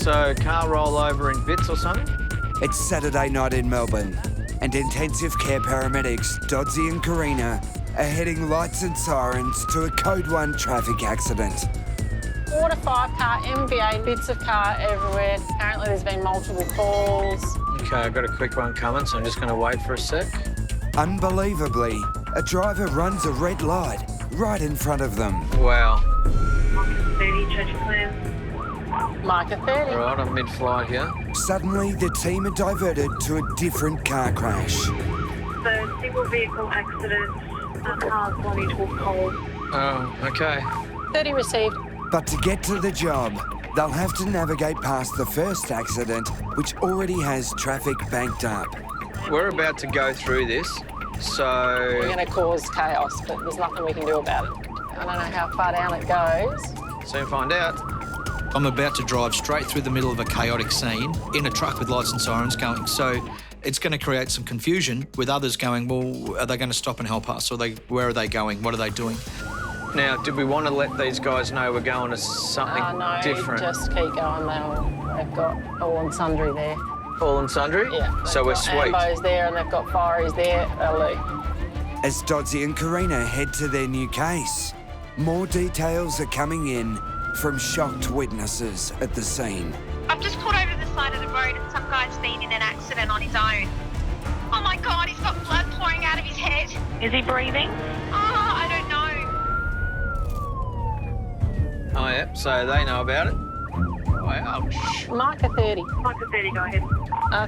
So, car roll over in bits or something? It's Saturday night in Melbourne, and intensive care paramedics Doddsy and Karina are heading lights and sirens to a Code 1 traffic accident. 4 to 5 car, MVA, bits of car everywhere. Apparently there's been multiple calls. Okay, I've got a quick one coming, so I'm just going to wait for a sec. Unbelievably, a driver runs a red light right in front of them. Wow. Marker 30, Church Plan. Marker 30. Right, I'm mid-flight here. Suddenly, the team are diverted to a different car crash. So, single vehicle accident, cars gone into a pole. Oh, okay. 30 received. But to get to the job, they'll have to navigate past the first accident, which already has traffic banked up. We're about to go through this, We're so... going to cause chaos, but there's nothing we can do about it. I don't know how far down it goes. Soon find out. I'm about to drive straight through the middle of a chaotic scene in a truck with lights and sirens going. So it's going to create some confusion with others going, well, are they going to stop and help us? Or where are they going? What are they doing? Now, did we want to let these guys know we're going to something No, different? just keep going. They've got all and sundry there. All and sundry? Yeah. So we're sweet. Ambo's there and they've got fireys there. Hello. As Doddsy and Karina head to their new case, more details are coming in from shocked witnesses at the scene. I've just pulled over the side of the road and some guy's been in an accident on his own. Oh my God, he's got blood pouring out of his head. Is he breathing? Oh, I don't know. Oh, yeah, so they know about it. Wow. Marker 30. Marker 30, go ahead.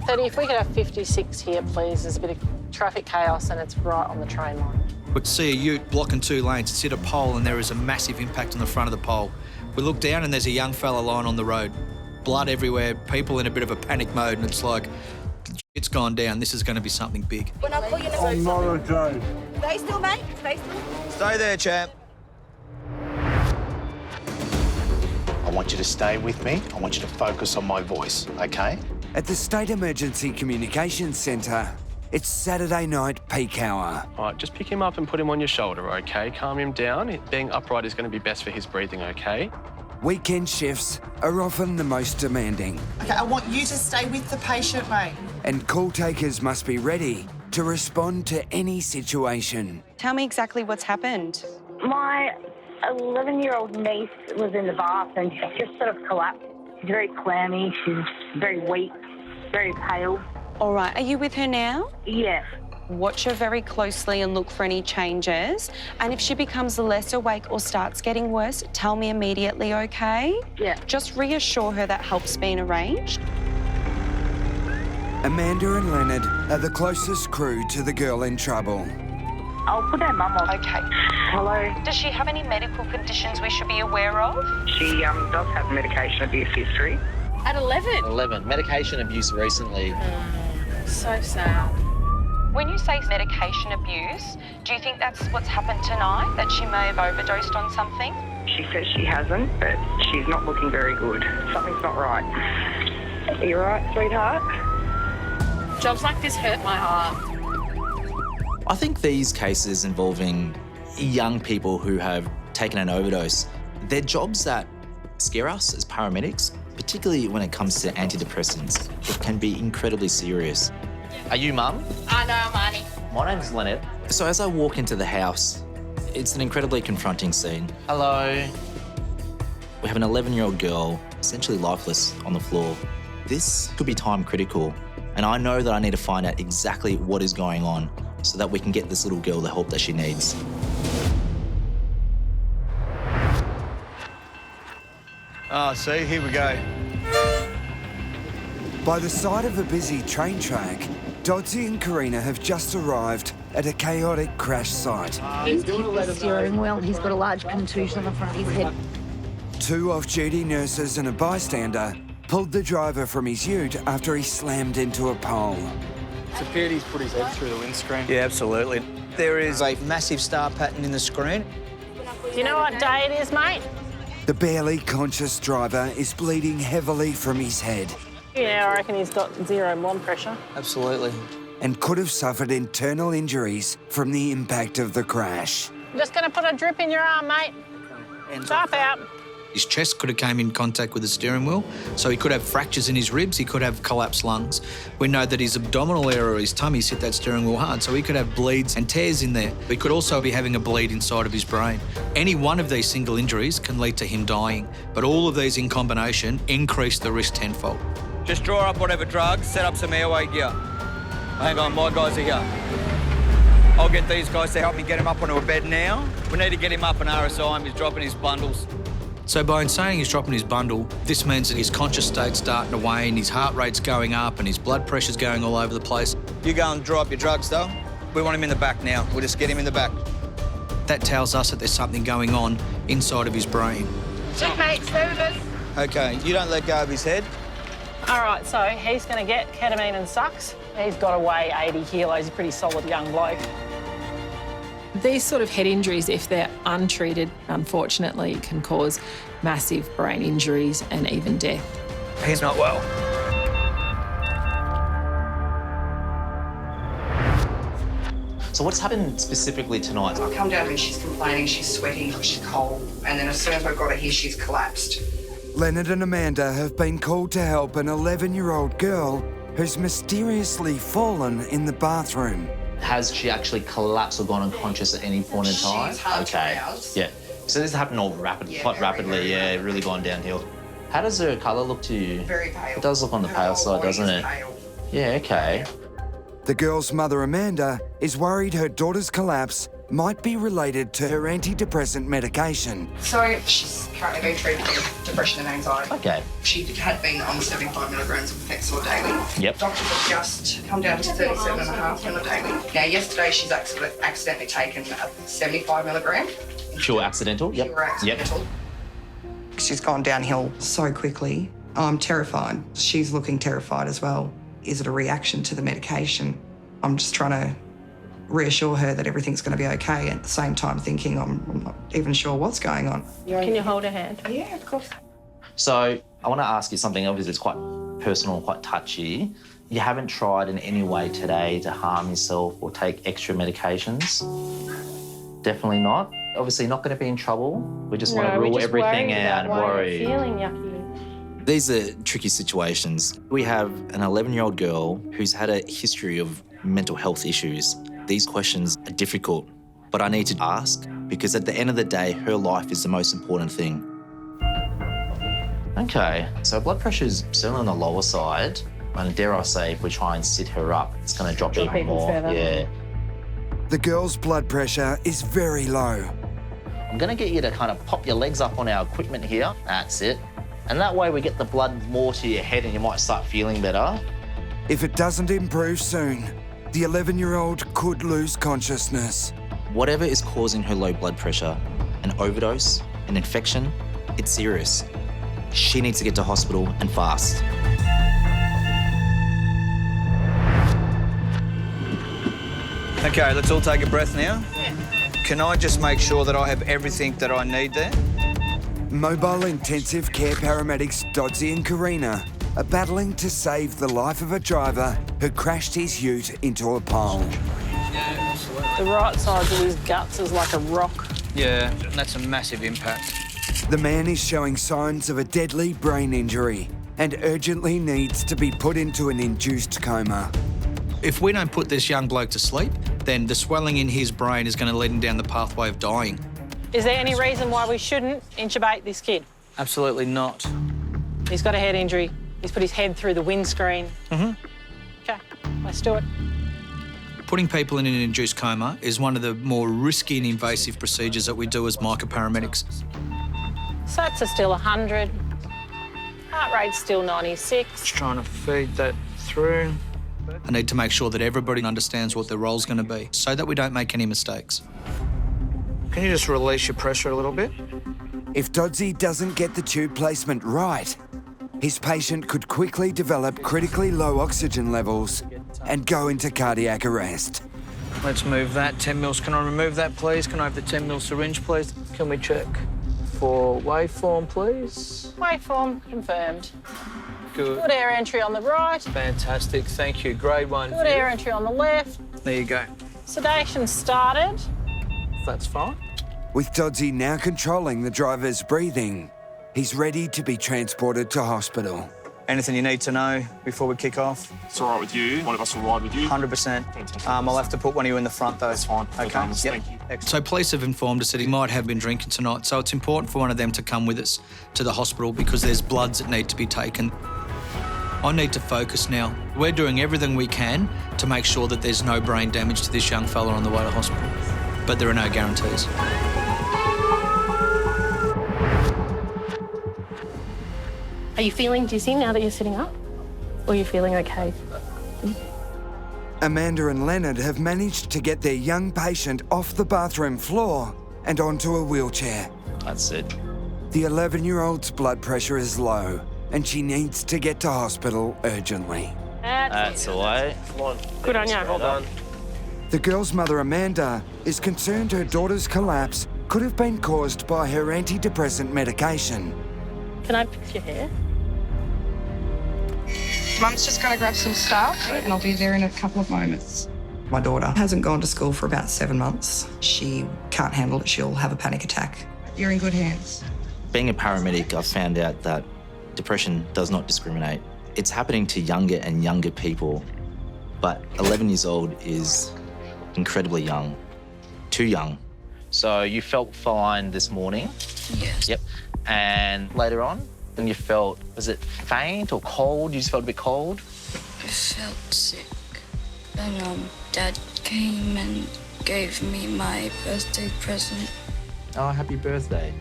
30, if we could have 56 here, please. There's a bit of traffic chaos and it's right on the train line. We see a ute blocking 2 lanes. It's hit a pole and there is a massive impact on the front of the pole. We look down and there's a young fella lying on the road. Blood everywhere, people in a bit of a panic mode, and it's like, it's gone down. This is going to be something big. When I call you I'm not okay. Stay still, mate. Stay still. Stay there, champ. I want you to stay with me. I want you to focus on my voice, okay? At the State Emergency Communications Centre, it's Saturday night peak hour. All right, just pick him up and put him on your shoulder, okay? Calm him down. Being upright is going to be best for his breathing, okay? Weekend shifts are often the most demanding, Okay, I want you to stay with the patient, mate. and call takers must be ready to respond to any situation. Tell me exactly what's happened. My 11-year-old niece was in the bath and she just sort of collapsed. She's very clammy, she's very weak, very pale. All right, are you with her now? Yes. Watch her very closely and look for any changes. And if she becomes less awake or starts getting worse, tell me immediately, okay? Yeah. Just reassure her that help's been arranged. Amanda and Leonard are the closest crew to the girl in trouble. I'll put her mum on. Okay. Hello. Does she have any medical conditions we should be aware of? She does have medication abuse history. At 11? 11. Medication abuse recently. So sad. When you say medication abuse, do you think that's what's happened tonight, that she may have overdosed on something? She says she hasn't, but she's not looking very good. Something's not right. Are you all right, sweetheart? Jobs like this hurt my heart. I think these cases involving young people who have taken an overdose, they're jobs that scare us as paramedics, particularly when it comes to antidepressants. It can be incredibly serious. Are you mum? No, I'm Arnie. My name's Leonard. So as I walk into the house, it's an incredibly confronting scene. Hello. We have an 11-year-old girl, essentially lifeless, on the floor. This could be time critical, and I know that I need to find out exactly what is going on so that we can get this little girl the help that she needs. Oh, see, here we go. By the side of a busy train track, Doddsy and Karina have just arrived at a chaotic crash site. He's steering wheel. He's got a large contusion on the front of his head. 2 off-duty nurses and a bystander pulled the driver from his ute after he slammed into a pole. It's a pity he's put his head through the windscreen. Yeah, absolutely. There is a massive star pattern in the screen. Do you know what day it is, mate? The barely conscious driver is bleeding heavily from his head Yeah, I reckon he's got 0 blood pressure. Absolutely. and could have suffered internal injuries from the impact of the crash. I'm just going to put a drip in your arm, mate. Stop out. His chest could have came in contact with the steering wheel, so he could have fractures in his ribs, he could have collapsed lungs. We know that his abdominal area or his tummy's hit that steering wheel hard, so he could have bleeds and tears in there. He could also be having a bleed inside of his brain. Any one of these single injuries can lead to him dying, but all of these in combination increase the risk tenfold. Just draw up whatever drugs, set up some airway gear. Hang on, my guys are here. I'll get these guys to help me get him up onto a bed now. We need to get him up an RSI and he's dropping his bundles. So by saying he's dropping his bundle, this means that his conscious state's starting to wane, his heart rate's going up and his blood pressure's going all over the place. You go and draw up your drugs, though. We want him in the back now. We'll just get him in the back. That tells us that there's something going on inside of his brain. Checkmate, service. OK, you don't let go of his head. All right, so he's going to get ketamine and sucks. He's got to weigh 80 kilos, a pretty solid young bloke. These sort of head injuries, if they're untreated, unfortunately, can cause massive brain injuries and even death. He's not well. So what's happened specifically tonight? I come down and she's complaining, she's sweating, she's cold, and then as soon as I got her here, she's collapsed. Leonard and Amanda have been called to help an 11-year-old girl who's mysteriously fallen in the bathroom. Has she actually collapsed or gone unconscious at any point in time? She's hard to rouse. Yeah. So this happened all quite rapidly. Yeah, really gone downhill. How does her colour look to you? Very pale. It does look on the pale side, doesn't it? Pale. Yeah, okay. The girl's mother, Amanda, is worried her daughter's collapse might be related to her antidepressant medication. So she's currently being treated for depression and anxiety. Okay. She had been on 75 milligrams of Effexor daily. Yep. Doctors have just come down to 37.5 mil daily. Now, yesterday she's accidentally taken a 75 milligram. Pure accidental? Yep. Pure accidental. Yep. She's gone downhill so quickly. I'm terrified. She's looking terrified as well. Is it a reaction to the medication? I'm just trying to reassure her that everything's going to be okay, at the same time thinking I'm not even sure what's going on. Can you hold her hand? Yeah, of course. So I want to ask you something, obviously it's quite personal and quite touchy. You haven't tried in any way today to harm yourself or take extra medications? Definitely not? Obviously not going to be in trouble. We just want to rule everything out and worry. Feeling yucky. These are tricky situations. We have an 11-year-old girl who's had a history of mental health issues. These questions are difficult, but I need to ask because at the end of the day, her life is the most important thing. Okay, so blood pressure is certainly on the lower side. And dare I say, if we try and sit her up, it's going to drop even more. Yeah. The girl's blood pressure is very low. I'm going to get you to kind of pop your legs up on our equipment here. That's it. And that way we get the blood more to your head and you might start feeling better. If it doesn't improve soon, the 11-year-old could lose consciousness. Whatever is causing her low blood pressure, an overdose, an infection, it's serious. She needs to get to hospital and fast. OK, let's all take a breath now. Yeah. Can I just make sure that I have everything that I need there? Mobile intensive care paramedics Doddsy and Karina are battling to save the life of a driver who crashed his ute into a pole. The right side of his guts is like a rock. Yeah, that's a massive impact. The man is showing signs of a deadly brain injury and urgently needs to be put into an induced coma. If we don't put this young bloke to sleep, then the swelling in his brain is going to lead him down the pathway of dying. Is there any reason why we shouldn't intubate this kid? Absolutely not. He's got a head injury. He's put his head through the windscreen. OK, let's do it. Putting people in an induced coma is one of the more risky and invasive procedures that we do as microparamedics. Sats are still 100. Heart rate's still 96. Just trying to feed that through. I need to make sure that everybody understands what their role's going to be so that we don't make any mistakes. Can you just release your pressure a little bit? If Doddsy doesn't get the tube placement right, his patient could quickly develop critically low oxygen levels and go into cardiac arrest. Let's move that. 10 mils. Can I remove that, please? Can I have the 10 mil syringe, please? Can we check for waveform, please? Waveform confirmed. Good. Good air entry on the right. Fantastic. Thank you. Grade 1. Good air entry on the left. There you go. Sedation started. That's fine. With Doddsy now controlling the driver's breathing, He's ready to be transported to hospital. Anything you need to know before we kick off? It's all right with you. One of us will ride with you. 100%. I'll have to put one of you in the front, though. That's fine. Okay. Thank you. So police have informed us that he might have been drinking tonight, so it's important for one of them to come with us to the hospital because there's bloods that need to be taken. I need to focus now. We're doing everything we can to make sure that there's no brain damage to this young fella on the way to hospital, but there are no guarantees. Are you feeling dizzy now that you're sitting up? Or are you feeling okay? Amanda and Leonard have managed to get their young patient off the bathroom floor and onto a wheelchair. That's it. The 11-year-old's blood pressure is low and she needs to get to hospital urgently. That's the way. Good on you. Well done. The girl's mother, Amanda, is concerned her daughter's collapse could have been caused by her antidepressant medication. Can I fix your hair? Mum's just going to grab some stuff and I'll be there in a couple of moments. My daughter hasn't gone to school for about 7 months. She can't handle it. She'll have a panic attack. You're in good hands. Being a paramedic, I've found out that depression does not discriminate. It's happening to younger and younger people, but 11 years old is incredibly young, too young. So you felt fine this morning? Yes. Yep. And later on, then you felt, was it faint or cold? You just felt a bit cold? I felt sick. And Dad came and gave me my birthday present. Oh, happy birthday.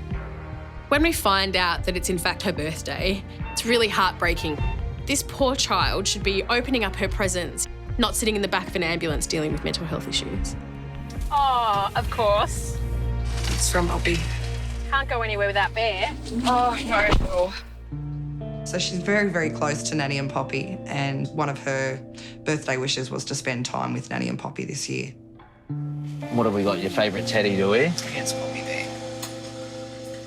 When we find out that it's in fact her birthday, it's really heartbreaking. This poor child should be opening up her presents, not sitting in the back of an ambulance dealing with mental health issues. Oh, of course. It's from Poppy. Can't go anywhere without Bear. Oh, no. So she's very, very close to Nanny and Poppy, and one of her birthday wishes was to spend time with Nanny and Poppy this year. What have we got? Your favourite teddy, do we? It's Poppy Bear.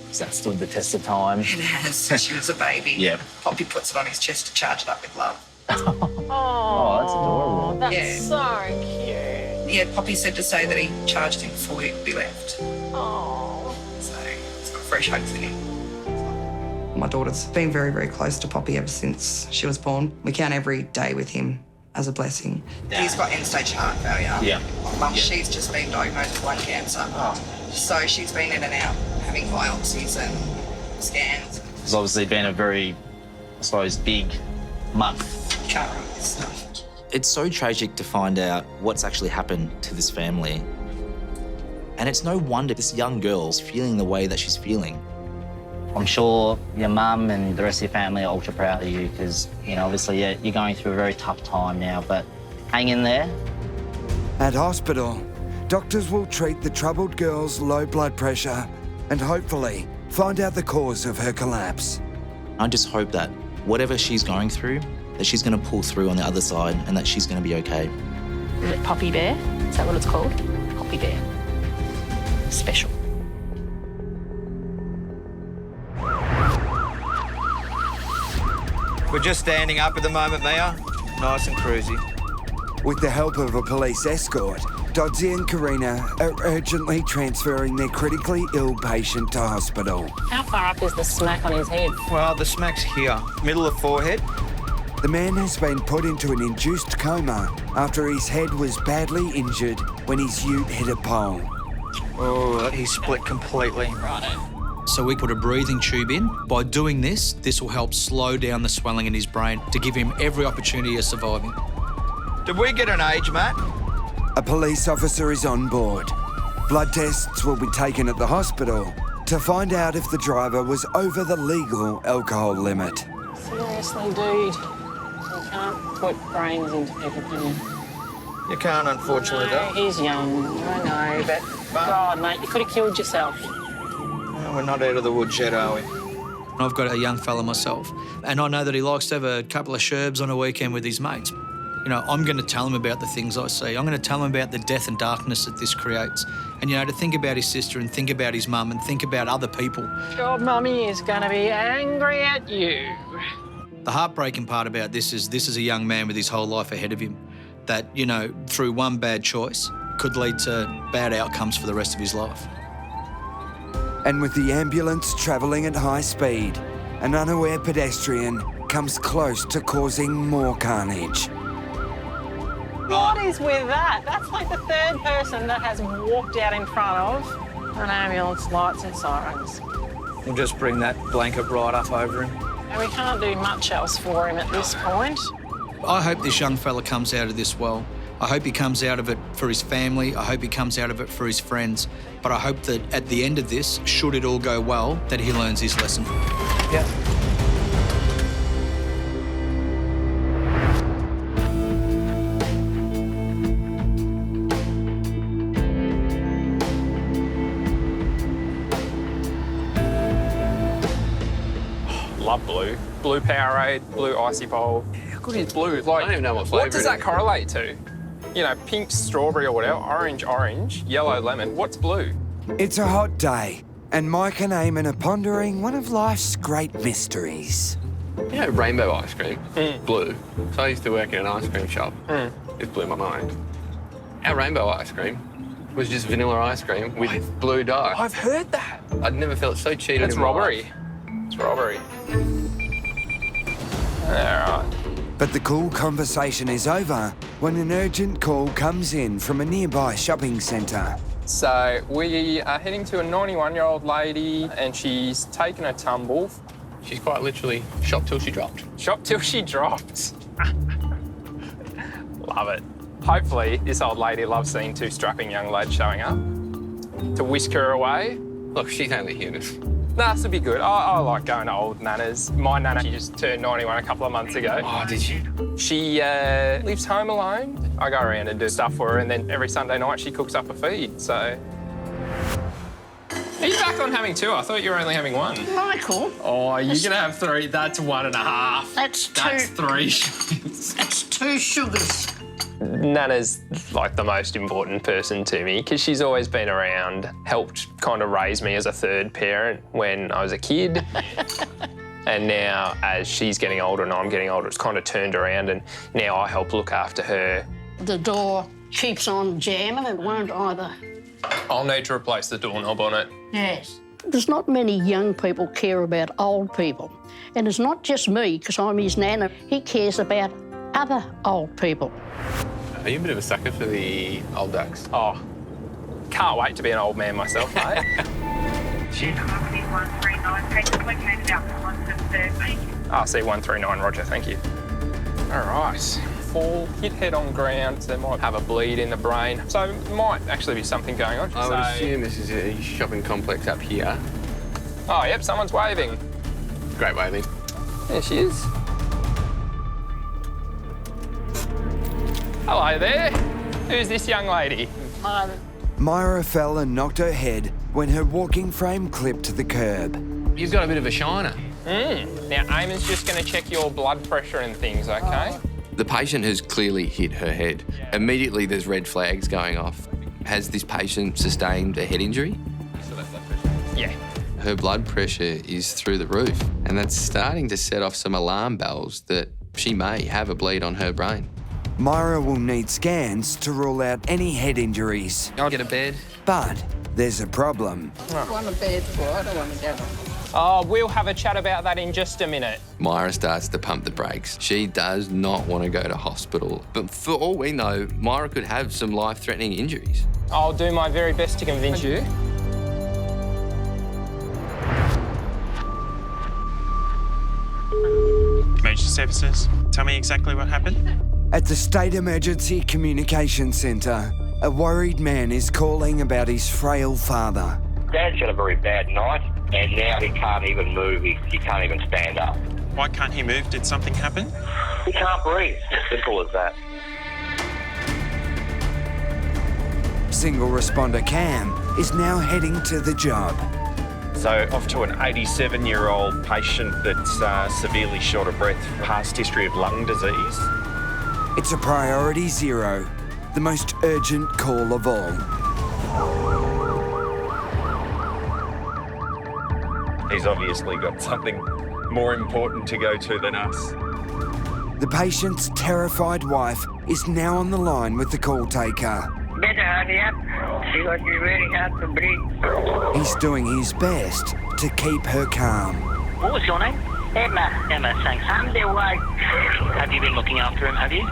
Has that stood the test of time? It has. She was a baby. Yep. Poppy puts it on his chest to charge it up with love. Oh, that's adorable. That's so cute. Yeah, Poppy said to say that he charged him before we left. Oh. So it's got fresh hopes in him. My daughter's been very, very close to Poppy ever since she was born. We count every day with him as a blessing. He's got end-stage heart failure. Yeah. Mum, she's just been diagnosed with lung cancer. So she's been in and out, having biopsies and scans. It's obviously been a very, I suppose, big month. Can't remember this stuff. It's so tragic to find out what's actually happened to this family. And it's no wonder this young girl's feeling the way that she's feeling. I'm sure your mum and the rest of your family are ultra proud of you because, you know, obviously you're going through a very tough time now, but hang in there. At hospital, doctors will treat the troubled girl's low blood pressure and hopefully find out the cause of her collapse. I just hope that whatever she's going through, that she's going to pull through on the other side and that she's going to be okay. Is it Poppy Bear? Is that what it's called? Poppy Bear. Special. We're just standing up at the moment, Mia. Nice and cruisy. With the help of a police escort, Doddsy and Karina are urgently transferring their critically ill patient to hospital. How far up is the smack on his head? Well, the smack's here, middle of forehead. The man has been put into an induced coma after his head was badly injured when his ute hit a pole. Oh, he's split completely. Righto. So we put a breathing tube in. By doing this will help slow down the swelling in his brain to give him every opportunity of surviving. Did we get an age, Matt? A police officer is on board. Blood tests will be taken at the hospital to find out if the driver was over the legal alcohol limit. Seriously, dude. You can't put brains into people, can you? You can't, unfortunately, No, he's young, I know, but God, mate, you could have killed yourself. Well, we're not out of the woods yet, are we? I've got a young fella myself, and I know that he likes to have a couple of sherbs on a weekend with his mates. You know, I'm going to tell him about the things I see. I'm going to tell him about the death and darkness that this creates. And, you know, to think about his sister and think about his mum and think about other people. Your mummy is going to be angry at you. The heartbreaking part about this is a young man with his whole life ahead of him that, you know, through one bad choice could lead to bad outcomes for the rest of his life. And with the ambulance travelling at high speed, an unaware pedestrian comes close to causing more carnage. What is with that? That's like the third person that has walked out in front of an ambulance, lights and sirens. We'll just bring that blanket right up over him. And we can't do much else for him at this point. I hope this young fella comes out of this well. I hope he comes out of it for his family. I hope he comes out of it for his friends. But I hope that at the end of this, should it all go well, that he learns his lesson. Yeah. Love blue. Blue Powerade, blue Icy Bowl. How good is blue? Like, I don't even know what flavour. What does that correlate to? You know, pink strawberry or whatever, orange, yellow lemon. What's blue? It's a hot day, and Mike and Eamon are pondering one of life's great mysteries. You know, rainbow ice cream, blue. So I used to work in an ice cream shop. It blew my mind. Our rainbow ice cream was just vanilla ice cream with blue dye. I've heard that. I'd never felt so cheated It's in my robbery. life. It's robbery. All right. But the cool conversation is over when an urgent call comes in from a nearby shopping centre. So we are heading to a 91-year-old lady and she's taken a tumble. She's quite literally shot till she dropped. Shot till she dropped. Love it. Hopefully this old lady loves seeing two strapping young lads showing up to whisk her away. Look, she's only human. Nah, this would be good. I like going to old nanas. My nana, she just turned 91 a couple of months ago. Oh, did she? She lives home alone. I go around and do stuff for her, and then every Sunday night she cooks up a feed, so... Are you back on having two? I thought you were only having one. Michael. Oh, you're going to have three. That's 1.5. That's two. That's 3 sugars. That's 2 sugars. Nana's like the most important person to me because she's always been around, helped kind of raise me as a third parent when I was a kid. And now as she's getting older and I'm getting older, it's kind of turned around and now I help look after her. The door keeps on jamming, it won't either. I'll need to replace the doorknob on it. Yes. There's not many young people care about old people. And it's not just me, because I'm his nana. He cares about other old people. Are you a bit of a sucker for the old ducks? Oh, can't wait to be an old man myself, mate. RC139, roger, thank you. All right, fall, hit head on ground, they might have a bleed in the brain, so it might actually be something going on. I would assume this is a shopping complex up here. Oh, yep, someone's waving. Great waving. There she is. Hello there. Who's this young lady? Myra fell and knocked her head when her walking frame clipped to the curb. You've got a bit of a shiner. Now, Eamon's just going to check your blood pressure and things, OK? The patient has clearly hit her head. Immediately there's red flags going off. Has this patient sustained a head injury? Yeah. Her blood pressure is through the roof, and that's starting to set off some alarm bells that she may have a bleed on her brain. Myra will need scans to rule out any head injuries. I'll get a bed. But there's a problem. I want a bed for I don't want to get one. Oh, we'll have a chat about that in just a minute. Myra starts to pump the brakes. She does not want to go to hospital. But for all we know, Myra could have some life-threatening injuries. I'll do my very best to convince you. Emergency services, tell me exactly what happened. At the State Emergency Communication Centre, a worried man is calling about his frail father. Dad's had a very bad night, and now he can't even move. He can't even stand up. Why can't he move? Did something happen? He can't breathe. Simple as that. Single responder Cam is now heading to the job. So off to an 87-year-old patient that's severely short of breath, past history of lung disease. It's a priority 0, the most urgent call of all. He's obviously got something more important to go to than us. The patient's terrified wife is now on the line with the call taker. Better, yeah. because it's very hard to breathe. He's doing his best to keep her calm. What was your name? Emma. Emma, thanks. I'm the wife. Have you been looking after him, have you?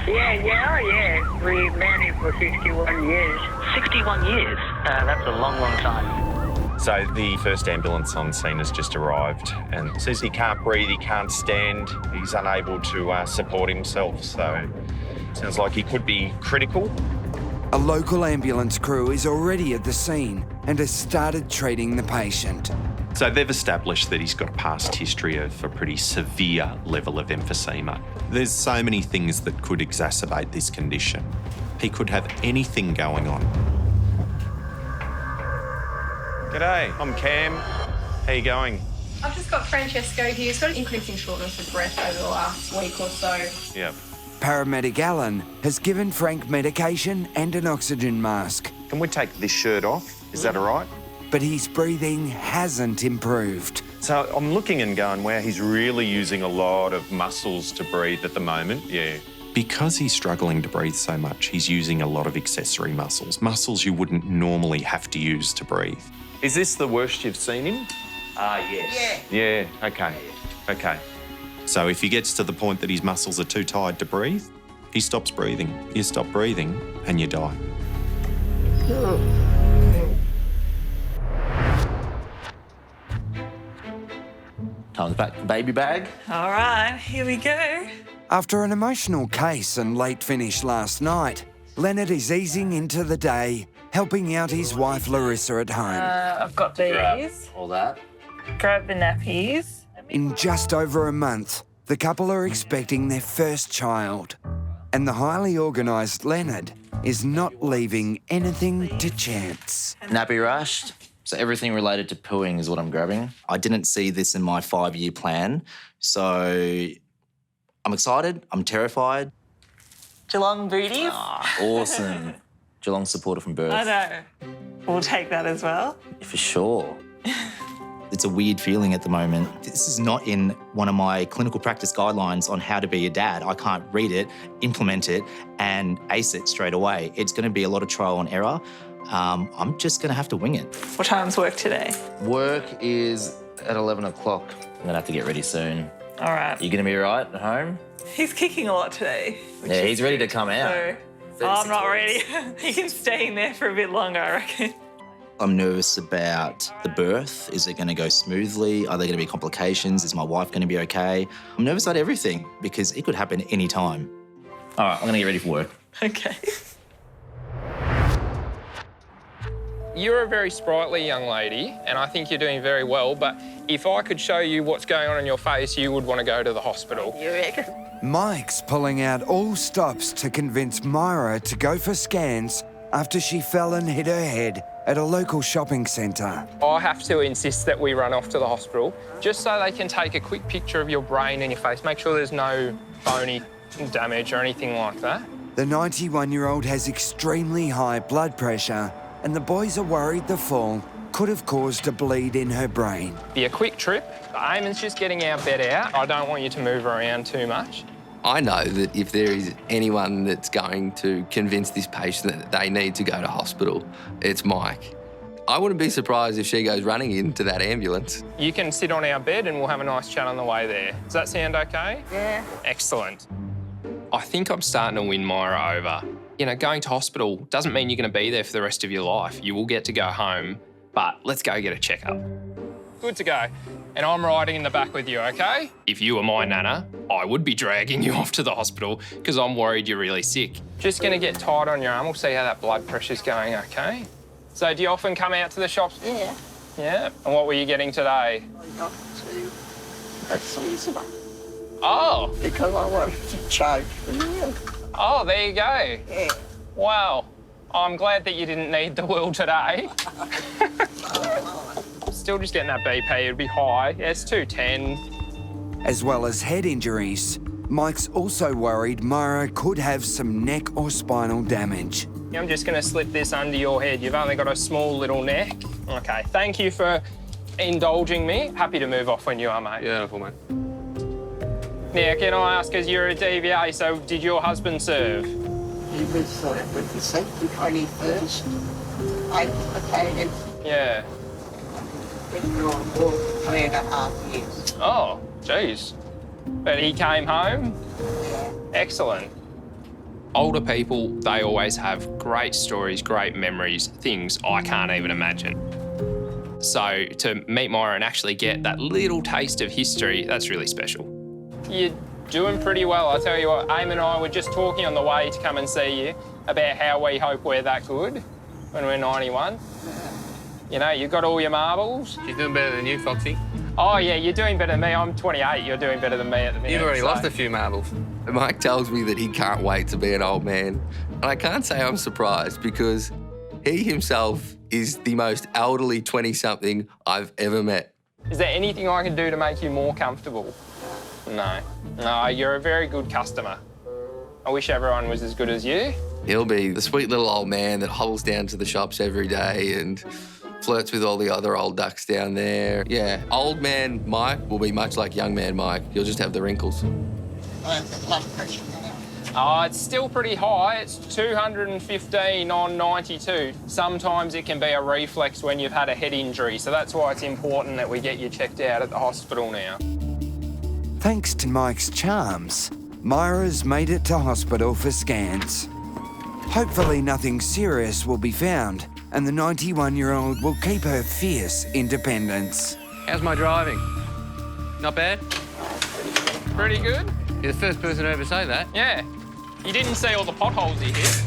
Yeah. We married for 61 years. 61 years? That's a long, long time. So the first ambulance on scene has just arrived and says he can't breathe, he can't stand, he's unable to support himself. So sounds like he could be critical. A local ambulance crew is already at the scene and has started treating the patient. So they've established that he's got a past history of a pretty severe level of emphysema. There's so many things that could exacerbate this condition. He could have anything going on. G'day, I'm Cam. How you going? I've just got Francesco here. He's got an increasing shortness of breath over the last week or so. Yep. Paramedic Alan has given Frank medication and an oxygen mask. Can we take this shirt off? Is that all right? But his breathing hasn't improved. So I'm looking and going, wow, he's really using a lot of muscles to breathe at the moment. Yeah. Because he's struggling to breathe so much, he's using a lot of accessory muscles you wouldn't normally have to use to breathe. Is this the worst you've seen him? Yes. Yeah, okay. Okay. So if he gets to the point that his muscles are too tired to breathe, he stops breathing. You stop breathing and you die. Time to pack the baby bag. All right, here we go. After an emotional case and late finish last night, Leonard is easing into the day, helping out his wife Larissa at home. I've got these. All that. Grab the nappies. In just over a month, the couple are expecting their first child. And the highly organised Leonard is not leaving anything to chance. Nappy rushed. So everything related to pooing is what I'm grabbing. I didn't see this in my 5-year plan. So I'm excited. I'm terrified. Geelong booties. Awesome. Geelong supporter from birth. I know. We'll take that as well. For sure. It's a weird feeling at the moment. This is not in one of my clinical practice guidelines on how to be a dad. I can't read it, implement it, and ace it straight away. It's going to be a lot of trial and error. I'm just going to have to wing it. What time's work today? Work is at 11 o'clock. I'm going to have to get ready soon. All right. You going to be all right at home? He's kicking a lot today. Yeah, he's ready to come out. So, I'm not ready. He can stay in there for a bit longer, I reckon. I'm nervous about the birth. Is it going to go smoothly? Are there going to be complications? Is my wife going to be okay? I'm nervous about everything because it could happen any time. All right, I'm going to get ready for work. Okay. You're a very sprightly young lady, and I think you're doing very well, but if I could show you what's going on in your face, you would want to go to the hospital. You reckon? Mike's pulling out all stops to convince Myra to go for scans after she fell and hit her head at a local shopping centre. I have to insist that we run off to the hospital just so they can take a quick picture of your brain and your face, make sure there's no bony damage or anything like that. The 91-year-old has extremely high blood pressure, and the boys are worried the fall could have caused a bleed in her brain. Be a quick trip. The aim is just getting our bed out. I don't want you to move around too much. I know that if there is anyone that's going to convince this patient that they need to go to hospital, it's Mike. I wouldn't be surprised if she goes running into that ambulance. You can sit on our bed and we'll have a nice chat on the way there. Does that sound okay? Yeah. Excellent. I think I'm starting to win Myra over. You know, going to hospital doesn't mean you're going to be there for the rest of your life. You will get to go home, but let's go get a checkup. Good to go. And I'm riding in the back with you, okay? If you were my nana, I would be dragging you off to the hospital because I'm worried you're really sick. Just going to get tight on your arm. We'll see how that blood pressure's going, okay? So do you often come out to the shops? Yeah. Yeah? And what were you getting today? I got to that's easy. Oh. Because I wanted to choke for you. Oh, there you go. Yeah. Wow. I'm glad that you didn't need the wheel today. Still just getting that BP, it'd be high. Yeah, it's 210. As well as head injuries, Mike's also worried Myra could have some neck or spinal damage. I'm just going to slip this under your head. You've only got a small little neck. Okay, thank you for indulging me. Happy to move off when you are, mate. Yeah, no problem, mate. Now, can I ask, as you're a DVA, so did your husband serve? He was with the safety 21st. I suffocated. Yeah. Been gone for 3.5 years. Oh, jeez. But he came home? Yeah. Excellent. Older people, they always have great stories, great memories, things I can't even imagine. So to meet Myra and actually get that little taste of history, that's really special. You're doing pretty well. I tell you what, Aim and I were just talking on the way to come and see you about how we hope we're that good when we're 91. You know, you've got all your marbles. She's doing better than you, Foxy. Oh, yeah, you're doing better than me. I'm 28. You're doing better than me at the minute. You've already so. lost a few marbles. Mike tells me that he can't wait to be an old man. And I can't say I'm surprised because he himself is the most elderly 20-something I've ever met. Is there anything I can do to make you more comfortable? No. No, you're a very good customer. I wish everyone was as good as you. He'll be the sweet little old man that hobbles down to the shops every day and flirts with all the other old ducks down there. Yeah, old man Mike will be much like young man Mike. He'll just have the wrinkles. Blood pressure now. Oh, it's still pretty high. It's 215 on 92. Sometimes it can be a reflex when you've had a head injury, so that's why it's important that we get you checked out at the hospital now. Thanks to Mike's charms, Myra's made it to hospital for scans. Hopefully nothing serious will be found and the 91-year-old will keep her fierce independence. How's my driving? Not bad? Pretty good? You're the first person to ever say that. Yeah. You didn't see all the potholes he hit.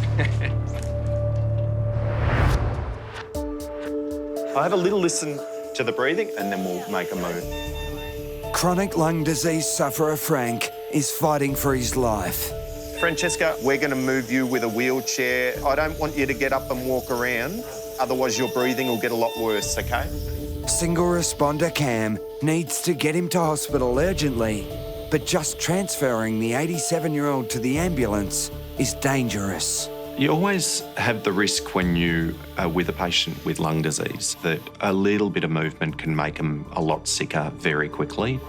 I'll have a little listen to the breathing and then we'll make a move. Chronic lung disease sufferer Frank is fighting for his life. Francesca, we're going to move you with a wheelchair. I don't want you to get up and walk around, otherwise your breathing will get a lot worse, okay? Single responder Cam needs to get him to hospital urgently, but just transferring the 87-year-old to the ambulance is dangerous. You always have the risk when you are with a patient with lung disease that a little bit of movement can make them a lot sicker very quickly.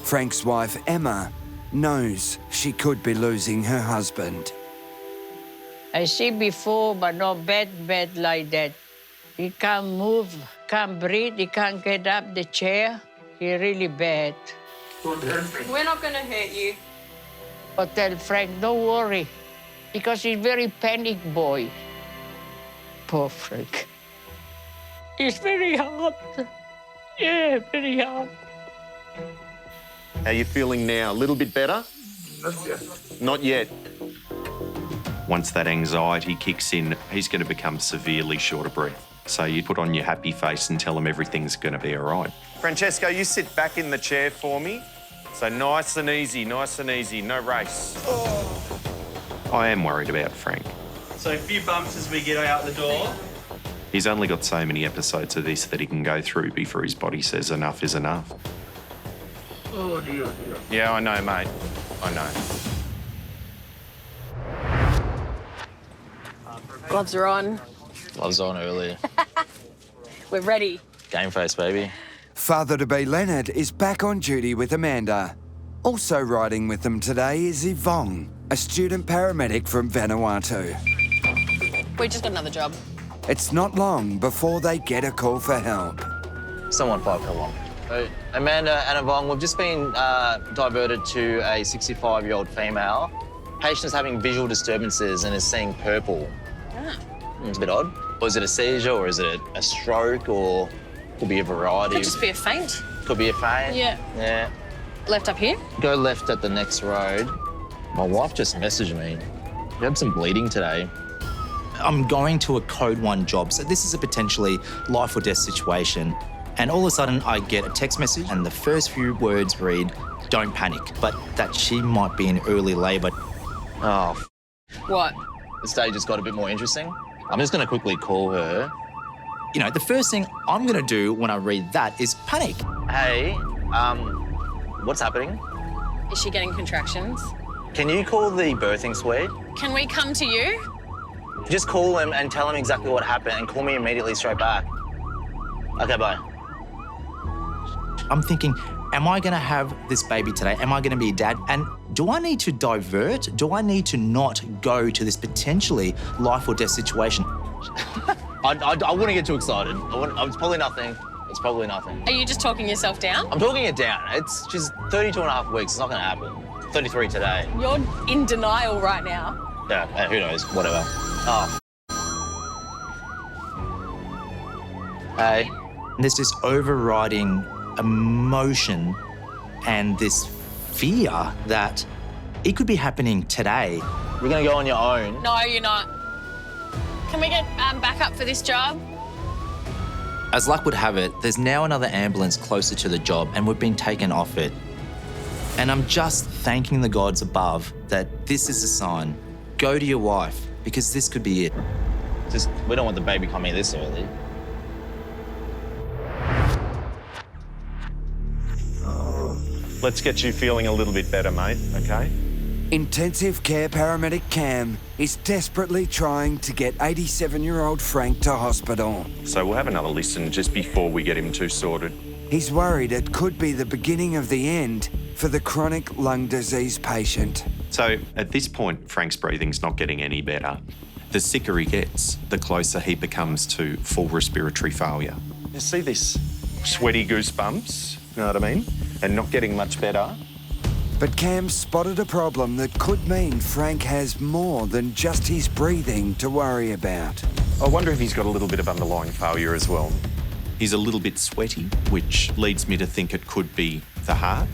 Frank's wife, Emma, knows she could be losing her husband. I see before, but not bad like that. He can't move, can't breathe, he can't get up the chair. He really bad. We're not going to hurt you. But tell Frank, don't worry, because he's very panic boy. Poor Frank. It's very hard. Yeah, very hard. How are you feeling now? A little bit better? Not yet. Not yet. Once that anxiety kicks in, he's going to become severely short of breath. So you put on your happy face and tell him everything's going to be all right. Francesco, you sit back in the chair for me. So nice and easy, no race. I am worried about Frank. So a few bumps as we get out the door. He's only got so many episodes of this that he can go through before his body says enough is enough. Oh, dear. Yeah, I know, mate. I know. Gloves are on. Gloves on early. We're ready. Game face, baby. Father-to-be Leonard is back on duty with Amanda. Also riding with them today is Yvonne, a student paramedic from Vanuatu. We just got another job. It's not long before they get a call for help. Someone 5-1. So, Amanda and Yvonne, we've just been diverted to a 65-year-old female. Patient's having visual disturbances and is seeing purple. Ah. It's a bit odd. Or is it a seizure, or is it a stroke, or could be a variety? Could just be a faint. Could be a faint. Yeah. Yeah. Left up here? Go left at the next road. My wife just messaged me. You had some bleeding today. I'm going to a Code 1 job, so this is a potentially life or death situation. And all of a sudden, I get a text message, and the first few words read, "Don't panic," but that she might be in early labour. Oh, What? the stage just got a bit more interesting. I'm just going to quickly call her. You know, the first thing I'm going to do when I read that is panic. Hey, what's happening? Is she getting contractions? Can you call the birthing suite? Can we come to you? Just call him and tell him exactly what happened and call me immediately straight back. Okay, bye. I'm thinking, am I going to have this baby today? Am I going to be a dad? And do I need to divert? Do I need to not go to this potentially life or death situation? I wouldn't get too excited. It's probably nothing. It's probably nothing. Are you just talking yourself down? I'm talking it down. She's 32 and a half weeks. It's not going to happen. 33 today. You're in denial right now. Yeah, who knows? Whatever. Oh. Hey. There's this overriding emotion and this fear that it could be happening today. You're going to go on your own. No, you're not. Can we get backup for this job? As luck would have it, there's now another ambulance closer to the job and we've been taken off it. And I'm just thanking the gods above that this is a sign. Go to your wife, because this could be it. We don't want the baby coming this early. Let's get you feeling a little bit better, mate, okay? Intensive care paramedic Cam is desperately trying to get 87-year-old Frank to hospital. So we'll have another listen just before we get him too sorted. He's worried it could be the beginning of the end for the chronic lung disease patient. So at this point, Frank's breathing's not getting any better. The sicker he gets, the closer he becomes to full respiratory failure. You see this sweaty goosebumps, you know what I mean? And not getting much better. But Cam spotted a problem that could mean Frank has more than just his breathing to worry about. I wonder if he's got a little bit of underlying failure as well. He's a little bit sweaty, which leads me to think it could be the heart.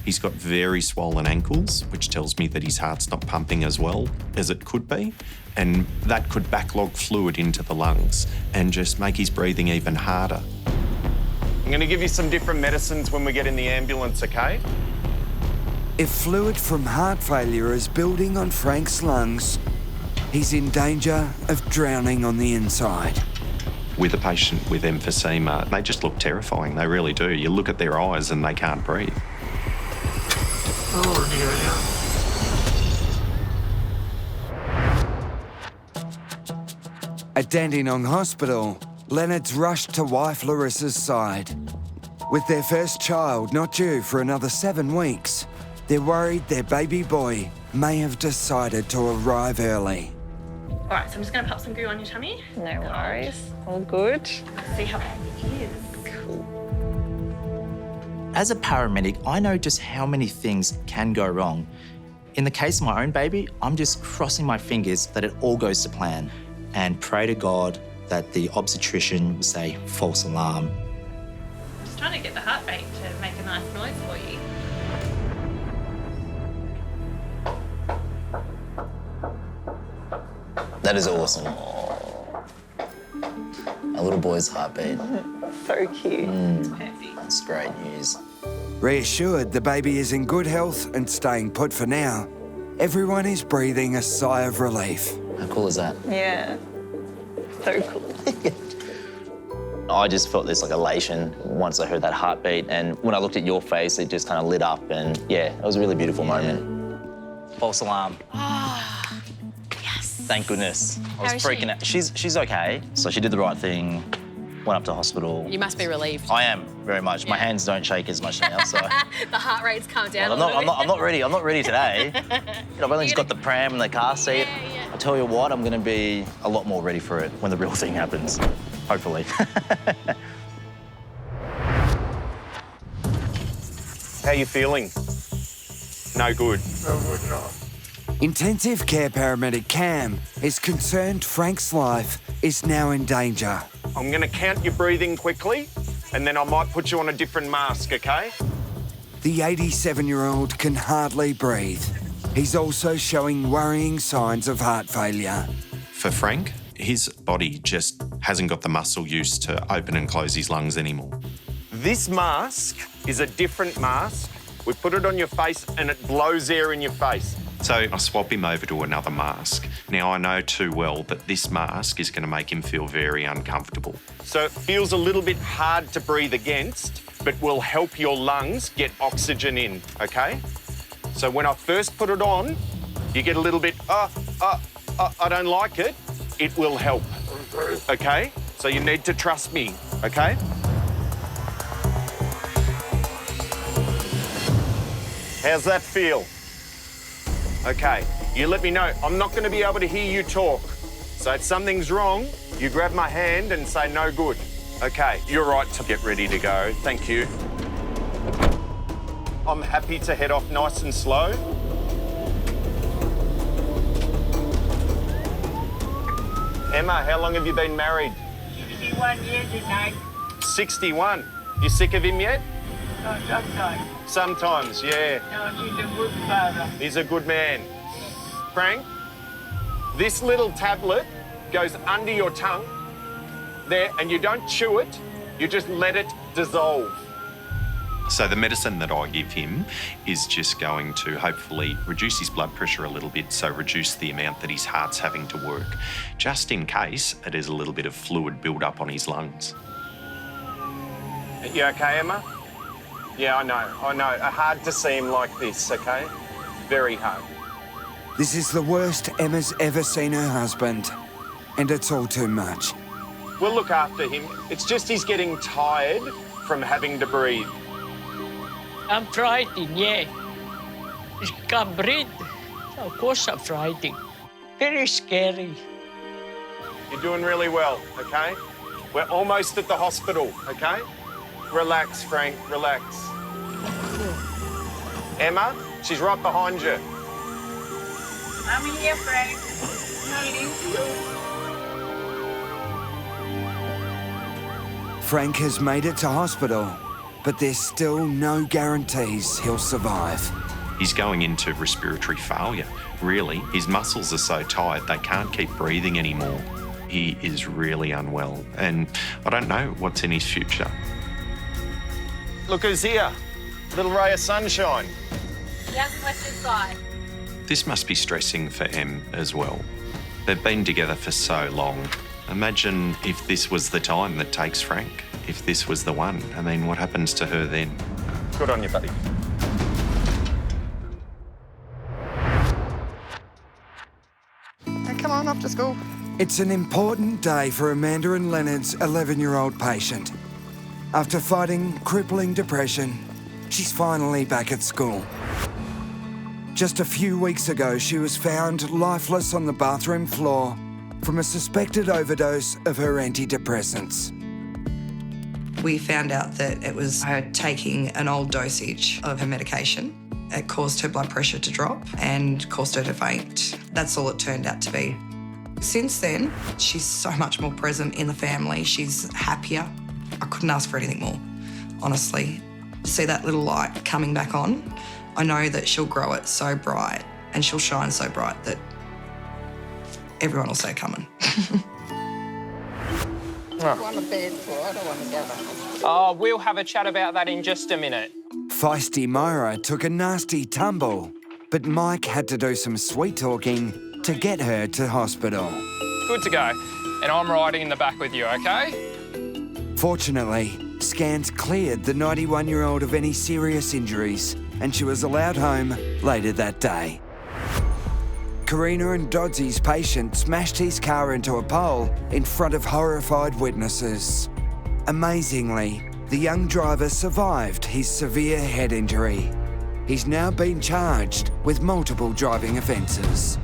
He's got very swollen ankles, which tells me that his heart's not pumping as well as it could be. And that could backlog fluid into the lungs and just make his breathing even harder. I'm going to give you some different medicines when we get in the ambulance, okay? If fluid from heart failure is building on Frank's lungs, he's in danger of drowning on the inside. With a patient with emphysema, they just look terrifying. They really do. You look at their eyes and they can't breathe. Oh, dear. At Dandenong Hospital, Leonard's rushed to wife Larissa's side. With their first child not due for another 7 weeks, they're worried their baby boy may have decided to arrive early. All right, so I'm just going to pop some goo on your tummy. No worries. All good. See how bad it is. As a paramedic, I know just how many things can go wrong. In the case of my own baby, I'm just crossing my fingers that it all goes to plan and pray to God that the obstetrician will say false alarm. I'm just trying to get the heart rate to make a nice noise for you. That is awesome. A little boy's heartbeat. So cute. That's great news. Reassured the baby is in good health and staying put for now, everyone is breathing a sigh of relief. How cool is that? Yeah. So cool. I just felt this like elation once I heard that heartbeat, and when I looked at your face, it just kind of lit up, and yeah, it was a really beautiful moment. False alarm. Yes. Thank goodness. I was How is freaking out. She's okay. So she did the right thing, went up to hospital. You must be relieved. I am, very much. My hands don't shake as much now, so. The heart rate's calmed down I'm not ready. I'm not ready today. I've only just got the pram and the car seat. Yeah. I tell you what, I'm going to be a lot more ready for it when the real thing happens. Hopefully. How you feeling? No good. No good, no. Intensive care paramedic Cam is concerned Frank's life is now in danger. I'm going to count your breathing quickly, and then I might put you on a different mask, okay? The 87-year-old can hardly breathe. He's also showing worrying signs of heart failure. For Frank, his body just hasn't got the muscle use to open and close his lungs anymore. This mask is a different mask. We put it on your face and it blows air in your face. So I swap him over to another mask. Now I know too well that this mask is going to make him feel very uncomfortable. So it feels a little bit hard to breathe against, but will help your lungs get oxygen in, okay? So when I first put it on, you get a little bit, I don't like it. It will help, okay? So you need to trust me, okay? How's that feel? Okay, you let me know. I'm not going to be able to hear you talk. So if something's wrong, you grab my hand and say no good. Okay, you're right to get ready to go. Thank you. I'm happy to head off nice and slow. Emma, how long have you been married? 61 years tonight. 61. You sick of him yet? No, sometimes. Sometimes, yeah. No, he's a good father. He's a good man. Frank, this little tablet goes under your tongue there, and you don't chew it, you just let it dissolve. So the medicine that I give him is just going to hopefully reduce his blood pressure a little bit, so reduce the amount that his heart's having to work, just in case it is a little bit of fluid build up on his lungs. You okay, Emma? Yeah, I know. Hard to see him like this, okay? Very hard. This is the worst Emma's ever seen her husband, and it's all too much. We'll look after him. It's just he's getting tired from having to breathe. I'm frightened, yeah. I can't breathe. Of course I'm frightened. Very scary. You're doing really well, okay? We're almost at the hospital, okay? Relax, Frank, relax. Emma, she's right behind you. I'm here, Frank. I leave you. Frank has made it to hospital, but there's still no guarantees he'll survive. He's going into respiratory failure, really. His muscles are so tight they can't keep breathing anymore. He is really unwell, and I don't know what's in his future. Look who's here. Little ray of sunshine. He hasn't left his side. This must be stressing for Em as well. They've been together for so long. Imagine if this was the time that takes Frank, if this was the one. I mean, what happens to her then? Good on you, buddy. Come on, off to school. It's an important day for Amanda and Leonard's 11-year-old patient. After fighting crippling depression, she's finally back at school. Just a few weeks ago, she was found lifeless on the bathroom floor from a suspected overdose of her antidepressants. We found out that it was her taking an old dosage of her medication. It caused her blood pressure to drop and caused her to faint. That's all it turned out to be. Since then, she's so much more present in the family. She's happier. I couldn't ask for anything more, honestly. To see that little light coming back on, I know that she'll grow it so bright and she'll shine so bright that everyone will say coming. I want a bed for I don't want to go home. Oh, we'll have a chat about that in just a minute. Feisty Myra took a nasty tumble, but Mike had to do some sweet talking to get her to hospital. Good to go. And I'm riding in the back with you, okay? Fortunately, scans cleared the 91-year-old of any serious injuries, and she was allowed home later that day. Karina and Dodsy's patient smashed his car into a pole in front of horrified witnesses. Amazingly, the young driver survived his severe head injury. He's now been charged with multiple driving offences.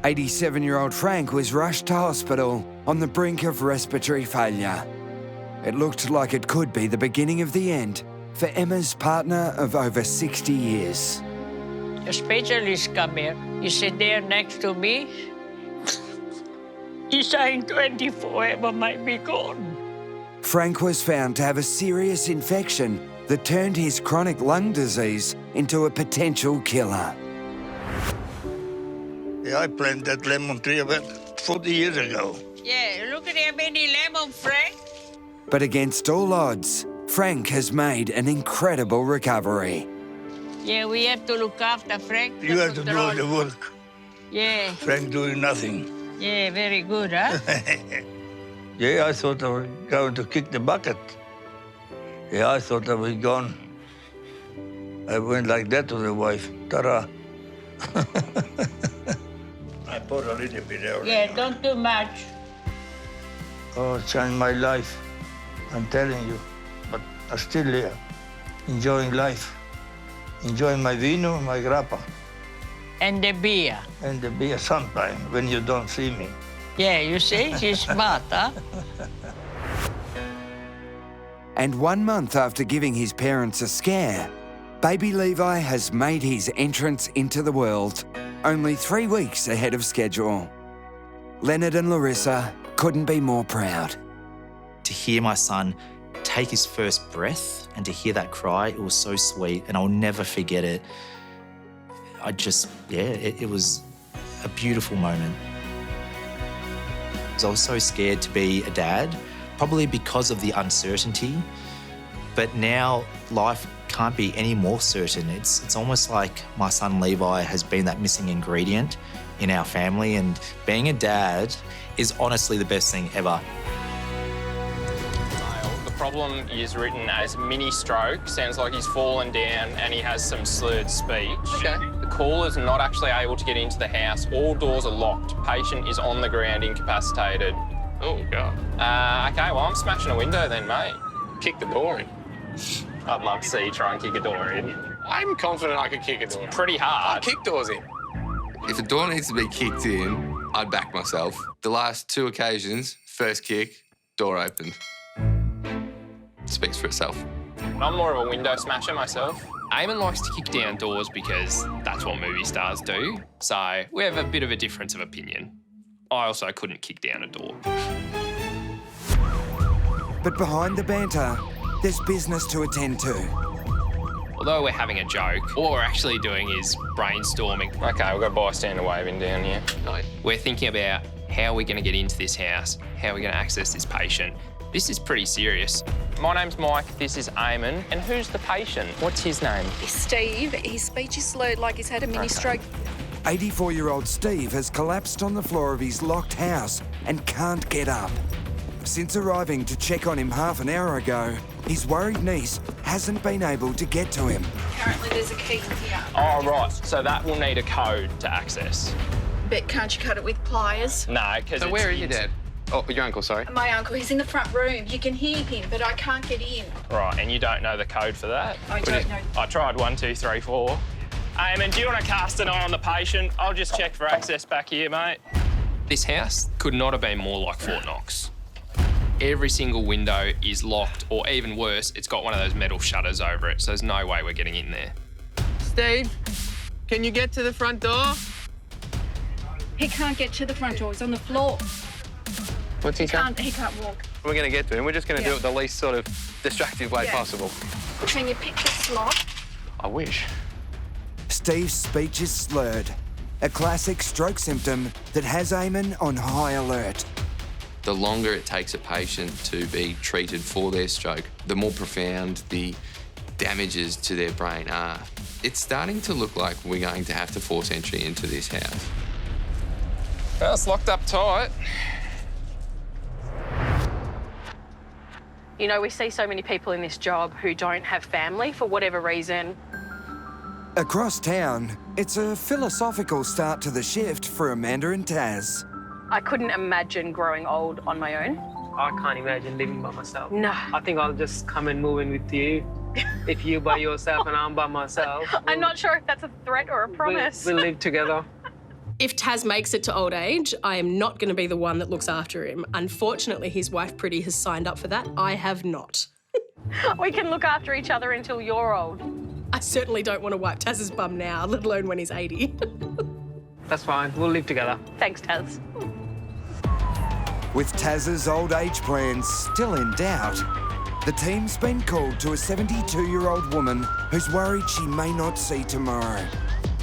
87-year-old Frank was rushed to hospital on the brink of respiratory failure. It looked like it could be the beginning of the end for Emma's partner of over 60 years. The specialist come here. He sit there next to me. He's saying 24 Emma might be gone. Frank was found to have a serious infection that turned his chronic lung disease into a potential killer. Yeah, I planted that lemon tree about 40 years ago. Yeah, look at how many lemon, Frank. But against all odds, Frank has made an incredible recovery. Yeah, we have to look after Frank. You have to do all the work. Yeah. Frank doing nothing. Yeah, very good, huh? Yeah, I thought I was going to kick the bucket. Yeah, I thought I was gone. I went like that to the wife. Ta-ra. I put a little bit there. Yeah, don't do much. Oh, it changed my life. I'm telling you. But I'm still here, enjoying life. Enjoying my vino, my grappa. And the beer. And the beer sometime when you don't see me. Yeah, you see, she's smart, huh? And 1 month after giving his parents a scare, baby Levi has made his entrance into the world, only 3 weeks ahead of schedule. Leonard and Larissa couldn't be more proud. To hear my son take his first breath and to hear that cry, it was so sweet and I'll never forget it. It was a beautiful moment. I was so scared to be a dad, probably because of the uncertainty, but now life can't be any more certain. It's almost like my son Levi has been that missing ingredient in our family, and being a dad is honestly the best thing ever. The problem is written as mini stroke. Sounds like he's fallen down and he has some slurred speech. Okay. The caller's not actually able to get into the house. All doors are locked. Patient is on the ground, incapacitated. Oh, God. Okay, well, I'm smashing a window then, mate. Kick the door in. I'd love to see you try and kick a door in. I'm confident I could kick a door. Pretty hard. I'll kick doors in. If a door needs to be kicked in, I'd back myself. The last 2 occasions, first kick, door opened. Speaks for itself. I'm more of a window smasher myself. Eamon likes to kick down doors because that's what movie stars do. So we have a bit of a difference of opinion. I also couldn't kick down a door. But behind the banter, there's business to attend to. Although we're having a joke, what we're actually doing is brainstorming. Okay, we've got a bystander waving down here. We're thinking about how we're going to get into this house, how we're going to access this patient. This is pretty serious. My name's Mike, this is Eamon, and who's the patient? What's his name? Steve, his speech is slurred like he's had a mini stroke. 84-year-old Steve has collapsed on the floor of his locked house and can't get up. Since arriving to check on him half an hour ago, his worried niece hasn't been able to get to him. Apparently there's a key here. Oh, right, so that will need a code to access. But can't you cut it with pliers? No, because So where are you, Dad? Oh, your uncle, sorry. My uncle, he's in the front room. You can hear him, but I can't get in. Right, and you don't know the code for that? I don't know. I tried 1, 2, 3, 4. Eamon, do you want to cast an eye on the patient? I'll just check for access back here, mate. This house could not have been more like Fort Knox. Every single window is locked, or even worse, it's got one of those metal shutters over it, so there's no way we're getting in there. Steve, can you get to the front door? He can't get to the front door. He's on the floor. What's he saying? He can't walk. We're going to get to him. We're just going to do it the least sort of distractive way possible. Can you pick the slot? I wish. Steve's speech is slurred, a classic stroke symptom that has Eamon on high alert. The longer it takes a patient to be treated for their stroke, the more profound the damages to their brain are. It's starting to look like we're going to have to force entry into this house. Well, it's locked up tight. You know, we see so many people in this job who don't have family for whatever reason. Across town, it's a philosophical start to the shift for Amanda and Taz. I couldn't imagine growing old on my own. I can't imagine living by myself. No. I think I'll just come and move in with you. If you by yourself and I'm by myself. I'm not sure if that's a threat or a promise. We'll live together. If Taz makes it to old age, I am not going to be the one that looks after him. Unfortunately, his wife Pretty has signed up for that. I have not. We can look after each other until you're old. I certainly don't want to wipe Taz's bum now, let alone when he's 80. That's fine. We'll live together. Thanks, Taz. With Taz's old age plans still in doubt, the team's been called to a 72-year-old woman who's worried she may not see tomorrow.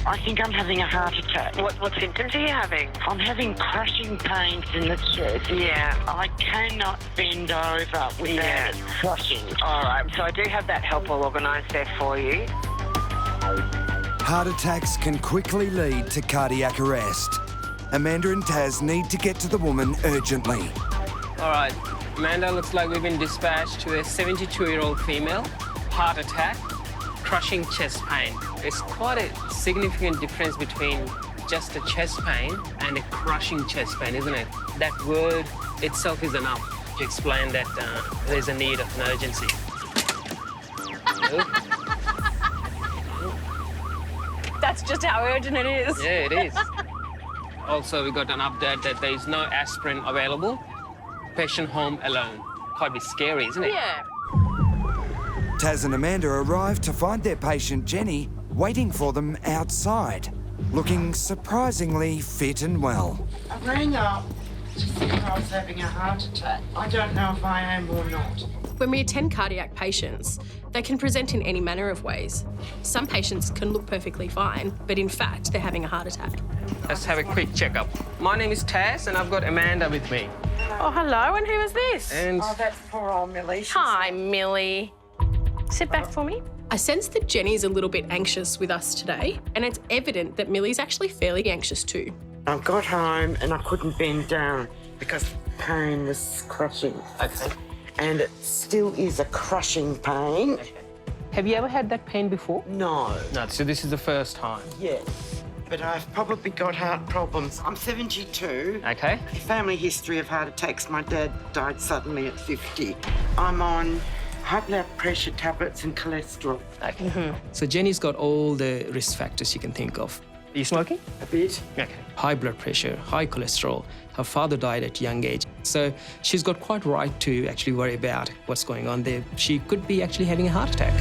I think I'm having a heart attack. What symptoms are you having? I'm having crushing pains in the chest. Yeah. I cannot bend over without it crushing. All right, so I do have that help all organised there for you. Heart attacks can quickly lead to cardiac arrest. Amanda and Taz need to get to the woman urgently. All right, Amanda, looks like we've been dispatched to a 72-year-old female. Heart attack, crushing chest pain. It's quite a significant difference between just a chest pain and a crushing chest pain, isn't it? That word itself is enough to explain that there's a need of an urgency. That's just how urgent it is. Yeah, it is. Also, we got an update that there is no aspirin available. Patient home alone. Quite a bit scary, isn't it? Yeah. Taz and Amanda arrived to find their patient Jenny waiting for them outside, looking surprisingly fit and well. I rang up to see if I was having a heart attack. I don't know if I am or not. When we attend cardiac patients, they can present in any manner of ways. Some patients can look perfectly fine, but in fact, they're having a heart attack. Let's have a quick checkup. My name is Taz, and I've got Amanda with me. Oh, hello, and who is this? And Oh, that's poor old Millie. Hi, Millie. Sit back for me. I sense that Jenny's a little bit anxious with us today, and it's evident that Millie's actually fairly anxious too. I got home and I couldn't bend down because pain was crushing. Okay. And it still is a crushing pain. Have you ever had that pain before? No. No, so this is the first time. Yes. But I've probably got heart problems. I'm 72. Okay. Family history of heart attacks. My dad died suddenly at 50. I'm on high blood pressure tablets and cholesterol. Okay. So Jenny's got all the risk factors you can think of. Are you smoking? A bit. Okay. High blood pressure, high cholesterol. Her father died at a young age. So she's got quite right to actually worry about what's going on there. She could be actually having a heart attack.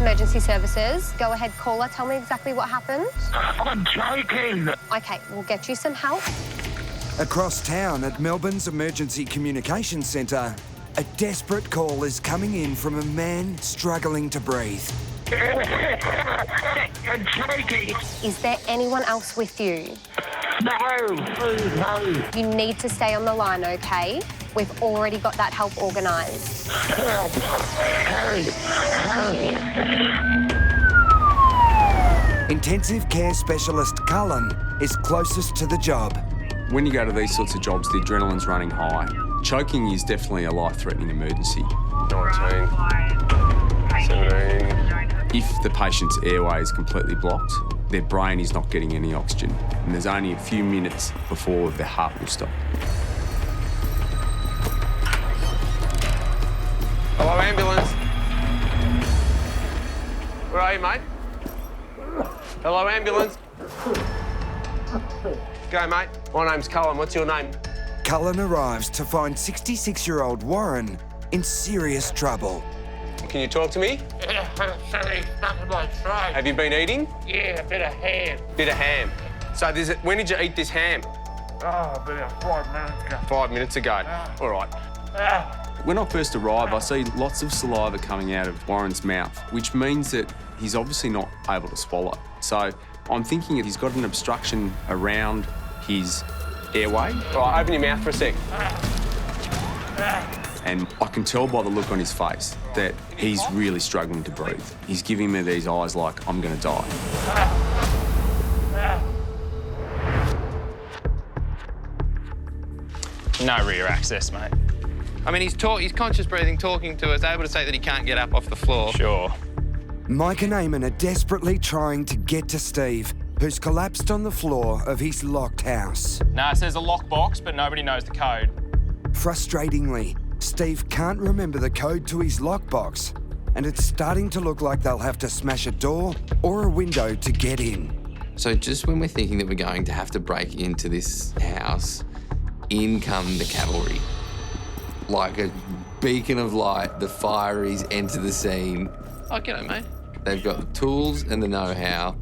Emergency services. Go ahead, caller. Tell me exactly what happened. I'm choking. Okay, we'll get you some help. Across town at Melbourne's Emergency Communications Centre, a desperate call is coming in from a man struggling to breathe. I'm choking. Is there anyone else with you? No, please, no. You need to stay on the line, okay? We've already got that help organised. Help. Intensive care specialist Cullen is closest to the job. When you go to these sorts of jobs, the adrenaline's running high. Choking is definitely a life-threatening emergency. 19, 17. If the patient's airway is completely blocked, their brain is not getting any oxygen, and there's only a few minutes before their heart will stop. Hello, ambulance. Where are you, mate? Hello, ambulance. Go, mate. My name's Cullen. What's your name? Cullen arrives to find 66-year-old Warren in serious trouble. Can you talk to me? Sorry, stuck in my throat. Have you been eating? Yeah, a bit of ham. Bit of ham. So when did you eat this ham? Oh, about 5 minutes ago. 5 minutes ago. All right. When I first arrive, I see lots of saliva coming out of Warren's mouth, which means that he's obviously not able to swallow. So I'm thinking that he's got an obstruction around his airway. All right, open your mouth for a sec. And I can tell by the look on his face that he's really struggling to breathe. He's giving me these eyes like, I'm going to die. No rear access, mate. I mean, he's conscious breathing, talking to us, able to say that he can't get up off the floor. Sure. Mike and Eamon are desperately trying to get to Steve, who's collapsed on the floor of his locked house. No, it says a lockbox, but nobody knows the code. Frustratingly, Steve can't remember the code to his lockbox, and it's starting to look like they'll have to smash a door or a window to get in. So just when we're thinking that we're going to have to break into this house, in come the cavalry. Like a beacon of light, the fireys enter the scene. Oh, g'day, mate. They've got the tools and the know-how,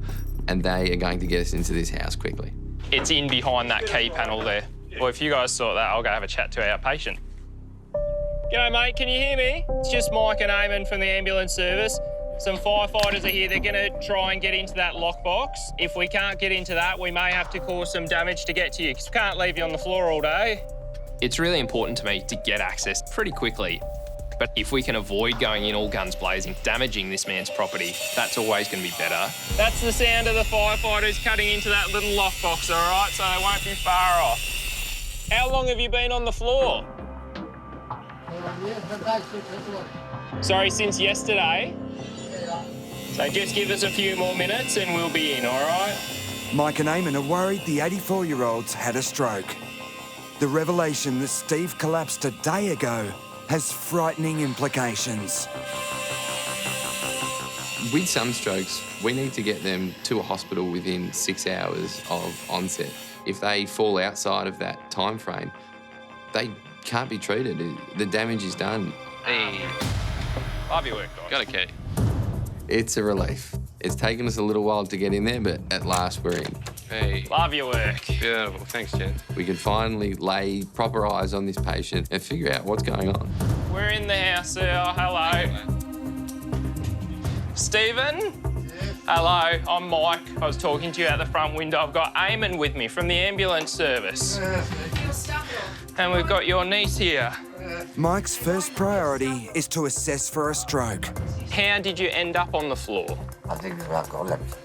and they are going to get us into this house quickly. It's in behind that key panel there. Well, if you guys sort that, I'll go have a chat to our patient. G'day, mate. Can you hear me? It's just Mike and Eamon from the ambulance service. Some firefighters are here. They're going to try and get into that lockbox. If we can't get into that, we may have to cause some damage to get to you, because we can't leave you on the floor all day. It's really important to me to get access pretty quickly. But if we can avoid going in all guns blazing, damaging this man's property, that's always going to be better. That's the sound of the firefighters cutting into that little lockbox, all right? So they won't be far off. How long have you been on the floor? Sorry, since yesterday? So just give us a few more minutes and we'll be in, all right? Mike and Eamon are worried the 84-year-old's had a stroke. The revelation that Steve collapsed a day ago has frightening implications. With some strokes, we need to get them to a hospital within 6 hours of onset. If they fall outside of that time frame, they can't be treated. The damage is done. Hey. Love your work, guys. Got a key. It's a relief. It's taken us a little while to get in there, but at last we're in. Hey. Love your work. Beautiful. Thanks, Jen. We can finally lay proper eyes on this patient and figure out what's going on. We're in the house, sir. Hello. Stephen? Yeah. Hello, I'm Mike. I was talking to you out the front window. I've got Eamon with me from the ambulance service. And we've got your niece here. Mike's first priority is to assess for a stroke. How did you end up on the floor? I think I've got left.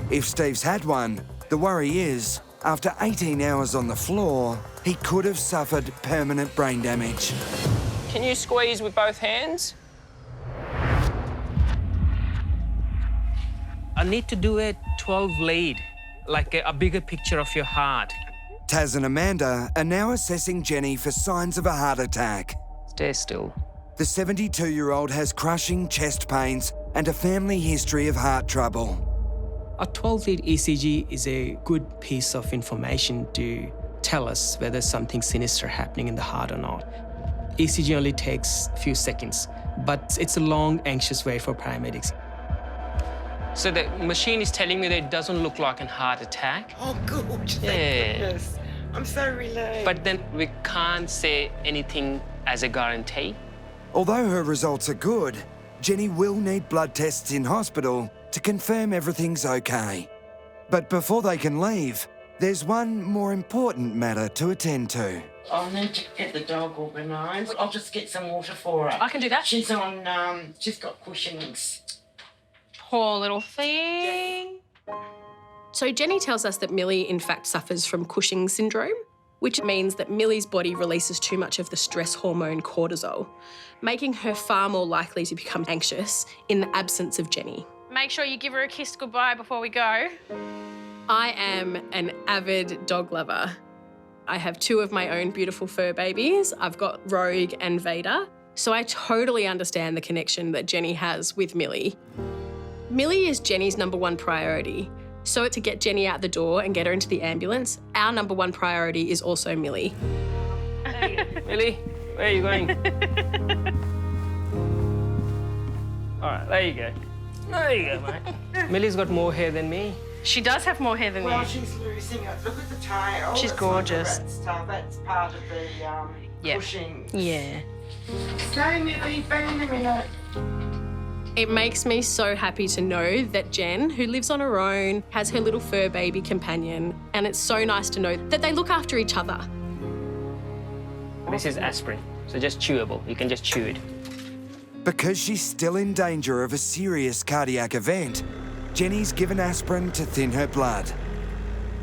If Steve's had one, the worry is, after 18 hours on the floor, he could have suffered permanent brain damage. Can you squeeze with both hands? I need to do a 12 lead, like a bigger picture of your heart. Taz and Amanda are now assessing Jenny for signs of a heart attack. Stay still. The 72-year-old has crushing chest pains and a family history of heart trouble. A 12-lead ECG is a good piece of information to tell us whether something sinister happening in the heart or not. ECG only takes a few seconds, but it's a long, anxious wait for paramedics. So the machine is telling me that it doesn't look like a heart attack. Oh, good. Yeah. Thank goodness. I'm so relieved. But then we can't say anything as a guarantee. Although her results are good, Jenny will need blood tests in hospital to confirm everything's okay. But before they can leave, there's one more important matter to attend to. I'll need to get the dog organised. I'll just get some water for her. I can do that. She's on, she's got Cushing's. Poor little thing. So Jenny tells us that Millie, in fact, suffers from Cushing's syndrome, which means that Millie's body releases too much of the stress hormone cortisol, making her far more likely to become anxious in the absence of Jenny. Make sure you give her a kiss goodbye before we go. I am an avid dog lover. I have 2 of my own beautiful fur babies. I've got Rogue and Vader. So I totally understand the connection that Jenny has with Millie. Millie is Jenny's #1 priority. So to get Jenny out the door and get her into the ambulance, our #1 priority is also Millie. Millie, where are you going? All right, there you go. There you go, mate. Millie's got more hair than me. She does have more hair than Well, you. she's losing it. Look at the tail. She's That's gorgeous. Not the rat stuff. That's part of the Cushing. Yeah. Stay, Millie. Bang in a minute. It makes me so happy to know that Jen, who lives on her own, has her little fur baby companion, and it's so nice to know that they look after each other. This is aspirin, so just chewable. You can just chew it. Because she's still in danger of a serious cardiac event, Jenny's given aspirin to thin her blood.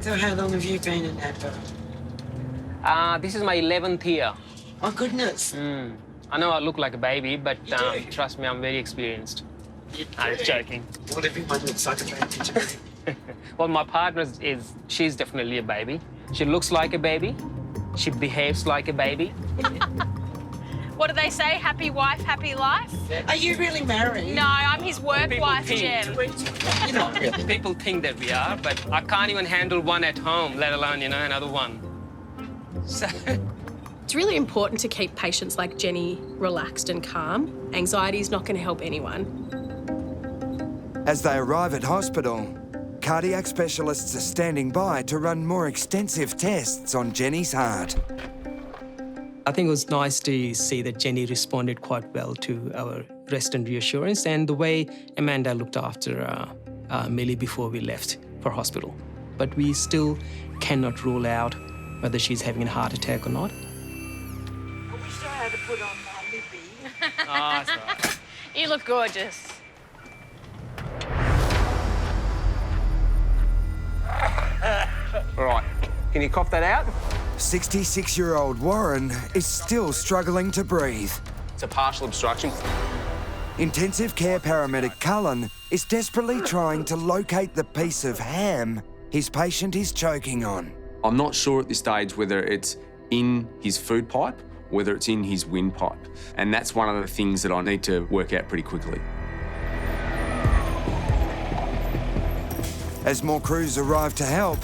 So how long have you been in APA? This is my 11th year. Oh, goodness. I know I look like a baby, but trust me, I'm very experienced. I'm just joking. Well, everyone looks like a baby to me. Well, my partner she's definitely a baby. She looks like a baby. She behaves like a baby. What do they say? Happy wife, happy life? Are you really married? No, I'm his work wife, Jen. You're not really. People think that we are, but I can't even handle one at home, let alone, another one. So... It's really important to keep patients like Jenny relaxed and calm. Anxiety is not going to help anyone. As they arrive at hospital, cardiac specialists are standing by to run more extensive tests on Jenny's heart. I think it was nice to see that Jenny responded quite well to our rest and reassurance and the way Amanda looked after Millie before we left for hospital. But we still cannot rule out whether she's having a heart attack or not. I wish I had to put on my lippy. Oh, that's all right. You look gorgeous. All right, can you cough that out? 66-year-old Warren is still struggling to breathe. It's a partial obstruction. Intensive care paramedic Cullen is desperately trying to locate the piece of ham his patient is choking on. I'm not sure at this stage whether it's in his food pipe whether it's in his windpipe. And that's one of the things that I need to work out pretty quickly. As more crews arrive to help,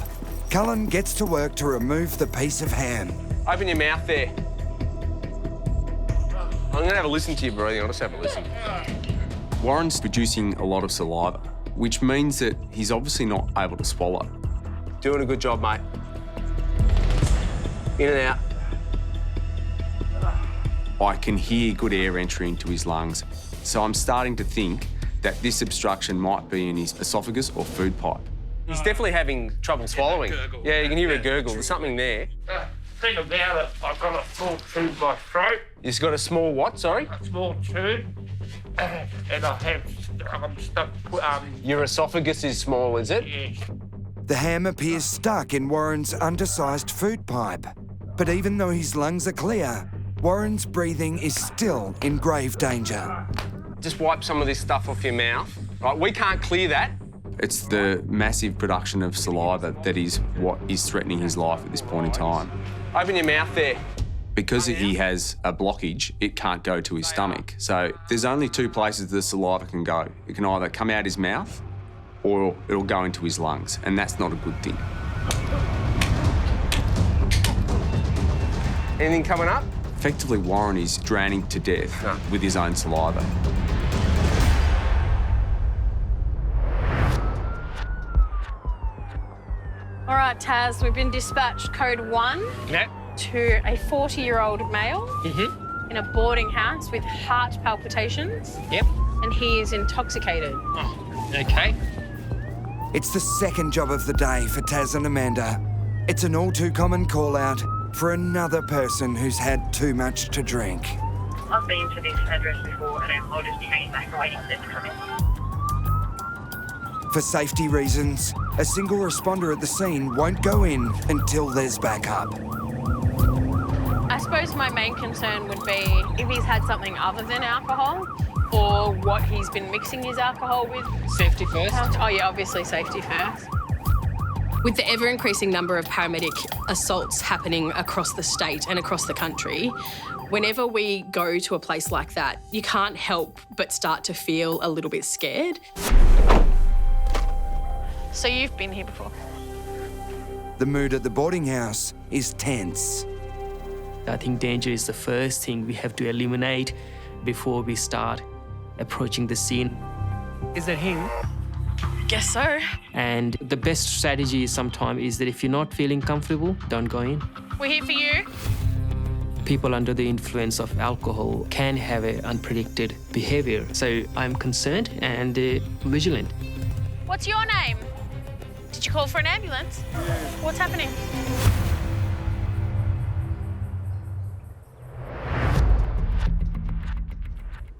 Cullen gets to work to remove the piece of ham. Open your mouth there. I'm going to have a listen to your breathing. I'll just have a listen. Warren's producing a lot of saliva, which means that he's obviously not able to swallow. Doing a good job, mate. In and out. I can hear good air entry into his lungs. So I'm starting to think that this obstruction might be in his esophagus or food pipe. He's definitely having trouble swallowing. Yeah, you can hear a gurgle. There's something there. Think about it, I've got a small tube in my throat. He's got a small what, sorry? A small tube. And I'm stuck. Your esophagus is small, is it? Yes. The ham appears stuck in Warren's undersized food pipe. But even though his lungs are clear, Warren's breathing is still in grave danger. Just wipe some of this stuff off your mouth. Right, we can't clear that. It's the massive production of saliva that is what is threatening his life at this point in time. Open your mouth there. Because he has a blockage, it can't go to his stomach. So there's only two places the saliva can go. It can either come out his mouth or it'll go into his lungs, and that's not a good thing. Anything coming up? Effectively, Warren is drowning to death with his own saliva. All right, Taz, we've been dispatched code 1 to a 40-year-old male in a boarding house with heart palpitations. Yep. And he is intoxicated. Oh, okay. It's the second job of the day for Taz and Amanda. It's an all too common call-out for another person who's had too much to drink. I've been to this address before and I'll just change back waiting for them to come in. For safety reasons, a single responder at the scene won't go in until there's backup. I suppose my main concern would be if he's had something other than alcohol or what he's been mixing his alcohol with. Safety first. Oh, yeah, obviously safety first. With the ever-increasing number of paramedic assaults happening across the state and across the country, whenever we go to a place like that, you can't help but start to feel a little bit scared. So you've been here before? The mood at the boarding house is tense. I think danger is the first thing we have to eliminate before we start approaching the scene. Is that him? Guess so. And the best strategy sometimes is that if you're not feeling comfortable, don't go in. We're here for you. People under the influence of alcohol can have an unpredicted behavior. So I'm concerned and vigilant. What's your name? Did you call for an ambulance? What's happening?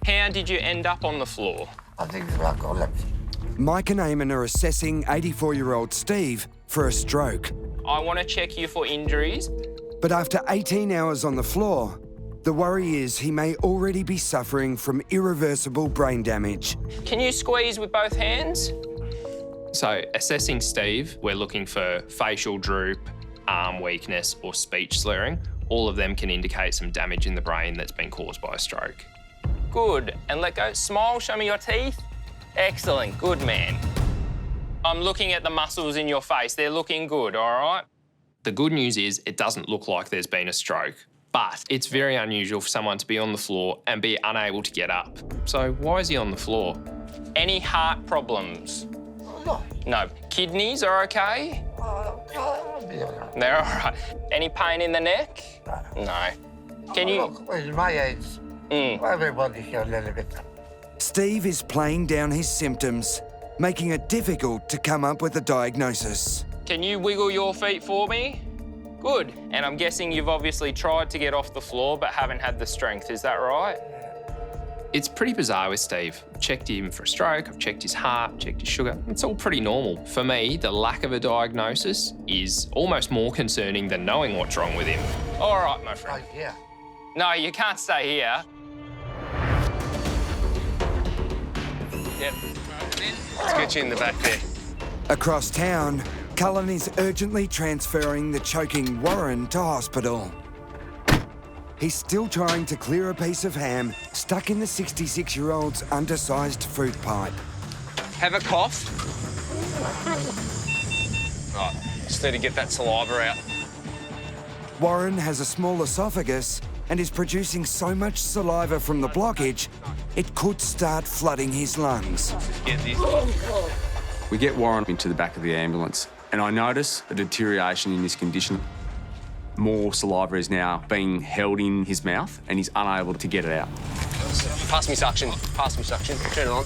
How did you end up on the floor? I think it's alcohol. Mike and Eamon are assessing 84-year-old Steve for a stroke. I want to check you for injuries. But after 18 hours on the floor, the worry is he may already be suffering from irreversible brain damage. Can you squeeze with both hands? So, assessing Steve, we're looking for facial droop, arm weakness, or speech slurring. All of them can indicate some damage in the brain that's been caused by a stroke. Good. And let go. Smile, show me your teeth. Excellent. Good man. I'm looking at the muscles in your face. They're looking good, all right? The good news is it doesn't look like there's been a stroke, but it's very unusual for someone to be on the floor and be unable to get up. So why is he on the floor? Any heart problems? No. No. Kidneys are okay? They're all right. Any pain in the neck? No. Can you... Look, with my age, everybody's a little bit. Steve is playing down his symptoms, making it difficult to come up with a diagnosis. Can you wiggle your feet for me? Good. And I'm guessing you've obviously tried to get off the floor but haven't had the strength, is that right? It's pretty bizarre with Steve. I've checked him for a stroke, I've checked his heart, checked his sugar. It's all pretty normal. For me, the lack of a diagnosis is almost more concerning than knowing what's wrong with him. All right, my friend. Right here. No, you can't stay here. Yep. Let's get you in the back there. Across town, Cullen is urgently transferring the choking Warren to hospital. he's still trying to clear a piece of ham stuck in the 66-year-old's undersized fruit pipe. Have a cough. Right, just need to get that saliva out. Warren has a small esophagus and is producing so much saliva from the blockage, it could start flooding his lungs. Get this. We get Warren into the back of the ambulance, and I notice a deterioration in his condition. More saliva is now being held in his mouth, and he's unable to get it out. Pass me suction. Pass me suction. Turn it on.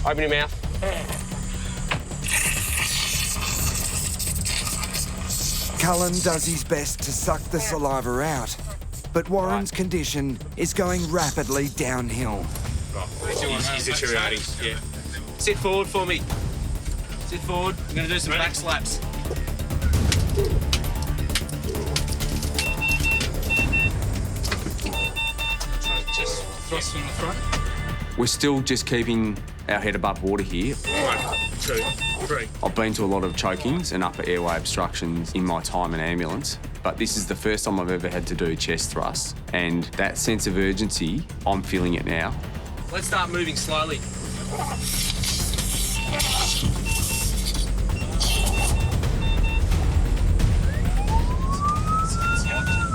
Open your mouth. Cullen does his best to suck the saliva out, but Warren's condition is going rapidly downhill. He's deteriorating, yeah. Sit forward for me. Sit forward. I'm going to do some back slaps. Just thrust from the front. We're still just keeping our head above water here. 1, 2, 3. I've been to a lot of chokings and upper airway obstructions in my time in ambulance, but this is the first time I've ever had to do chest thrusts, and that sense of urgency, I'm feeling it now. Let's start moving slowly.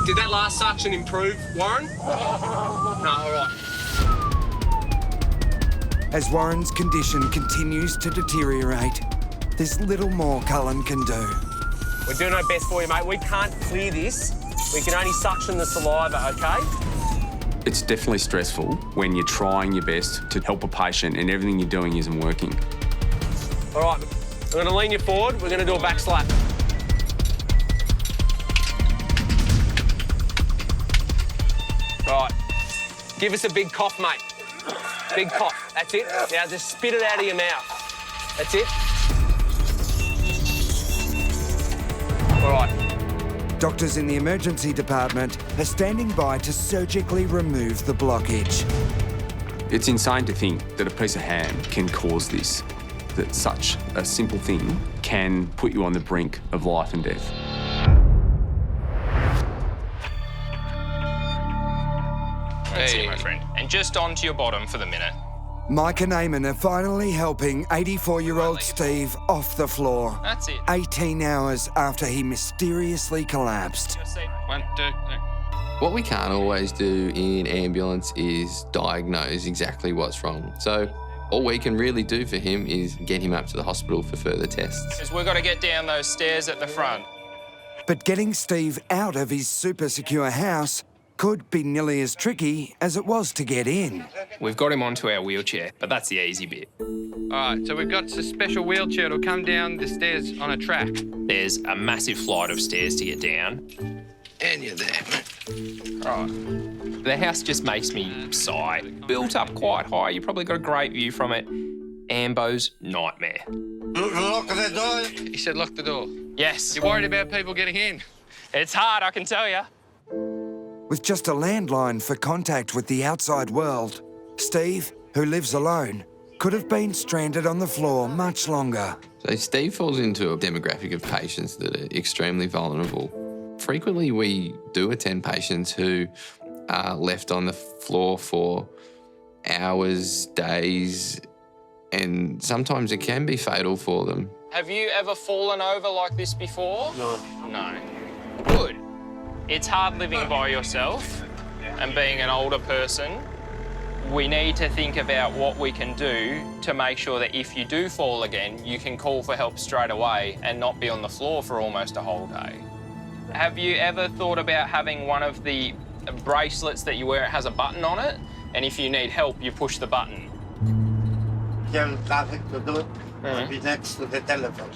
Did that last suction improve, Warren? No, all right. As Warren's condition continues to deteriorate, there's little more Cullen can do. We're doing our best for you, mate. We can't clear this. We can only suction the saliva, OK? It's definitely stressful when you're trying your best to help a patient and everything you're doing isn't working. All right, we're going to lean you forward. We're going to do a back slap. Right. Give us a big cough, mate. Big cough. That's it. Now just spit it out of your mouth. That's it. All right. Doctors in the emergency department are standing by to surgically remove the blockage. It's insane to think that a piece of ham can cause this, that such a simple thing can put you on the brink of life and death. That's it, my friend. And just onto your bottom for the minute. Mike and Eamon are finally helping 84-year-old Steve off the floor. That's it. 18 hours after he mysteriously collapsed. 1, 2, 3. What we can't always do in ambulance is diagnose exactly what's wrong. So all we can really do for him is get him up to the hospital for further tests. Because we've got to get down those stairs at the front. But getting Steve out of his super secure house could be nearly as tricky as it was to get in. We've got him onto our wheelchair, but that's the easy bit. All right, so we've got a special wheelchair. It'll come down the stairs on a track. There's a massive flight of stairs to get down. And you're there, mate. Right. The house just makes me sigh. Built up quite high. You probably got a great view from it. Ambo's nightmare. Lock the door. He said lock the door. Yes. You're worried about people getting in? It's hard, I can tell you. With just a landline for contact with the outside world, Steve, who lives alone, could have been stranded on the floor much longer. So Steve falls into a demographic of patients that are extremely vulnerable. Frequently we do attend patients who are left on the floor for hours, days, and sometimes it can be fatal for them. Have you ever fallen over like this before? No. No. Good. It's hard living by yourself and being an older person. We need to think about what we can do to make sure that if you do fall again, you can call for help straight away and not be on the floor for almost a whole day. Have you ever thought about having one of the bracelets that you wear? It has a button on it, and if you need help, you push the button. Tell traffic to do it. I'll be next to the telephone.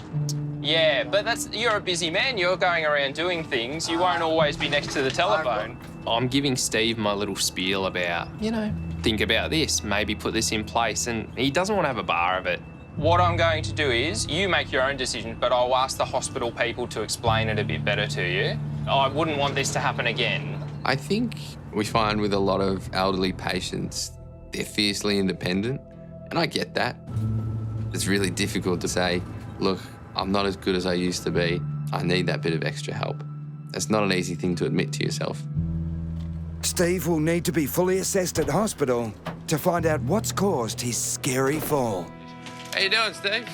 Yeah, but you're a busy man. You're going around doing things. You won't always be next to the telephone. I'm giving Steve my little spiel about, think about this, maybe put this in place, and he doesn't want to have a bar of it. What I'm going to do is, you make your own decision, but I'll ask the hospital people to explain it a bit better to you. I wouldn't want this to happen again. I think we find with a lot of elderly patients, they're fiercely independent, and I get that. It's really difficult to say, look, I'm not as good as I used to be. I need that bit of extra help. It's not an easy thing to admit to yourself. Steve will need to be fully assessed at hospital to find out what's caused his scary fall. How you doing, Steve?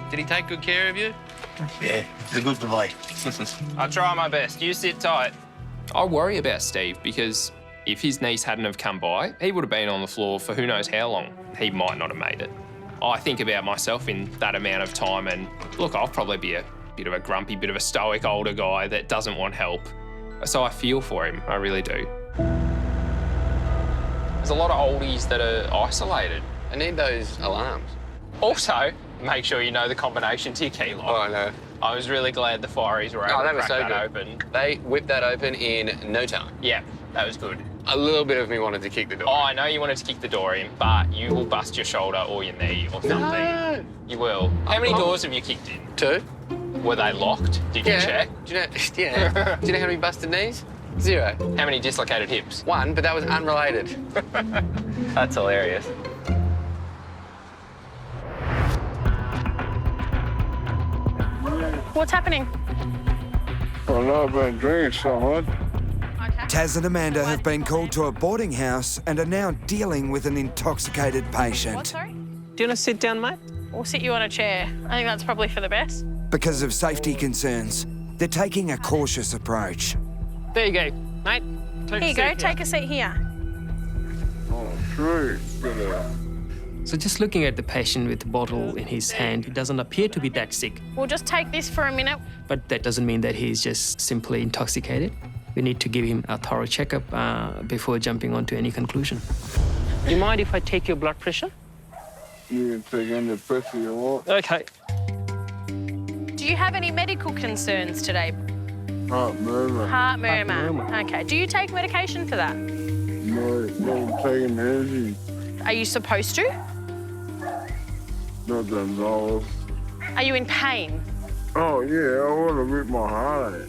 Did he take good care of you? Yeah, he's a good boy. I'll try my best. You sit tight. I worry about Steve because if his niece hadn't have come by, he would have been on the floor for who knows how long. He might not have made it. I think about myself in that amount of time and look, I'll probably be a bit of a grumpy, bit of a stoic older guy that doesn't want help. So I feel for him, I really do. There's a lot of oldies that are isolated. I need those alarms. Also, make sure you know the combination to your key lock. Oh, I know. I was really glad the fireys were able to crack that open. They whipped that open in no time. Yeah, that was good. A little bit of me wanted to kick the door. Oh, I know you wanted to kick the door in, but you will bust your shoulder or your knee or something. No. You will. How many doors have you kicked in? 2. Were they locked? Did you check? Do you know? Yeah. Do you know how many busted knees? 0. How many dislocated hips? 1, but that was unrelated. That's hilarious. What's happening? Well, no, I've been drinking so much. Taz and Amanda have been called to a boarding house and are now dealing with an intoxicated patient. What, sorry? Do you want to sit down, mate? We'll sit you on a chair. I think that's probably for the best. Because of safety concerns, they're taking a cautious approach. There you go, mate. Here you go, take a seat here. Oh, sweet. So just looking at the patient with the bottle in his hand, he doesn't appear to be that sick. We'll just take this for a minute. But that doesn't mean that he's just simply intoxicated. We need to give him a thorough checkup before jumping on to any conclusion. Do you mind if I take your blood pressure? You can take any pressure you want. Okay. Do you have any medical concerns today? Heart murmur. Heart murmur. Okay. Do you take medication for that? No, don't take energy. Are you supposed to? Not that knows. Are you in pain? Oh, yeah, I want to rip my heart out.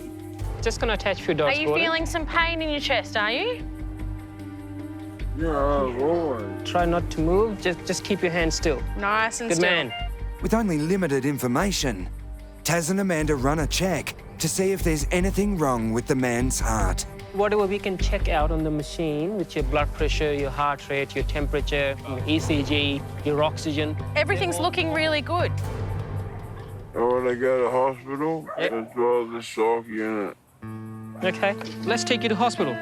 Just gonna attach a few dots. Are you feeling some pain in your chest, are you? Yeah, I was always. Try not to move. Just keep your hands still. Nice and Good still. man. With only limited information, Taz and Amanda run a check to see if there's anything wrong with the man's heart. Whatever we can check out on the machine with your blood pressure, your heart rate, your temperature, your ECG, your oxygen. Everything's looking really good. Oh, when I go to hospital, that's all the shock unit. Okay, let's take you to hospital.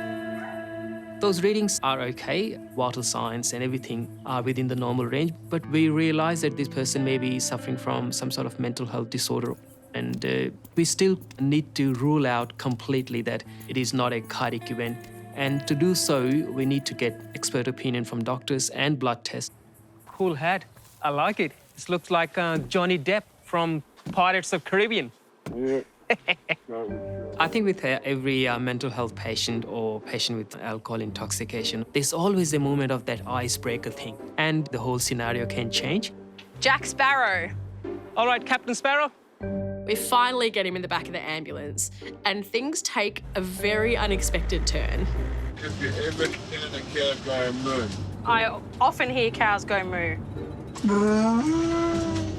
Those readings are okay. Vital signs and everything are within the normal range, but we realize that this person may be suffering from some sort of mental health disorder. And we still need to rule out completely that it is not a cardiac event. And to do so, we need to get expert opinion from doctors and blood tests. Cool hat. I like it. This looks like Johnny Depp from Pirates of Caribbean. Yeah. I think with every mental health patient or patient with alcohol intoxication, there's always a moment of that icebreaker thing, and the whole scenario can change. Jack Sparrow. All right, Captain Sparrow. We finally get him in the back of the ambulance, and things take a very unexpected turn. If you ever seen a cat going moo. I often hear cows go moo.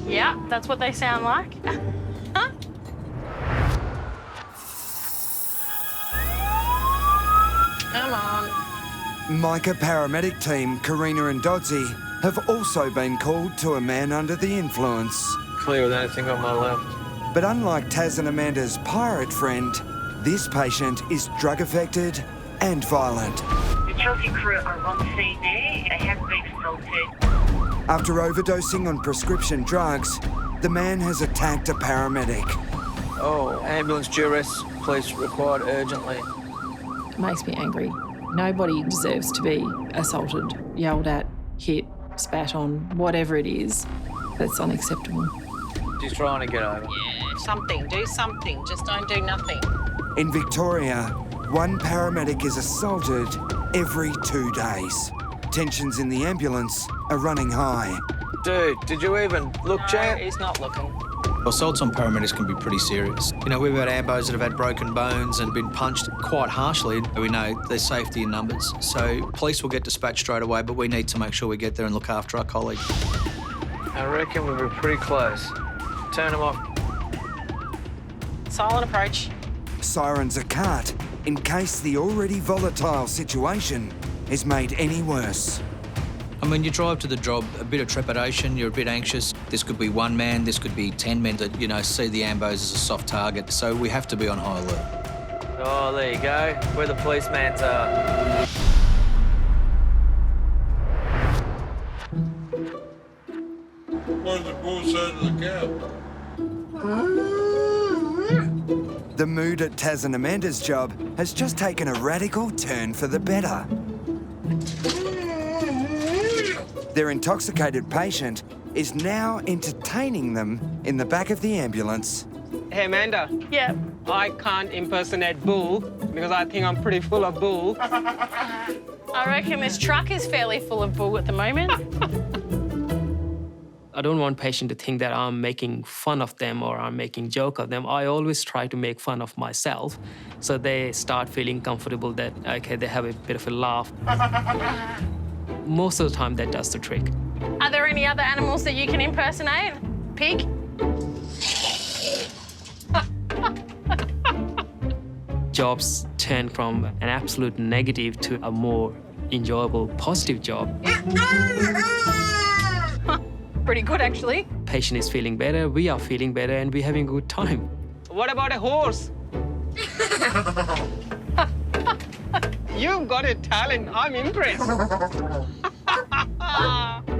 Yeah, that's what they sound like. Come on. Micah paramedic team, Karina and Dodsey, have also been called to a man under the influence. Clear with anything on my left. But unlike Taz and Amanda's pirate friend, this patient is drug-affected and violent. The Chelsea crew are on scene there. They have been assaulted. After overdosing on prescription drugs, the man has attacked a paramedic. Oh, ambulance duress, police required urgently. It makes me angry. Nobody deserves to be assaulted, yelled at, hit, spat on, whatever it is. That's unacceptable. She's trying to get over. Yeah, something. Do something. Just don't do nothing. In Victoria, one paramedic is assaulted every 2 days. Tensions in the ambulance are running high. Dude, did you even look, champ? He's not looking. Assaults on paramedics can be pretty serious. You know, we've had ambos that have had broken bones and been punched quite harshly. We know there's safety in numbers, so police will get dispatched straight away, but we need to make sure we get there and look after our colleague. I reckon we'll be pretty close. Turn them off. Silent approach. Sirens are cut, in case the already volatile situation is made any worse. I mean, you drive to the job, a bit of trepidation, you're a bit anxious. This could be one man, this could be 10 men that, see the ambos as a soft target. So we have to be on high alert. Oh, there you go, where the policeman's are. Where's the bull side of the cab? The mood at Taz and Amanda's job has just taken a radical turn for the better. Their intoxicated patient is now entertaining them in the back of the ambulance. Hey, Amanda. Yeah. I can't impersonate Bull because I think I'm pretty full of bull. I reckon this truck is fairly full of bull at the moment. I don't want patient to think that I'm making fun of them or I'm making joke of them. I always try to make fun of myself so they start feeling comfortable that, okay, they have a bit of a laugh. Most of the time, that does the trick. Are there any other animals that you can impersonate? Pig? Jobs turn from an absolute negative to a more enjoyable, positive job. Pretty good, actually. Patient is feeling better, we are feeling better, and we're having a good time. What about a horse? You've got a talent. I'm impressed.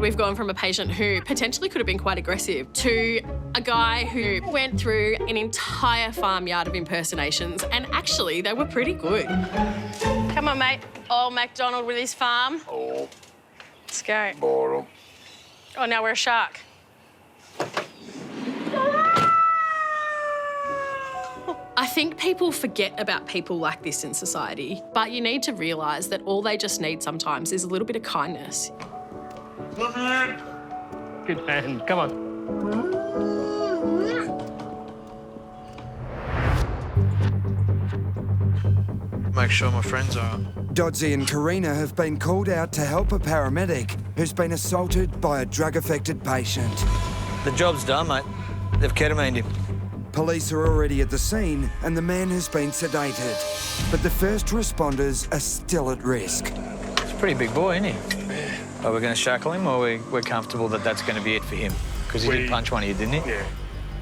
We've gone from a patient who potentially could have been quite aggressive to a guy who went through an entire farmyard of impersonations, and actually they were pretty good. Come on, mate. Old MacDonald with his farm. Oh. Let's go. Bottom. Oh, now we're a shark. I think people forget about people like this in society, but you need to realise that all they just need sometimes is a little bit of kindness. Good man, come on. Make sure my friends are. Dodsey and Karina have been called out to help a paramedic who's been assaulted by a drug-affected patient. The job's done, mate. They've ketamined him. Police are already at the scene and the man has been sedated. But the first responders are still at risk. He's a pretty big boy, isn't he? Are we going to shackle him or we're comfortable that that's going to be it for him? Because he did punch one of you, didn't he? Yeah.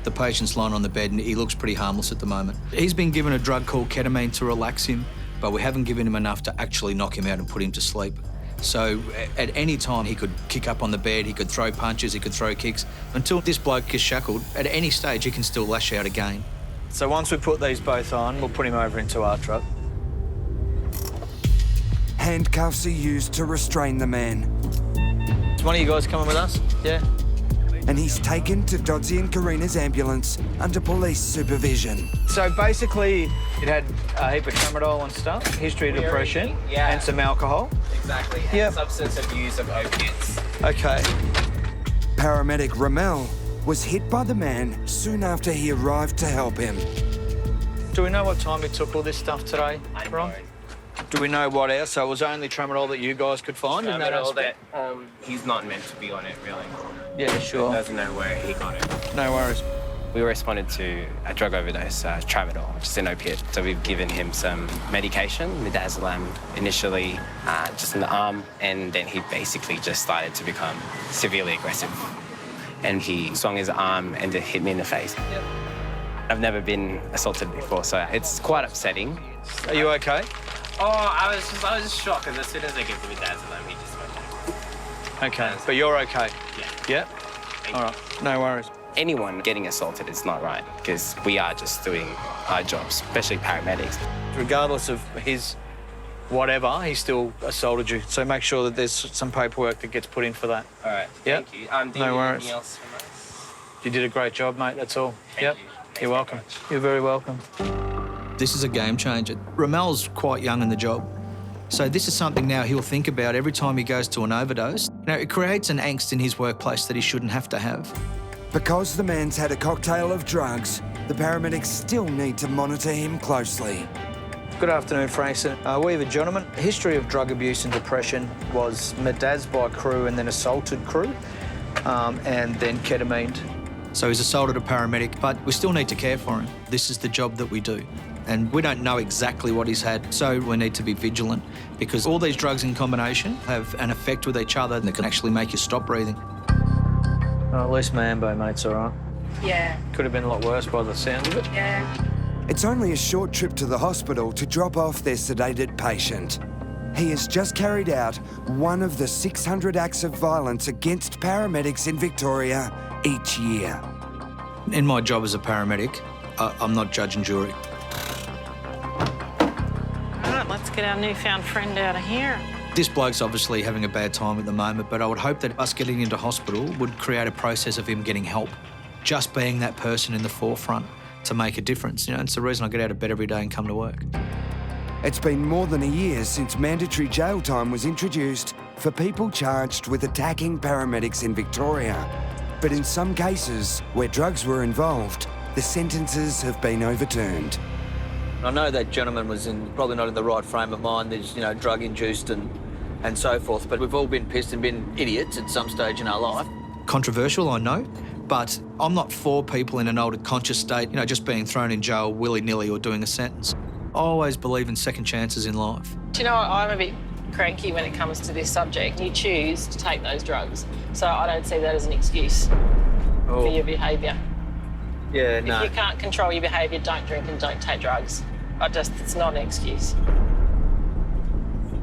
The patient's lying on the bed and he looks pretty harmless at the moment. He's been given a drug called ketamine to relax him, but we haven't given him enough to actually knock him out and put him to sleep. So at any time, he could kick up on the bed, he could throw punches, he could throw kicks. Until this bloke is shackled, at any stage, he can still lash out again. So once we put these both on, we'll put him over into our truck. Handcuffs are used to restrain the man. Is one of you guys coming with us? Yeah? And he's taken to Dodsey and Karina's ambulance under police supervision. So basically, it had a heap of tramadol and stuff, history of depression, and some alcohol. Exactly, and substance abuse of opiates. Okay. Paramedic Ramel was hit by the man soon after he arrived to help him. Do we know what time he took all this stuff today, Ron? Do we know what else? So it was only tramadol that you guys could find in that aspect? He's not meant to be on it, really. Yeah, sure. He doesn't know where he got it. No worries. We responded to a drug overdose, tramadol, which is an opiate. So we've given him some medication, midazolam, initially just in the arm, and then he basically just started to become severely aggressive. And he swung his arm and it hit me in the face. Yep. I've never been assaulted before, so it's quite upsetting. Are you okay? Oh, I was just shocked because as soon as I gave him midazolam, he just went down. Okay, but you're okay? Yeah. Yep? All right, no worries. Anyone getting assaulted is not right because we are just doing our jobs, especially paramedics. Regardless of his whatever, he still assaulted you. So make sure that there's some paperwork that gets put in for that. All right, yep. Thank you. Do you no need worries. anything else from us? You did a great job, mate, that's all. Thank you. You're welcome. You're very welcome. This is a game changer. Ramel's quite young in the job. So this is something now he'll think about every time he goes to an overdose. Now, it creates an angst in his workplace that he shouldn't have to have. Because the man's had a cocktail of drugs, the paramedics still need to monitor him closely. Good afternoon, Frankson. We have a gentleman. A history of drug abuse and depression, was medazed by crew and then assaulted crew, and then ketamined. So he's assaulted a paramedic, but we still need to care for him. This is the job that we do. And we don't know exactly what he's had, so we need to be vigilant because all these drugs in combination have an effect with each other that can actually make you stop breathing. Well, at least my ambo mate's all right. Yeah. Could have been a lot worse by the sound of it. Yeah. It's only a short trip to the hospital to drop off their sedated patient. He has just carried out one of the 600 acts of violence against paramedics in Victoria each year. In my job as a paramedic, I'm not judge and jury. All right, let's get our newfound friend out of here. This bloke's obviously having a bad time at the moment, but I would hope that us getting into hospital would create a process of him getting help. Just being that person in the forefront to make a difference. You know, it's the reason I get out of bed every day and come to work. It's been more than a year since mandatory jail time was introduced for people charged with attacking paramedics in Victoria. But in some cases where drugs were involved, the sentences have been overturned. I know that gentleman was probably not in the right frame of mind. There's, you know, drug-induced and so forth, but we've all been pissed and been idiots at some stage in our life. Controversial, I know, but I'm not for people in an altered conscious state, you know, just being thrown in jail willy-nilly or doing a sentence. I always believe in second chances in life. Do you know what? I'm a bit cranky when it comes to this subject. You choose to take those drugs, so I don't see that as an excuse for your behaviour. Yeah, no. If you can't control your behaviour, don't drink and don't take drugs. It's not an excuse.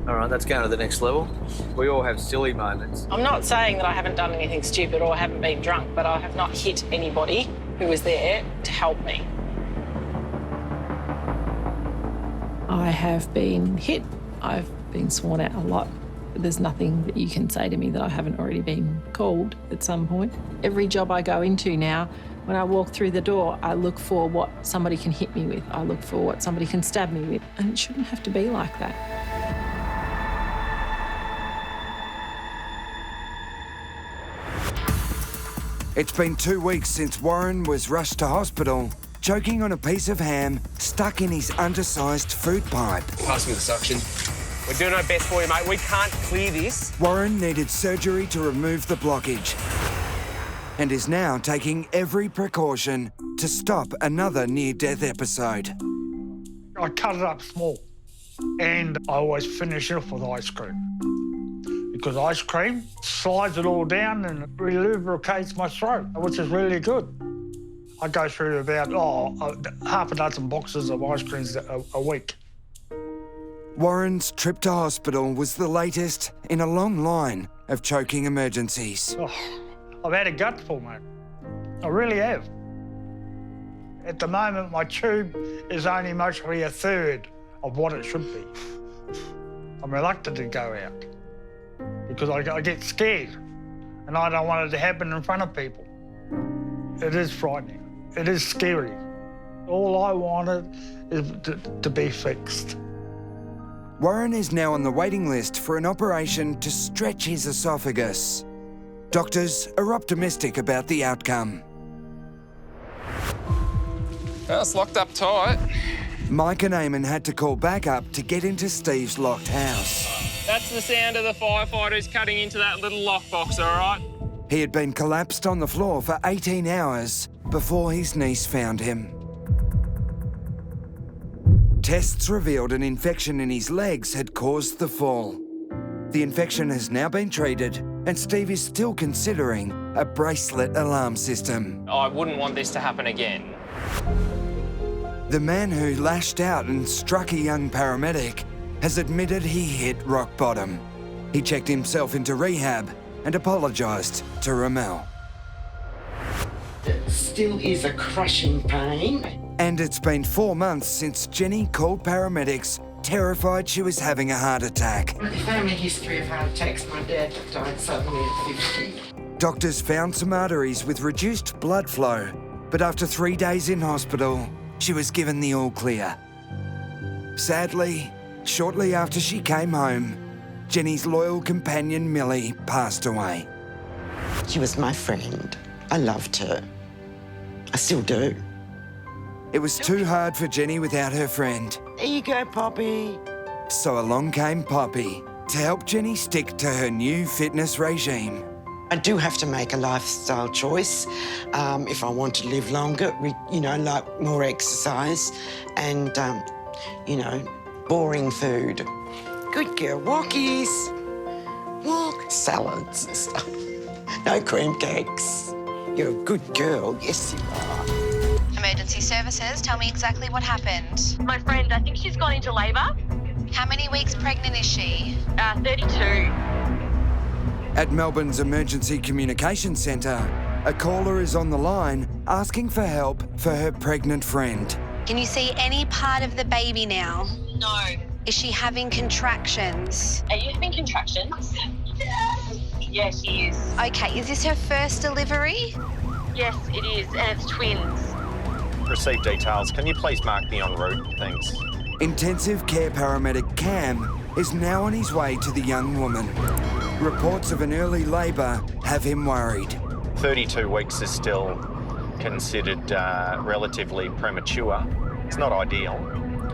All right, that's going to the next level. We all have silly moments. I'm not saying that I haven't done anything stupid or I haven't been drunk, but I have not hit anybody who was there to help me. I have been hit. I've been sworn at a lot. There's nothing that you can say to me that I haven't already been called at some point. Every job I go into now, when I walk through the door, I look for what somebody can hit me with. I look for what somebody can stab me with. And it shouldn't have to be like that. It's been 2 weeks since Warren was rushed to hospital, choking on a piece of ham stuck in his undersized food pipe. Pass me the suction. We're doing our best for you, mate. We can't clear this. Warren needed surgery to remove the blockage and is now taking every precaution to stop another near-death episode. I cut it up small and I always finish it off with ice cream because ice cream slides it all down and it lubricates my throat, which is really good. I go through about half a dozen boxes of ice creams a week. Warren's trip to hospital was the latest in a long line of choking emergencies. Oh, I've had a gutful, mate. I really have. At the moment, my tube is only mostly a third of what it should be. I'm reluctant to go out because I get scared and I don't want it to happen in front of people. It is frightening. It is scary. All I wanted is to be fixed. Warren is now on the waiting list for an operation to stretch his esophagus. Doctors are optimistic about the outcome. Well, it's locked up tight. Mike and Eamon had to call back up to get into Steve's locked house. That's the sound of the firefighters cutting into that little lockbox, all right? He had been collapsed on the floor for 18 hours before his niece found him. Tests revealed an infection in his legs had caused the fall. The infection has now been treated, and Steve is still considering a bracelet alarm system. I wouldn't want this to happen again. The man who lashed out and struck a young paramedic has admitted he hit rock bottom. He checked himself into rehab and apologised to Ramel. It still is a crushing pain. And it's been 4 months since Jenny called paramedics, terrified she was having a heart attack. With the family history of heart attacks, my dad died suddenly at 50. Doctors found some arteries with reduced blood flow, but after 3 days in hospital, she was given the all clear. Sadly, shortly after she came home, Jenny's loyal companion Millie passed away. She was my friend. I loved her. I still do. It was too hard for Jenny without her friend. There you go, Poppy. So along came Poppy to help Jenny stick to her new fitness regime. I do have to make a lifestyle choice if I want to live longer, like more exercise and, boring food. Good girl, walkies. Walk, salads and stuff. No cream cakes. You're a good girl, yes you are. Emergency services, tell me exactly what happened. My friend, I think she's gone into labour. How many weeks pregnant is she? 32. At Melbourne's Emergency Communication Centre, a caller is on the line asking for help for her pregnant friend. Can you see any part of the baby now? No. Is she having contractions? Are you having contractions? Yeah, she is. Okay, is this her first delivery? Yes, it is, and it's twins. Receive details. Can you please mark me en route? Thanks. Intensive care paramedic Cam is now on his way to the young woman. Reports of an early labour have him worried. 32 weeks is still considered relatively premature. It's not ideal.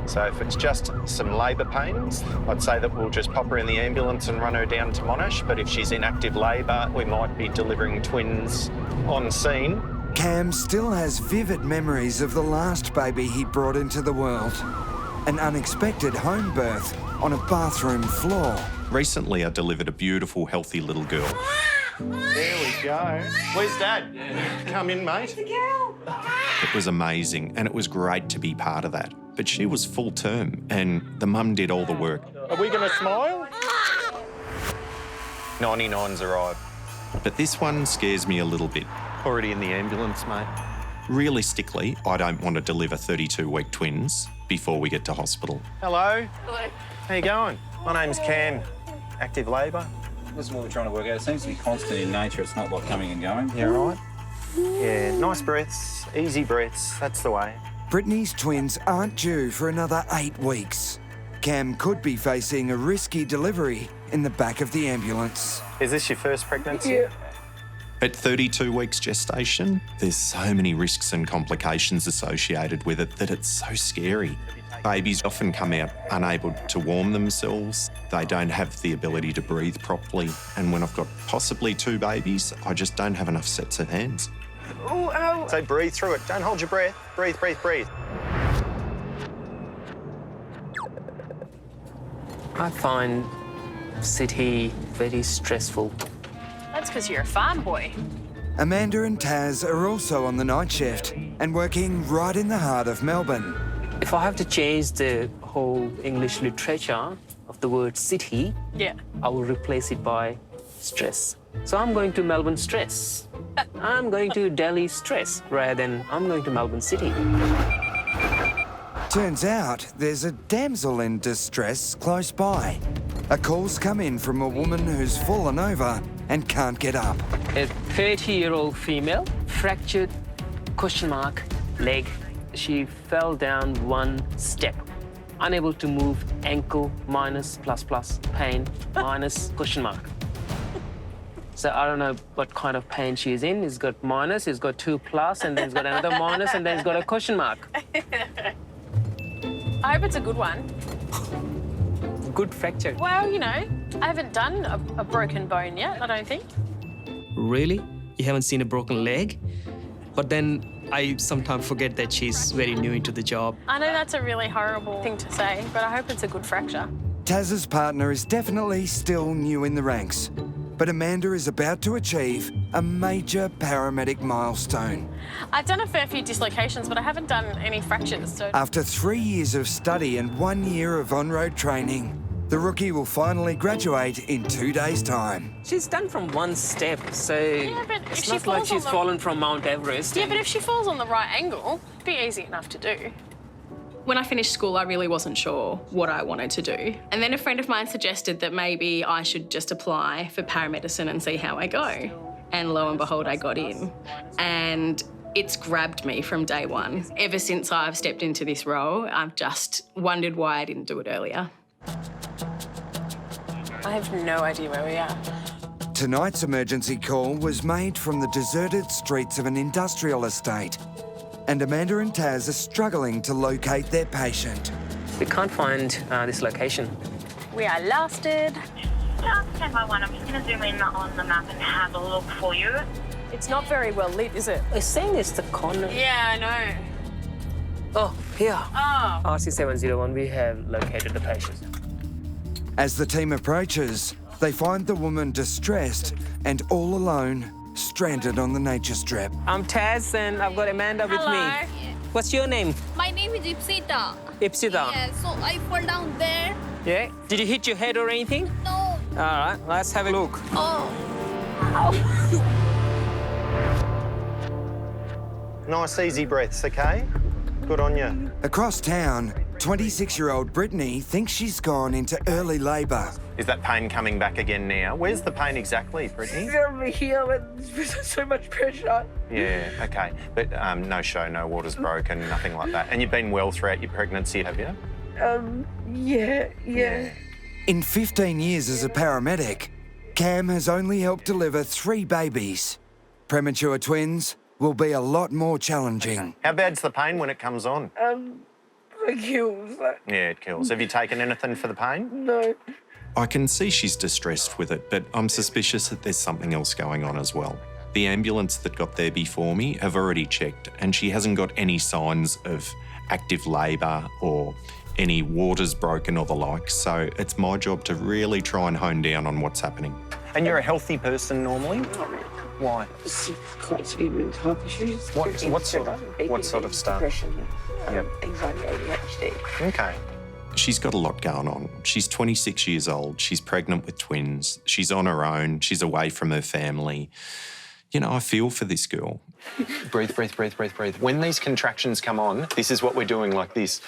So if it's just some labour pains, I'd say that we'll just pop her in the ambulance and run her down to Monash. But if she's in active labour, we might be delivering twins on scene. Cam still has vivid memories of the last baby he brought into the world. An unexpected home birth on a bathroom floor. Recently, I delivered a beautiful, healthy little girl. There we go. Where's Dad? Come in, mate. The girl. It was amazing, and it was great to be part of that. But she was full term, and the mum did all the work. Are we going to smile? 99's arrived. But this one scares me a little bit. Already in the ambulance, mate. Realistically, I don't want to deliver 32-week twins before we get to hospital. Hello. Hello. How you going? My name's Cam. Active labour. This is what we're trying to work out. It seems to be constant in nature. It's not like coming and going. Yeah, right. Yeah, nice breaths, easy breaths. That's the way. Brittany's twins aren't due for another 8 weeks. Cam could be facing a risky delivery in the back of the ambulance. Is this your first pregnancy? Yeah. At 32 weeks gestation, there's so many risks and complications associated with it that it's so scary. Babies often come out unable to warm themselves. They don't have the ability to breathe properly. And when I've got possibly 2 babies, I just don't have enough sets of hands. Oh, ow. So breathe through it. Don't hold your breath. Breathe, breathe, breathe. I find city very stressful. That's because you're a farm boy. Amanda and Taz are also on the night shift and working right in the heart of Melbourne. If I have to change the whole English literature of the word city, Yeah. I will replace it by stress. So I'm going to Melbourne stress. I'm going to Delhi stress rather than I'm going to Melbourne city. Turns out there's a damsel in distress close by. A call's come in from a woman who's fallen over and can't get up. A 30-year-old female, fractured, leg. She fell down 1 step. Unable to move, ankle, minus, plus, pain, minus, ? So I don't know what kind of pain she's in. It's got minus, it's got 2 plus, and then it's got another minus, and then it's got a question mark. I hope it's a good one. Good fracture. Well, I haven't done a broken bone yet, I don't think. Really? You haven't seen a broken leg? But then I sometimes forget that she's very new into the job. I know that's a really horrible thing to say, but I hope it's a good fracture. Taz's partner is definitely still new in the ranks, but Amanda is about to achieve a major paramedic milestone. I've done a fair few dislocations, but I haven't done any fractures, so... After 3 years of study and 1 year of on-road training, the rookie will finally graduate in 2 days' time. She's done from 1 step, so but if it's she not like falls on she's fallen from Mount Everest. Yeah, but if she falls on the right angle, it'd be easy enough to do. When I finished school, I really wasn't sure what I wanted to do. And then a friend of mine suggested that maybe I should just apply for paramedicine and see how I go. And lo and behold, I got in. And it's grabbed me from day one. Ever since I've stepped into this role, I've just wondered why I didn't do it earlier. I have no idea where we are. Tonight's emergency call was made from the deserted streets of an industrial estate, and Amanda and Taz are struggling to locate their patient. We can't find this location. We are lasted. Can I'm just going to zoom in on the map and have a look for you. It's not very well lit, is it? It's saying it's the corner. Yeah, I know. Oh, here. Oh. RC701, we have located the patient. As the team approaches, they find the woman distressed and all alone, stranded on the nature strip. I'm Taz and I've got Amanda with me. What's your name? My name is Ipsita. Ipsita? Yeah, so I fall down there. Yeah? Did you hit your head or anything? No. All right, let's have a look. Oh. Ow. Nice, easy breaths, okay? Good on you. Across town, 26-year-old Brittany thinks she's gone into early labour. Is that pain coming back again now? Where's the pain exactly, Brittany? Over here, but there's so much pressure. Yeah, okay. But no show, no water's broken, nothing like that. And you've been well throughout your pregnancy, have you? Yeah. In 15 years as a paramedic, Cam has only helped deliver 3 babies. Premature twins will be a lot more challenging. How bad's the pain when it comes on? It kills. Yeah, it kills. Have you taken anything for the pain? No. I can see she's distressed with it, but I'm suspicious that there's something else going on as well. The ambulance that got there before me have already checked, and she hasn't got any signs of active labour or any waters broken or the like, so it's my job to really try and hone down on what's happening. And you're a healthy person normally? Why? Quite severe health issues. What sort of stuff? Depression, Yep. anxiety, ADHD. Okay. She's got a lot going on. She's 26 years old. She's pregnant with twins. She's on her own. She's away from her family. You know, I feel for this girl. Breathe, breathe, breathe, breathe, breathe. When these contractions come on, this is what we're doing, like this.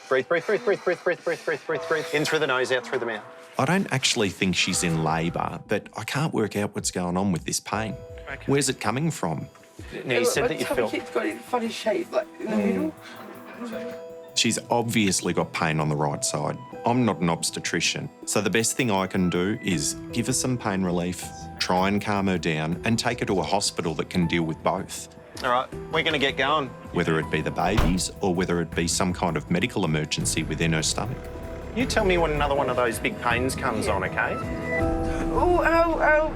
Breathe, breathe, breathe, breathe, breathe, breathe, breathe, breathe, breathe, breathe. In through the nose, out through the mouth. I don't actually think she's in labour, but I can't work out what's going on with this pain. Okay. Where's it coming from? Now, you said that you felt... It's got a funny shape, like, in the middle. She's obviously got pain on the right side. I'm not an obstetrician, so the best thing I can do is give her some pain relief, try and calm her down, and take her to a hospital that can deal with both. All right, we're going to get going. Whether it be the babies or whether it be some kind of medical emergency within her stomach. You tell me when another one of those big pains comes on, okay? Oh, ow, ow.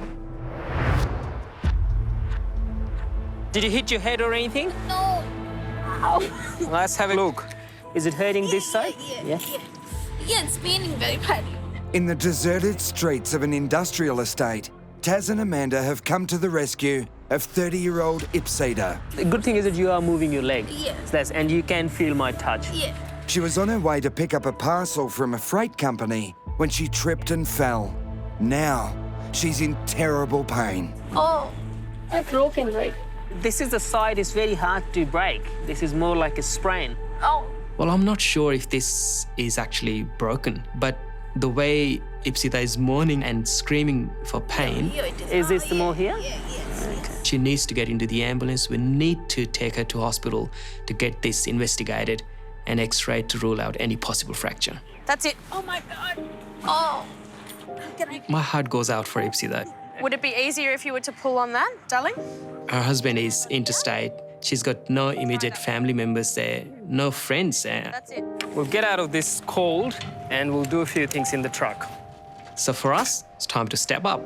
Did you hit your head or anything? No. Ow. Let's have a look. Is it hurting this side? Yeah, it's paining very bad. In the deserted streets of an industrial estate, Taz and Amanda have come to the rescue of 30-year-old Ipsita. The good thing is that you are moving your leg. Yes. And you can feel my touch. Yeah. She was on her way to pick up a parcel from a freight company when she tripped and fell. Now, she's in terrible pain. Oh, I've broken, right? This is the side is very hard to break. This is more like a sprain. Oh. Well, I'm not sure if this is actually broken, but the way Ipsita is moaning and screaming for pain... Is this more here? She needs to get into the ambulance. We need to take her to hospital to get this investigated and x-ray to rule out any possible fracture. That's it. Oh, my God. Oh. My heart goes out for Ipsita. Would it be easier if you were to pull on that, darling? Her husband is interstate. She's got no immediate family members there, no friends there. That's it. We'll get out of this cold and we'll do a few things in the truck. So for us, it's time to step up,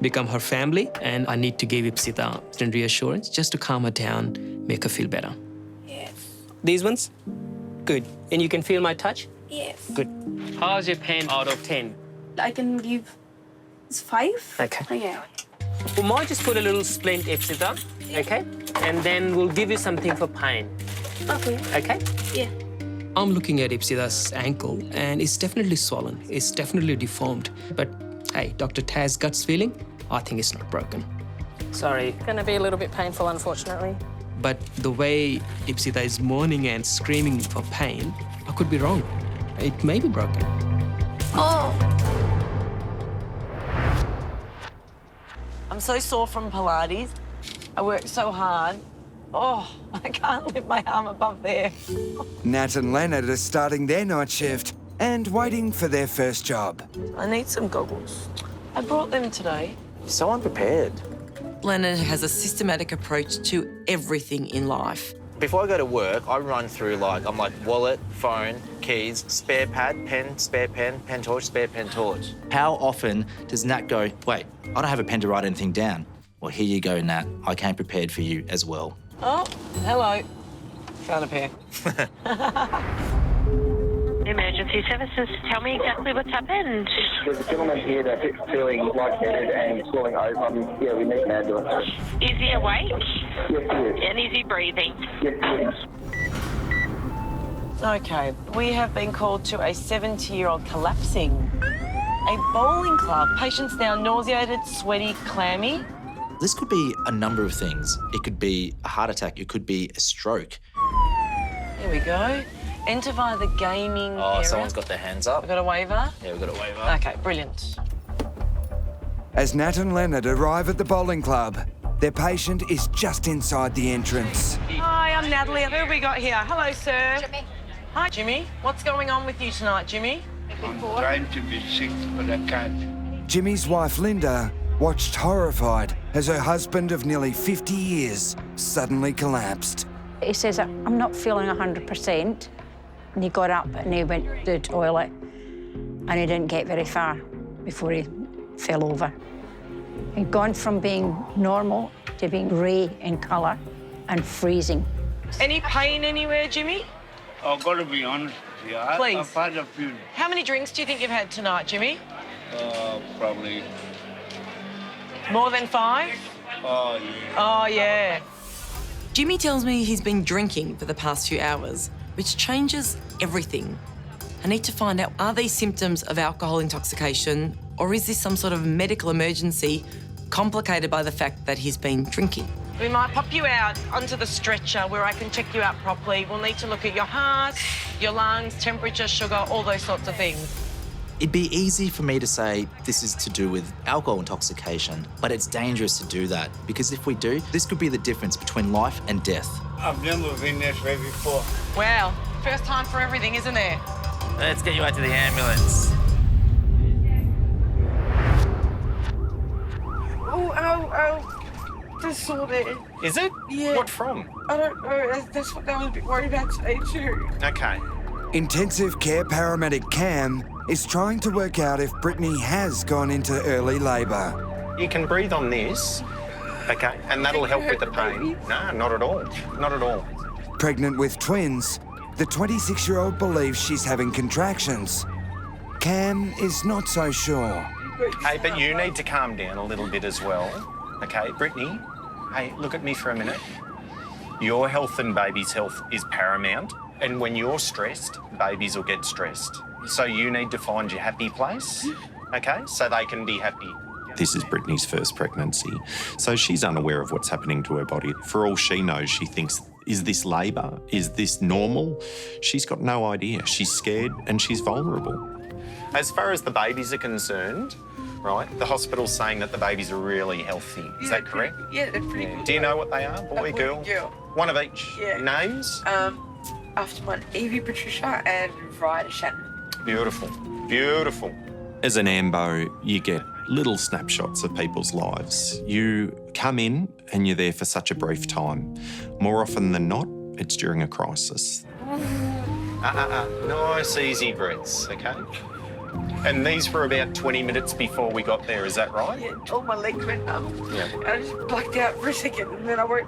become her family, and I need to give Ipsita reassurance just to calm her down, make her feel better. Yes. These ones? Good. And you can feel my touch? Yes. Good. How's your pain out of 10? I can give... It's 5? Okay. Oh, yeah. We might just put a little splint, Ipsita, okay? And then we'll give you something for pain. Okay. Okay? Yeah. I'm looking at Ipsita's ankle, and it's definitely swollen. It's definitely deformed. But hey, Dr. Taz's gut's feeling, I think it's not broken. Sorry. Going to be a little bit painful, unfortunately. But the way Ipsita is moaning and screaming for pain, I could be wrong. It may be broken. Oh. I'm so sore from Pilates. I work so hard. Oh, I can't lift my arm above there. Nat and Leonard are starting their night shift and waiting for their first job. I need some goggles. I brought them today. So unprepared. Leonard has a systematic approach to everything in life. Before I go to work, I run through I'm like wallet, phone, keys, spare pad, pen, pen torch, spare pen torch. How often does Nat go, wait, I don't have a pen to write anything down? Well, here you go, Nat. I came prepared for you as well. Oh, hello. Found a pair. Emergency services, tell me exactly what's happened. There's a gentleman here that's feeling lightheaded and falling over. Yeah, we need an ambulance. Is he awake? Yes, he is. And is he breathing? Yes, he is. Okay, we have been called to a 70-year-old collapsing. A bowling club. Patient's now nauseated, sweaty, clammy. This could be a number of things. It could be a heart attack. It could be a stroke. Here we go. Enter via the gaming area. Someone's got their hands up. We've got a waiver? Yeah, we've got a waiver. Okay, brilliant. As Nat and Leonard arrive at the bowling club, their patient is just inside the entrance. Hi, I'm Natalie. Who have we got here? Hello, sir. Jimmy. Hi, Jimmy. What's going on with you tonight, Jimmy? I'm trying to be sick, but I can't. Jimmy's wife, Linda, watched horrified as her husband of nearly 50 years suddenly collapsed. He says, I'm not feeling 100%. And he got up and he went to the toilet and he didn't get very far before he fell over. He'd gone from being normal to being grey in colour and freezing. Any pain anywhere, Jimmy? I've got to be honest with you. Please. I've had a few. How many drinks do you think you've had tonight, Jimmy? Probably. More than 5? Oh, yeah. Oh, yeah. Jimmy tells me he's been drinking for the past few hours, which changes everything. I need to find out, are these symptoms of alcohol intoxication, or is this some sort of medical emergency complicated by the fact that he's been drinking? We might pop you out onto the stretcher where I can check you out properly. We'll need to look at your heart, your lungs, temperature, sugar, all those sorts of things. It'd be easy for me to say this is to do with alcohol intoxication, but it's dangerous to do that because if we do, this could be the difference between life and death. I've never been this way before. Wow, first time for everything, isn't there? Let's get you out to the ambulance. Oh. There's sore there. Is it? Yeah. What from? I don't know. That's what I was a bit worried about today too. Okay. Intensive care paramedic Cam is trying to work out if Brittany has gone into early labour. You can breathe on this, okay, and that'll help with the pain. No, not at all. Not at all. Pregnant with twins, the 26-year-old believes she's having contractions. Cam is not so sure. Hey, but you need to calm down a little bit as well. Okay, Brittany, hey, look at me for a minute. Your health and baby's health is paramount, and when you're stressed, babies will get stressed. So you need to find your happy place, okay, so they can be happy. This is Brittany's first pregnancy, so she's unaware of what's happening to her body. For all she knows, she thinks, is this labour? Is this normal? She's got no idea. She's scared and she's vulnerable. As far as the babies are concerned, right, the hospital's saying that the babies are really healthy. Is that correct? Yeah, they're pretty good. Do you know what they are? Boy, girl? One of each. Yeah. Names? After one, Evie Patricia and Ryder Shannon. Beautiful. Beautiful. As an AMBO, you get little snapshots of people's lives. You come in and you're there for such a brief time. More often than not, it's during a crisis. Nice, easy breaths, okay? And these were about 20 minutes before we got there, is that right? Yeah, all my legs went numb. Yeah. And I just blacked out for a second, and then I woke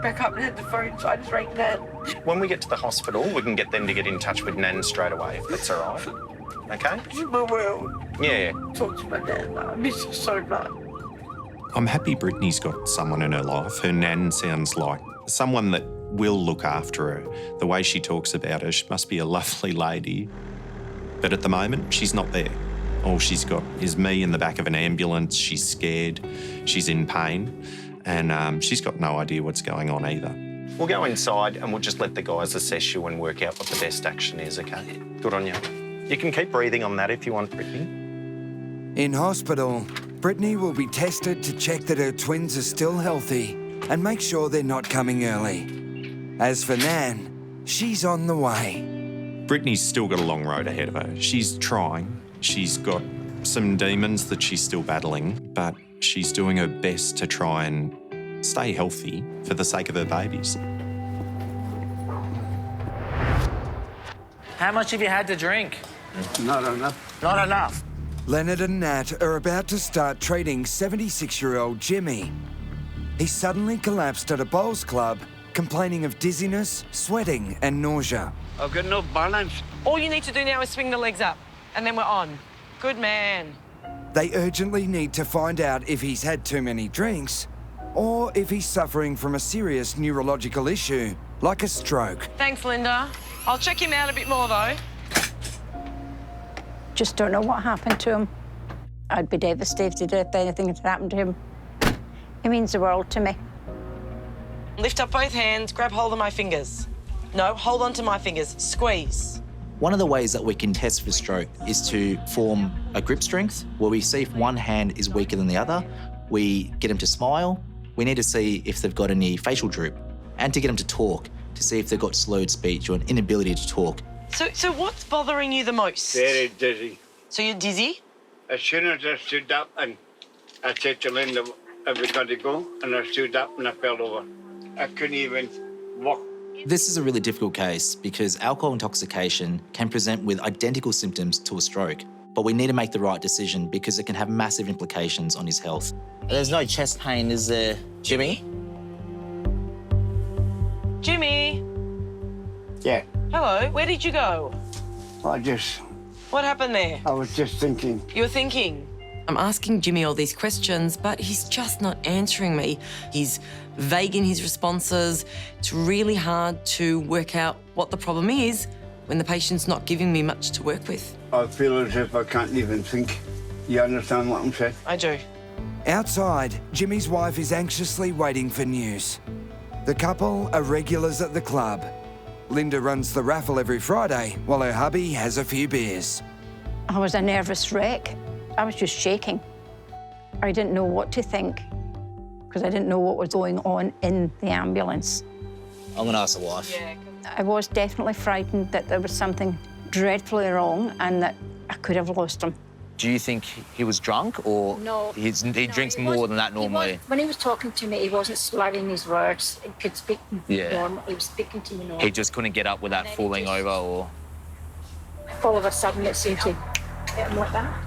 back up and had the phone, so I just rang Nan. When we get to the hospital, we can get them to get in touch with Nan straight away, if that's all right. Okay? She's my world. Yeah. Talk to my Nan. I miss her so much. I'm happy Brittany's got someone in her life. Her nan sounds like someone that will look after her. The way she talks about her, she must be a lovely lady. But at the moment, she's not there. All she's got is me in the back of an ambulance. She's scared, she's in pain, and she's got no idea what's going on either. We'll go inside and we'll just let the guys assess you and work out what the best action is, okay? Good on you. You can keep breathing on that if you want, Brittany. In hospital, Brittany will be tested to check that her twins are still healthy and make sure they're not coming early. As for Nan, she's on the way. Brittany's still got a long road ahead of her. She's trying. She's got some demons that she's still battling, but she's doing her best to try and stay healthy for the sake of her babies. How much have you had to drink? Not enough. Not enough. Leonard and Nat are about to start treating 76-year-old Jimmy. He suddenly collapsed at a bowls club, complaining of dizziness, sweating and nausea. I've got no balance. All you need to do now is swing the legs up, and then we're on. Good man. They urgently need to find out if he's had too many drinks or if he's suffering from a serious neurological issue, like a stroke. Thanks, Linda. I'll check him out a bit more, though. Just don't know what happened to him. I'd be devastated if anything had happened to him. He means the world to me. Lift up both hands, grab hold of my fingers. No, hold on to my fingers. Squeeze. One of the ways that we can test for stroke is to form a grip strength, where we see if one hand is weaker than the other. We get them to smile. We need to see if they've got any facial droop, and to get them to talk, to see if they've got slurred speech or an inability to talk. So what's bothering you the most? Very dizzy. So you're dizzy? As soon as I stood up and I said to Linda, have we got to go? And I stood up and I fell over. I couldn't even walk. This is a really difficult case because alcohol intoxication can present with identical symptoms to a stroke. But we need to make the right decision because it can have massive implications on his health. There's no chest pain, is there, Jimmy? Jimmy? Yeah. Hello, where did you go? What happened there? I was just thinking. You were thinking? I'm asking Jimmy all these questions, but he's just not answering me. He's vague in his responses. It's really hard to work out what the problem is when the patient's not giving me much to work with. I feel as if I can't even think. You understand what I'm saying? I do. Outside, Jimmy's wife is anxiously waiting for news. The couple are regulars at the club. Linda runs the raffle every Friday, while her hubby has a few beers. I was a nervous wreck. I was just shaking. I didn't know what to think because I didn't know what was going on in the ambulance. I'm going to ask the wife. I was definitely frightened that there was something dreadfully wrong and that I could have lost him. Do you think he was drunk or No. he drinks more than that normally? When he was talking to me, he wasn't slurring his words. He could speak normal. He was speaking to me normal. He just couldn't get up without falling over or... All of a sudden, it seemed to get him like that.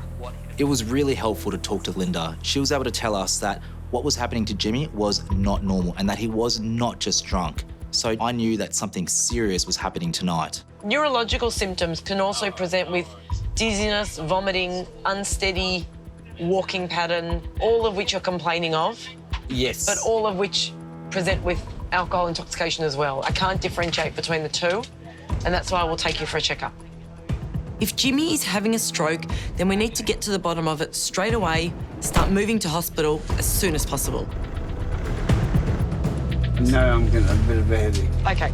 It was really helpful to talk to Linda. She was able to tell us that what was happening to Jimmy was not normal and that he was not just drunk. So I knew that something serious was happening tonight. Neurological symptoms can also present with dizziness, vomiting, unsteady walking pattern, all of which you're complaining of. Yes. But all of which present with alcohol intoxication as well. I can't differentiate between the two, and that's why we'll take you for a checkup. If Jimmy is having a stroke, then we need to get to the bottom of it straight away, start moving to hospital as soon as possible. Now I'm getting a bit of a headache. Okay.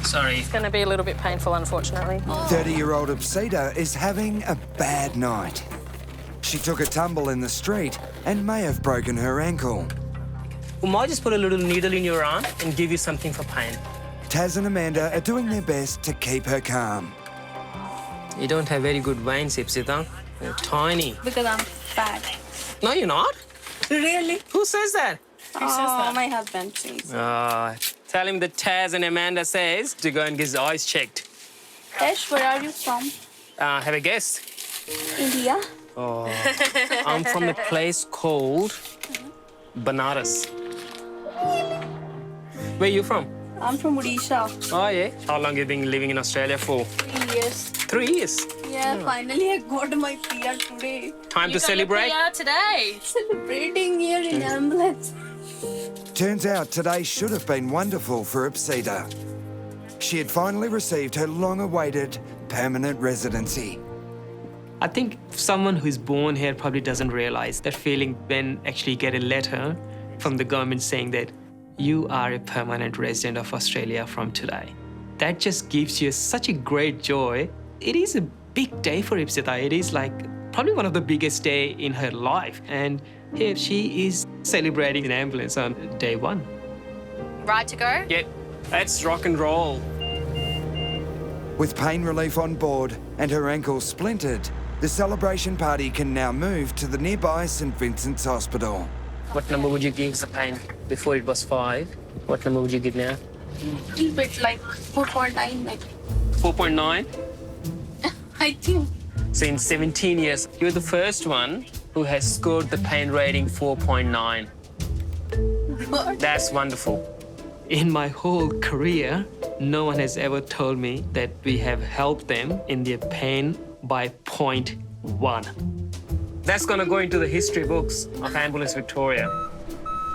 Sorry. It's going to be a little bit painful, unfortunately. 30-year-old Ipsita is having a bad night. She took a tumble in the street and may have broken her ankle. We might just put a little needle in your arm and give you something for pain. Taz and Amanda are doing their best to keep her calm. You don't have very good veins, Ipsita. You're tiny. Because I'm fat. No, you're not. Really? Who says that? My husband says. Tell him that Taz and Amanda says to go and get his eyes checked. Ash, where are you from? Have a guess. India. Oh, I'm from a place called Banaras. Where are you from? I'm from Odisha. Oh, yeah? How long have you been living in Australia for? 3 years. 3 years? Yeah, finally I got my PR today. Time to celebrate? Today. Celebrating here in ambulance. Turns out today should have been wonderful for Ipsita. She had finally received her long-awaited permanent residency. I think someone who's born here probably doesn't realize that feeling when actually get a letter from the government saying that you are a permanent resident of Australia from today. That just gives you such a great joy. It is a big day for Ipsita. It is like probably one of the biggest day in her life. And here she is celebrating an ambulance on day one. Right to go? Yeah, let's rock and roll. With pain relief on board and her ankle splintered, the celebration party can now move to the nearby St Vincent's Hospital. What number would you give the pain? Before it was 5. What number would you give now? Little bit like 4.9, like 4.9? I think. So in 17 years, you're the first one who has scored the pain rating 4.9. What? That's wonderful. In my whole career, no one has ever told me that we have helped them in their pain by 0.1. That's going to go into the history books of Ambulance Victoria.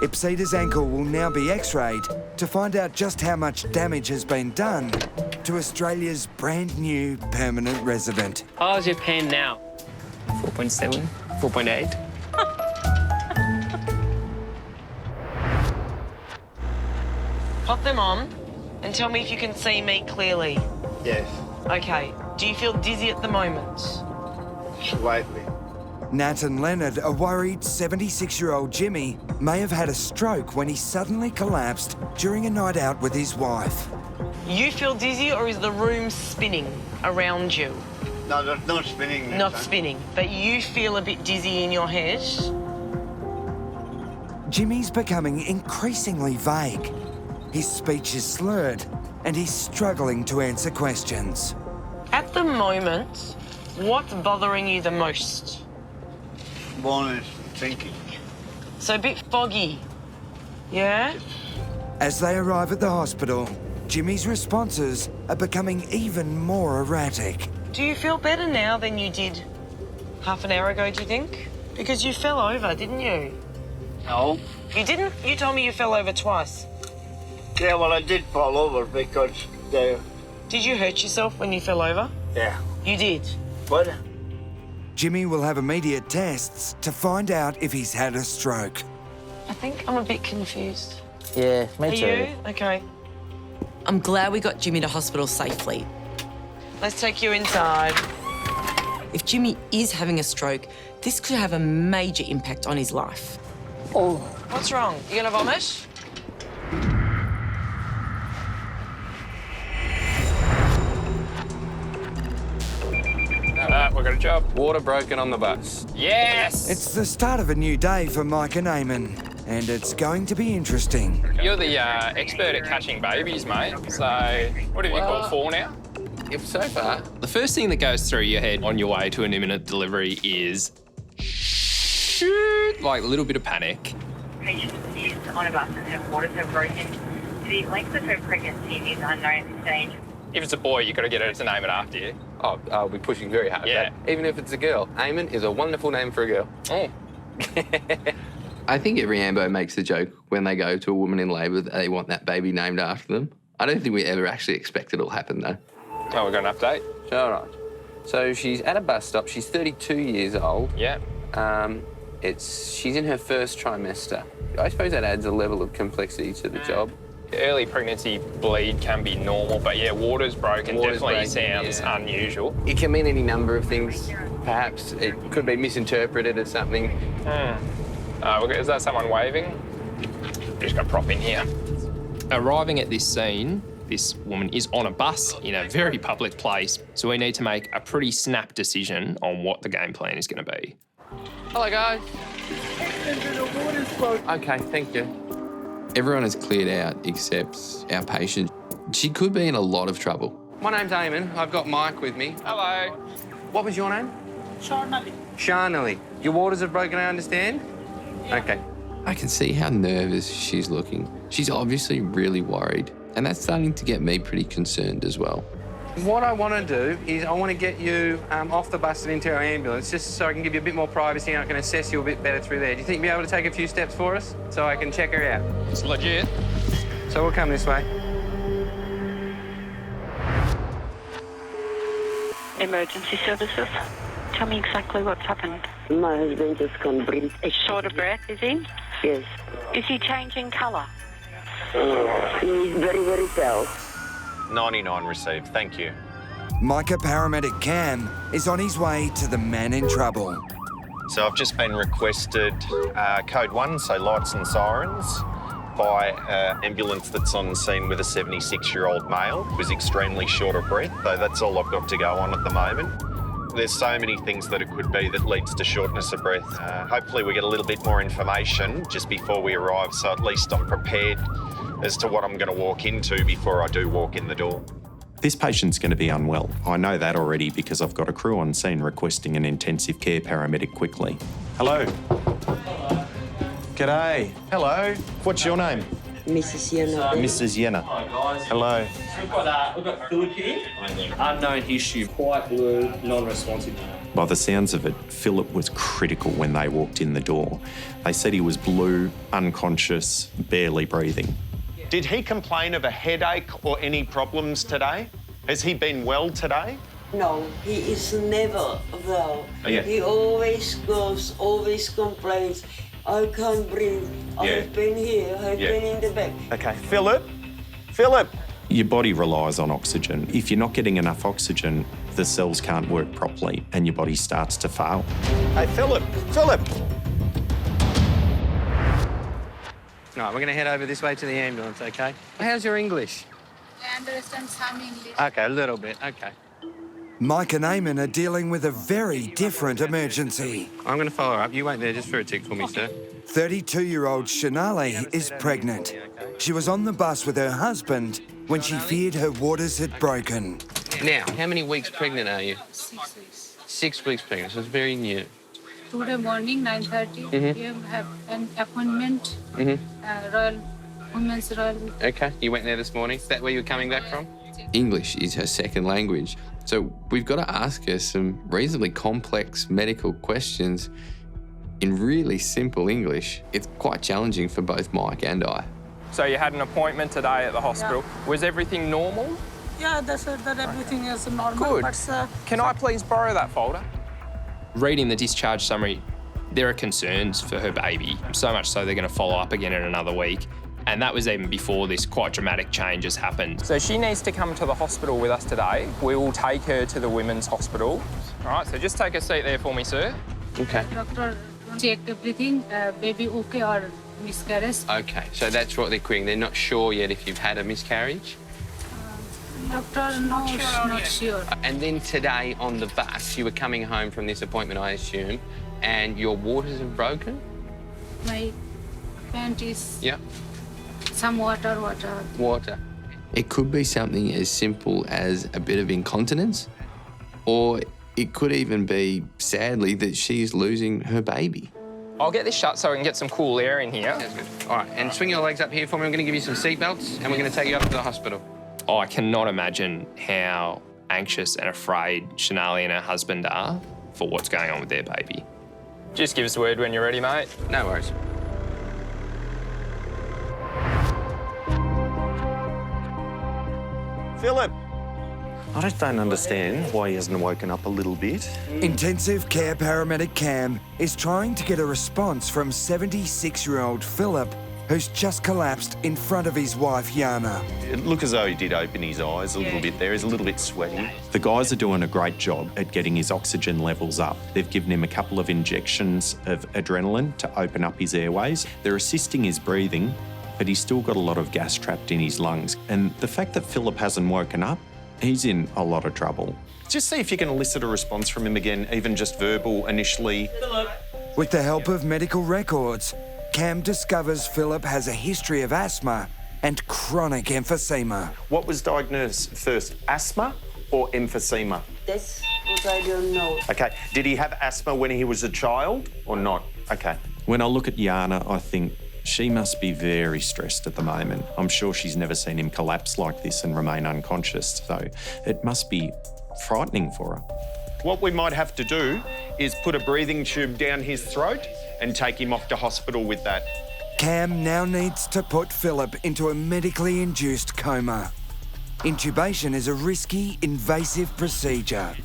Ipsita's ankle will now be x-rayed to find out just how much damage has been done to Australia's brand new permanent resident. How's your pain now? 4.7, 4.8. Pop them on and tell me if you can see me clearly. Yes, Okay. Do you feel dizzy at the moment? slightly. Nat and Leonard are worried 76-year-old Jimmy may have had a stroke when he suddenly collapsed during a night out with his wife. You feel dizzy or is the room spinning around you? No, there's no spinning. this Not time. spinning, but you feel a bit dizzy in your head. Jimmy's becoming increasingly vague. His speech is slurred and he's struggling to answer questions. At the moment, what's bothering you the most? One is thinking. So a bit foggy. Yeah? As they arrive at the hospital, Jimmy's responses are becoming even more erratic. Do you feel better now than you did half an hour ago, do you think? Because you fell over, didn't you? No. You didn't? You told me you fell over twice. Yeah, well, I did fall over because the... Did you hurt yourself when you fell over? Yeah. You did? What? Jimmy will have immediate tests to find out if he's had a stroke. I think I'm a bit confused. Yeah, me Are too. you? Okay. I'm glad we got Jimmy to hospital safely. Let's take you inside. If Jimmy is having a stroke, this could have a major impact on his life. Oh. What's wrong? You gonna vomit? We've got a job. Water broken on the bus. Yes! It's the start of a new day for Mike and Eamon, and it's going to be interesting. You're the expert at catching babies, mate. So, what have you called 4 now? If so far, the first thing that goes through your head on your way to an imminent delivery is shoot, like a little bit of panic. Patient is on a bus and her waters have broken. The length of her pregnancy is unknown at this stage. If it's a boy, you've got to get her to name it after you. Oh, I'll be pushing very hard. Yeah. But even if it's a girl, Eamon is a wonderful name for a girl. Oh. I think every Ambo makes the joke when they go to a woman in labour that they want that baby named after them. I don't think we ever actually expect it'll happen, though. Oh, we've got an update. All right. So she's at a bus stop. She's 32 years old. Yeah. She's in her first trimester. I suppose that adds a level of complexity to the job. Early pregnancy bleed can be normal, but yeah, water's broken definitely sounds unusual. It can mean any number of things. Perhaps it could be misinterpreted as something. Is that someone waving? Just gonna prop in here. Arriving at this scene, this woman is on a bus in a very public place, so we need to make a pretty snap decision on what the game plan is going to be. Hello, guys. Okay, thank you. Everyone has cleared out except our patient. She could be in a lot of trouble. My name's Eamon. I've got Mike with me. Hello. What was your name? Charnally. Sharnally. Your waters have broken, I understand? Yeah. Okay. I can see how nervous she's looking. She's obviously really worried, and that's starting to get me pretty concerned as well. What I want to do is I want to get you off the bus and into our ambulance, just so I can give you a bit more privacy and I can assess you a bit better through there. Do you think you'll be able to take a few steps for us so I can check her out? It's legit. So we'll come this way. Emergency services. Tell me exactly what's happened. My husband just can't breathe. Short of breath, is he? Yes. Is he changing colour? He's very, very pale. 99 received, thank you. Micah paramedic Cam is on his way to the man in trouble. So I've just been requested code 1, so lights and sirens, by an ambulance that's on scene with a 76-year-old male who's extremely short of breath, though that's all I've got to go on at the moment. There's so many things that it could be that leads to shortness of breath. Hopefully we get a little bit more information just before we arrive, so at least I'm prepared as to what I'm going to walk into before I do walk in the door. This patient's going to be unwell. I know that already because I've got a crew on scene requesting an intensive care paramedic quickly. Hello. G'day. Hello. What's your name? Mrs. Yenna. Mrs. Yenna. Hi guys. Hello. We've got Philip here. Unknown issue, quite blue, non-responsive. By the sounds of it, Philip was critical when they walked in the door. They said he was blue, unconscious, barely breathing. Did he complain of a headache or any problems today? Has he been well today? No, he is never well. Oh, yeah. He always goes, always complains. I can't breathe. I've been here, I've been in the back. Okay, Philip? Philip? Your body relies on oxygen. If you're not getting enough oxygen, the cells can't work properly and your body starts to fail. Hey, Philip! Philip! Right, we're going to head over this way to the ambulance, OK? How's your English? I understand some English. OK, a little bit, OK. Mike and Eamon are dealing with a very different emergency. I'm going to follow her up. You wait there just for a tick for me, sir. 32-year-old Shanali is pregnant. She was on the bus with her husband when she feared her waters had broken. Now, how many weeks pregnant are you? 6 weeks. 6 weeks pregnant, so it's very new. Today morning, 9:30, you have an appointment, Women's Royal. OK, you went there this morning. Is that where you're coming back from? English is her second language, so we've got to ask her some reasonably complex medical questions in really simple English. It's quite challenging for both Mike and I. So you had an appointment today at the hospital. Yeah. Was everything normal? Yeah, they said that everything is normal. Good. But, Can I please borrow that folder? Reading the discharge summary, there are concerns for her baby, so much so they're going to follow up again in another week. And that was even before this quite dramatic change has happened. So she needs to come to the hospital with us today. We will take her to the women's hospital. All right, so just take a seat there for me, sir. OK. Doctor, check everything, baby okay or miscarriage. OK, so that's what they're querying. They're not sure yet if you've had a miscarriage? Doctor, no, not sure. And then today on the bus, you were coming home from this appointment, I assume, and your waters have broken? My panties. Yeah. Some water. Water. It could be something as simple as a bit of incontinence, or it could even be, sadly, that she's losing her baby. I'll get this shut so we can get some cool air in here. Sounds good. All right, and swing your legs up here for me. I'm going to give you some seatbelts, and we're going to take you up to the hospital. Oh, I cannot imagine how anxious and afraid Shanali and her husband are for what's going on with their baby. Just give us a word when you're ready, mate. No worries. Philip! I just don't understand why he hasn't woken up a little bit. Intensive care paramedic Cam is trying to get a response from 76-year-old Philip, who's just collapsed in front of his wife, Yana. It looked as though he did open his eyes a little bit there. He's a little bit sweaty. The guys are doing a great job at getting his oxygen levels up. They've given him a couple of injections of adrenaline to open up his airways. They're assisting his breathing, but he's still got a lot of gas trapped in his lungs. And the fact that Philip hasn't woken up, he's in a lot of trouble. Just see if you can elicit a response from him again, even just verbal initially. With the help of medical records, Cam discovers Philip has a history of asthma and chronic emphysema. What was diagnosed first, asthma or emphysema? That's what I don't know. OK, did he have asthma when he was a child or not? OK. When I look at Yana, I think she must be very stressed at the moment. I'm sure she's never seen him collapse like this and remain unconscious, so it must be frightening for her. What we might have to do is put a breathing tube down his throat and take him off to hospital with that. Cam now needs to put Philip into a medically induced coma. Intubation is a risky, invasive procedure.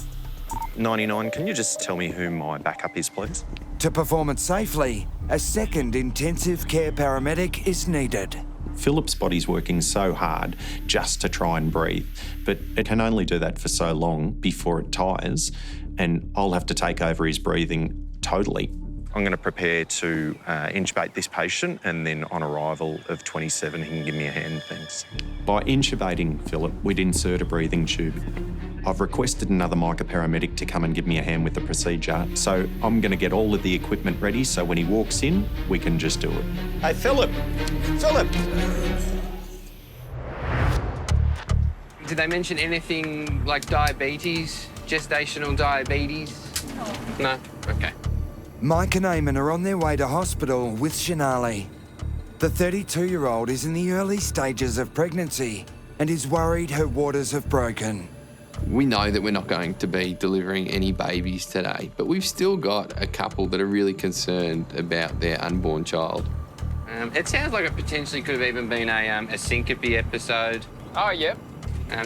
99, can you just tell me who my backup is, please? To perform it safely, a second intensive care paramedic is needed. Philip's body's working so hard just to try and breathe, but it can only do that for so long before it tires, and I'll have to take over his breathing totally. I'm going to prepare to intubate this patient, and then on arrival of 27, he can give me a hand, thanks. By intubating Philip, we'd insert a breathing tube. I've requested another Micah paramedic to come and give me a hand with the procedure, so I'm going to get all of the equipment ready so when he walks in, we can just do it. Hey, Philip! Philip! Did they mention anything like diabetes, gestational diabetes? No? Okay. Mike and Eamon are on their way to hospital with Shanali. The 32-year-old is in the early stages of pregnancy and is worried her waters have broken. We know that we're not going to be delivering any babies today, but we've still got a couple that are really concerned about their unborn child. It sounds like it potentially could have even been a syncope episode. Oh, yep.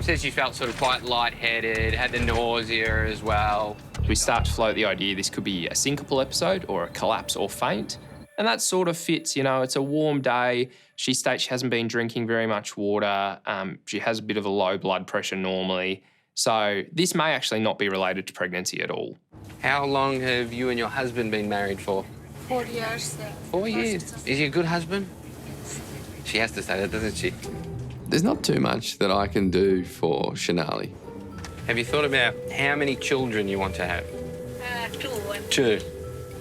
Says you felt sort of quite lightheaded, had the nausea as well. We start to float the idea this could be a syncopal episode or a collapse or faint. And that sort of fits, you know, it's a warm day. She states she hasn't been drinking very much water. She has a bit of a low blood pressure normally. So this may actually not be related to pregnancy at all. How long have you and your husband been married for? 4 years. 4 years. Is he a good husband? She has to say that, doesn't she? There's not too much that I can do for Shanali. Have you thought about how many children you want to have? 2. 2.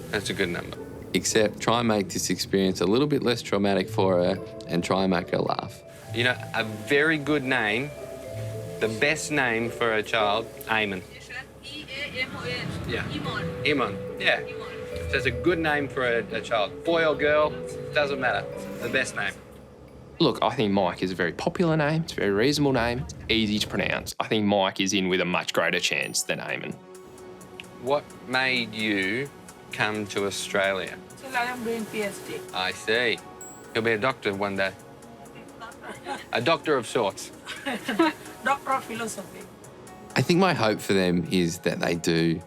That's a good number. Except try and make this experience a little bit less traumatic for her and try and make her laugh. You know, a very good name, the best name for a child, Eamon. E-A-M-O-N. Yeah. Eamon. Eamon, yeah. So it's a good name for a child. Boy or girl, doesn't matter. The best name. Look, I think Mike is a very popular name. It's a very reasonable name. It's easy to pronounce. I think Mike is in with a much greater chance than Eamon. What made you come to Australia? I am doing PhD. I see. You'll be a doctor one day. A doctor of sorts. Doctor of Philosophy. I think my hope for them is that they do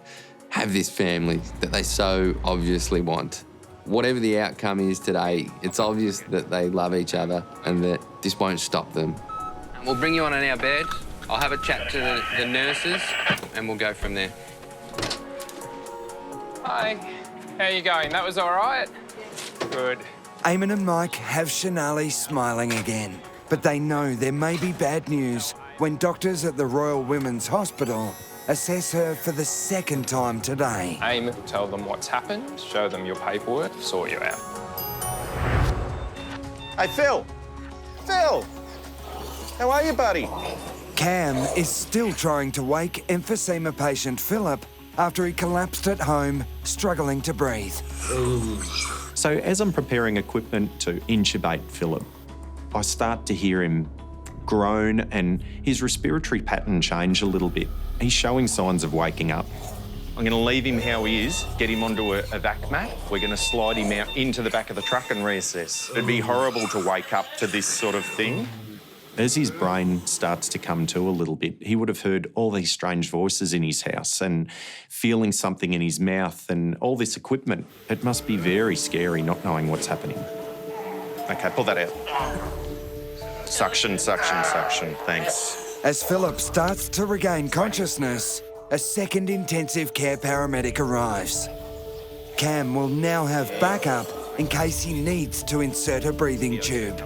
have this family that they so obviously want. Whatever the outcome is today, it's obvious that they love each other and that this won't stop them. We'll bring you on our bed. I'll have a chat to the nurses and we'll go from there. Hi, how you going? That was all right? Good. Eamon and Mike have Shanali smiling again, but they know there may be bad news when doctors at the Royal Women's Hospital assess her for the second time today. Aim, tell them what's happened, show them your paperwork, sort you out. Hey, Phil! Phil! How are you, buddy? Cam is still trying to wake emphysema patient Philip after he collapsed at home, struggling to breathe. So as I'm preparing equipment to intubate Philip, I start to hear him groan and his respiratory pattern change a little bit. He's showing signs of waking up. I'm going to leave him how he is, get him onto a vac mat. We're going to slide him out into the back of the truck and reassess. It'd be horrible to wake up to this sort of thing. As his brain starts to come to a little bit, he would have heard all these strange voices in his house and feeling something in his mouth and all this equipment. It must be very scary not knowing what's happening. OK, pull that out. Suction, suction, suction. Thanks. As Philip starts to regain consciousness, a second intensive care paramedic arrives. Cam will now have backup in case he needs to insert a breathing tube.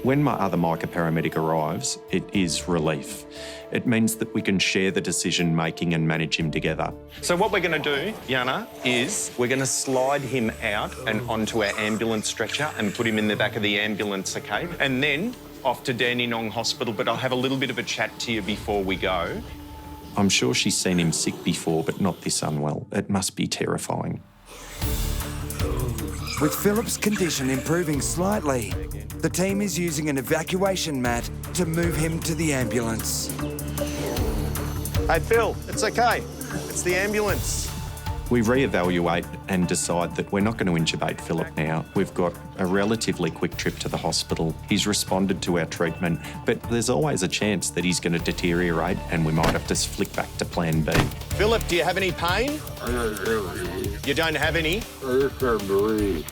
When my other Micah paramedic arrives, it is relief. It means that we can share the decision-making and manage him together. So what we're going to do, Yana, is we're going to slide him out and onto our ambulance stretcher and put him in the back of the ambulance, OK? And then off to Dandenong Hospital, but I'll have a little bit of a chat to you before we go. I'm sure she's seen him sick before, but not this unwell. It must be terrifying. With Philip's condition improving slightly, the team is using an evacuation mat to move him to the ambulance. Hey, Phil, it's OK. It's the ambulance. We reevaluate and decide that we're not going to intubate Philip now. We've got a relatively quick trip to the hospital. He's responded to our treatment, but there's always a chance that he's going to deteriorate and we might have to flick back to plan B. Philip, do you have any pain? You don't have any? I just can't breathe.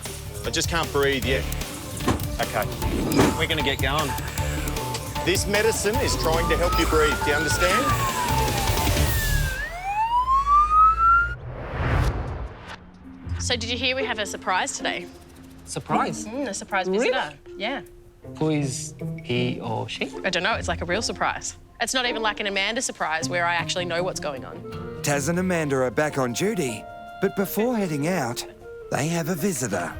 I just can't breathe yet. OK, we're going to get going. This medicine is trying to help you breathe. Do you understand? So did you hear we have a surprise today? Surprise? A surprise visitor. Yeah. Who is he or she? I don't know, it's like a real surprise. It's not even like an Amanda surprise where I actually know what's going on. Taz and Amanda are back on duty, but before heading out, they have a visitor.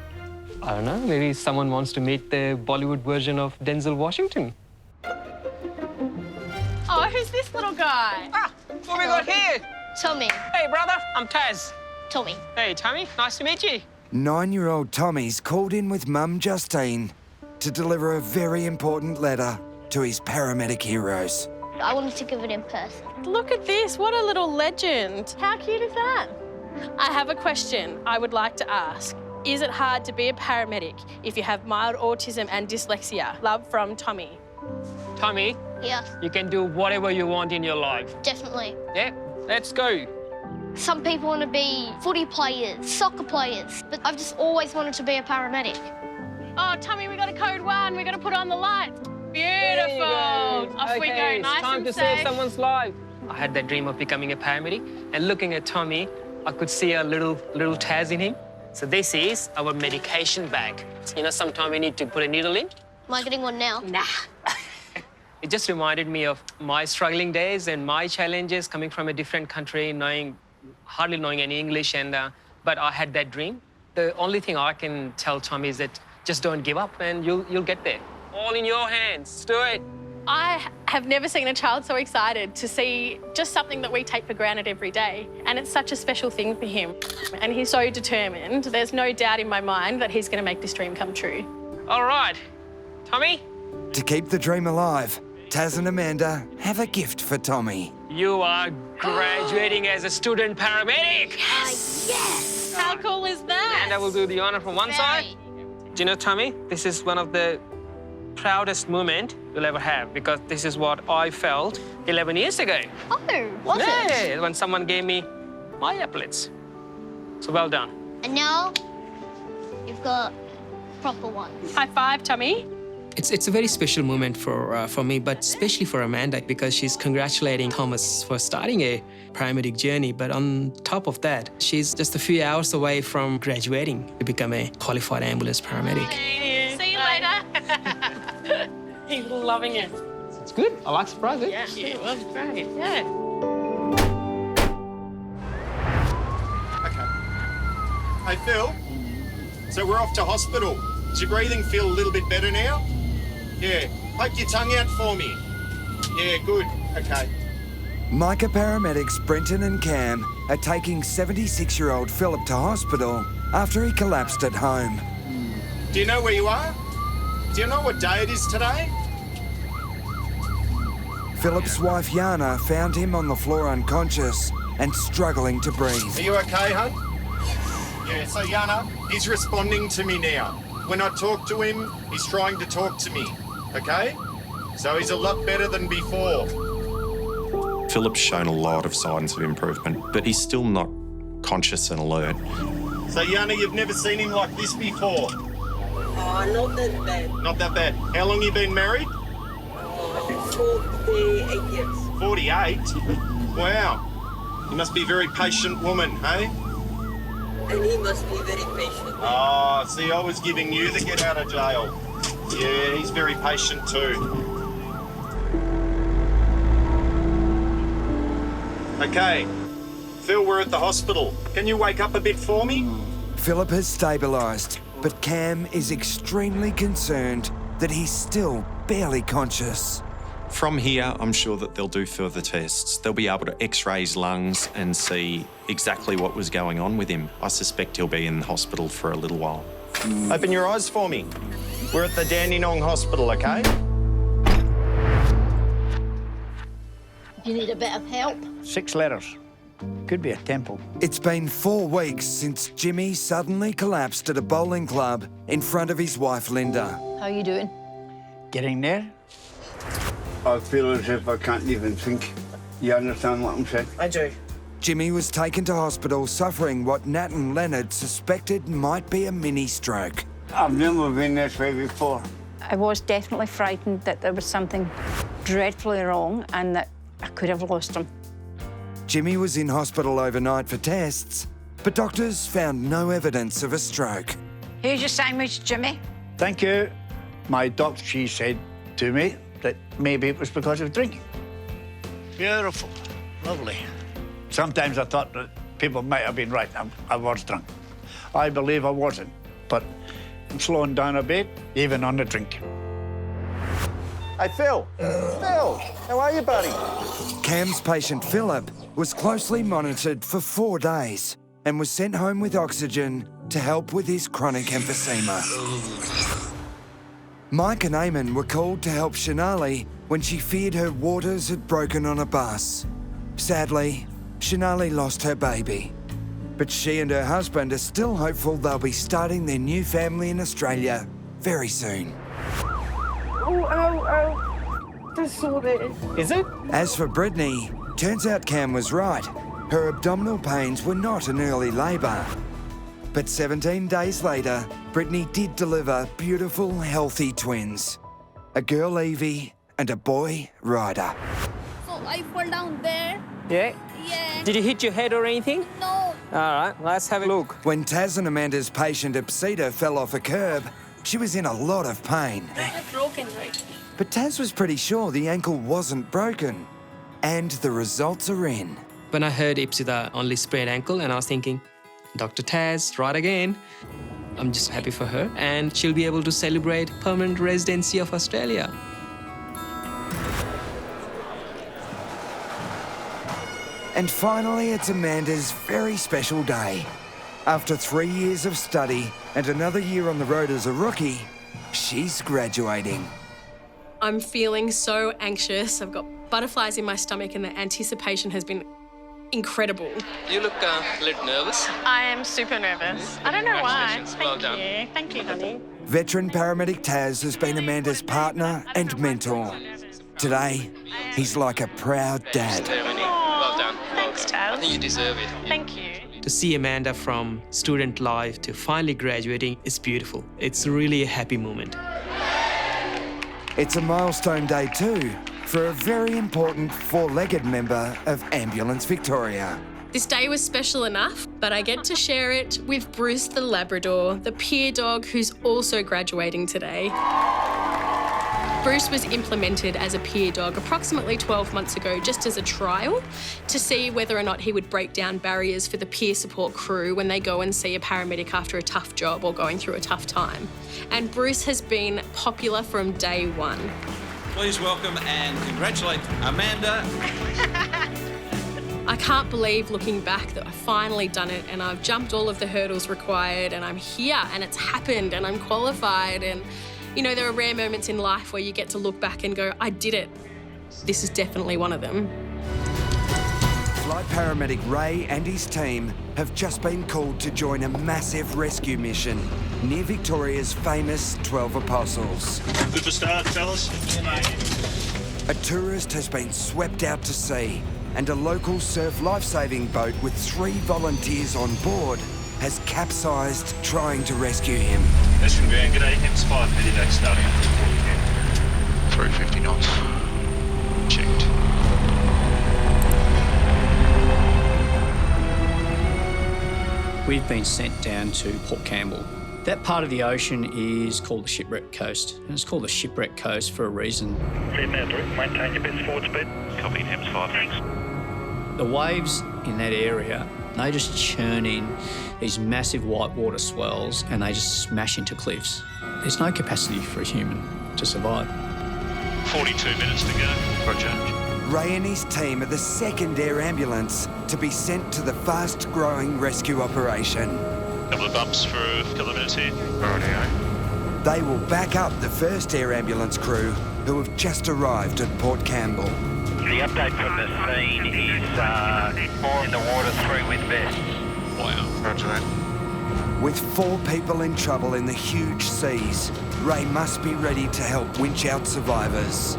I don't know, maybe someone wants to meet the Bollywood version of Denzel Washington. Oh, who's this little guy? What we got here? Tommy. Hey, brother, I'm Taz. Tommy. Hey, Tommy, nice to meet you. 9-year-old Tommy's called in with Mum Justine to deliver a very important letter to his paramedic heroes. I wanted to give it in person. Look at this, what a little legend. How cute is that? I have a question I would like to ask. Is it hard to be a paramedic if you have mild autism and dyslexia? Love from Tommy. Tommy? Yeah. You can do whatever you want in your life. Definitely. Yeah, let's go. Some people want to be footy players, soccer players, but I've just always wanted to be a paramedic. Oh, Tommy, we got a code 1. We got to put on the lights. Beautiful. Off we go, nice time and to safe. save someone's life. I had that dream of becoming a paramedic, and looking at Tommy, I could see a little Taz in him. So this is our medication bag. You know, sometimes we need to put a needle in. Am I getting one now? Nah. It just reminded me of my struggling days and my challenges coming from a different country, hardly knowing any English, but I had that dream. The only thing I can tell Tommy is that just don't give up and you'll get there. All in your hands. Do it. I have never seen a child so excited to see just something that we take for granted every day. And it's such a special thing for him. And he's so determined. There's no doubt in my mind that he's going to make this dream come true. All right. Tommy? To keep the dream alive, Taz and Amanda have a gift for Tommy. You are graduating as a student paramedic. Yes. How cool is that? And I will do the honor from one side. Do you know, Tommy, this is one of the proudest moments you'll ever have because this is what I felt 11 years ago. Oh, was it? Yeah, when someone gave me my epaulets. So well done. And now you've got proper ones. High five, Tommy. It's a very special moment for me, but especially for Amanda because she's congratulating Thomas for starting a paramedic journey. But on top of that, she's just a few hours away from graduating to become a qualified ambulance paramedic. See you later. He's loving it. It's good. I like surprises. Yeah, it was great. Yeah. Hey, Phil. So we're off to hospital. Does your breathing feel a little bit better now? Yeah. Poke your tongue out for me. Yeah, good. Okay. Micah paramedics Brenton and Cam are taking 76-year-old Philip to hospital after he collapsed at home. Do you know where you are? Do you know what day it is today? Philip's wife Yana found him on the floor unconscious and struggling to breathe. Are you okay, hon? Yeah, so Yana, he's responding to me now. When I talk to him, he's trying to talk to me, okay? So he's a lot better than before. Philip's shown a lot of signs of improvement, but he's still not conscious and alert. So Yana, you've never seen him like this before? Oh, not that bad. Not that bad. How long you been married? 48 years. 48? Wow. You must be a very patient woman, hey? And he must be very patient. Oh, see, I was giving you the get out of jail. Yeah, he's very patient too. Okay. Phil, we're at the hospital. Can you wake up a bit for me? Philip has stabilised, but Cam is extremely concerned that he's still barely conscious. From here, I'm sure that they'll do further tests. They'll be able to x-ray his lungs and see exactly what was going on with him. I suspect he'll be in hospital for a little while. Open your eyes for me. We're at the Dandenong Hospital, okay? You need a bit of help? 6 letters. Could be a temple. It's been 4 weeks since Jimmy suddenly collapsed at a bowling club in front of his wife, Linda. How are you doing? Getting there? I feel as if I can't even think. You understand what I'm saying? I do. Jimmy was taken to hospital suffering what Nat and Leonard suspected might be a mini stroke. I've never been this way before. I was definitely frightened that there was something dreadfully wrong and that I could have lost him. Jimmy was in hospital overnight for tests, but doctors found no evidence of a stroke. Here's your sandwich, Jimmy. Thank you. My doctor, she said to me that maybe it was because of drinking. Beautiful, lovely. Sometimes I thought that people might have been right. I was drunk. I believe I wasn't, but I'm slowing down a bit, even on the drink. Hey, Phil. Phil, how are you, buddy? Cam's patient Philip was closely monitored for 4 days and was sent home with oxygen to help with his chronic emphysema. Mike and Eamon were called to help Shanali when she feared her waters had broken on a bus. Sadly, Shanali lost her baby, but she and her husband are still hopeful they'll be starting their new family in Australia very soon. Just saw that. Is it? As for Brittany, turns out Cam was right. Her abdominal pains were not an early labour. But 17 days later, Brittany did deliver beautiful, healthy twins. A girl Evie and a boy Ryder. So I fall down there. Yeah? Yeah. Did you hit your head or anything? No. All right, let's have a look. When Taz and Amanda's patient Ipsita fell off a curb, she was in a lot of pain. It's broken, right? But Taz was pretty sure the ankle wasn't broken. And the results are in. When I heard Ipsita only sprained ankle, and I was thinking, Dr. Taz, right again. I'm just happy for her, and she'll be able to celebrate permanent residency of Australia. And finally, it's Amanda's very special day. After 3 years of study and another year on the road as a rookie, she's graduating. I'm feeling so anxious. I've got butterflies in my stomach and the anticipation has been incredible. You look a little nervous. I am super nervous. I don't know why. Well done. Thank you, honey. Veteran paramedic Taz has been Amanda's partner and mentor. Today, he's like a proud dad. Well done. Thanks, Taz. You deserve it. Thank you. To see Amanda from student life to finally graduating is beautiful. It's really a happy moment. It's a milestone day too for a very important four-legged member of Ambulance Victoria. This day was special enough, but I get to share it with Bruce the Labrador, the peer dog who's also graduating today. Bruce was implemented as a peer dog approximately 12 months ago just as a trial to see whether or not he would break down barriers for the peer support crew when they go and see a paramedic after a tough job or going through a tough time. And Bruce has been popular from day one. Please welcome and congratulate Amanda. I can't believe, looking back, that I've finally done it and I've jumped all of the hurdles required and I'm here and it's happened and I'm qualified. And, you know, there are rare moments in life where you get to look back and go, I did it. This is definitely one of them. Flight paramedic Ray and his team have just been called to join a massive rescue mission near Victoria's famous 12 Apostles. Good for start, fellas. A tourist has been swept out to sea and a local surf lifesaving boat with 3 volunteers on board has capsized trying to rescue him. Western Ground, g'day, Hems 5, Medivac starting up to 350 knots. checked. We've been sent down to Port Campbell. That part of the ocean is called the Shipwreck Coast, and it's called the Shipwreck Coast for a reason. Maintain your best forward speed. Copy, Hems 5, thanks. The waves in that area, they just churn in these massive whitewater swells and they just smash into cliffs. There's no capacity for a human to survive. 42 minutes to go. Roger. Ray and his team are the second air ambulance to be sent to the fast-growing rescue operation. Couple of bumps for a couple of minutes here. Rightio. They will back up the first air ambulance crew who have just arrived at Port Campbell. The update from the scene is 4 in the water, 3 with vests. Wow. Roger that. With 4 people in trouble in the huge seas, Ray must be ready to help winch out survivors.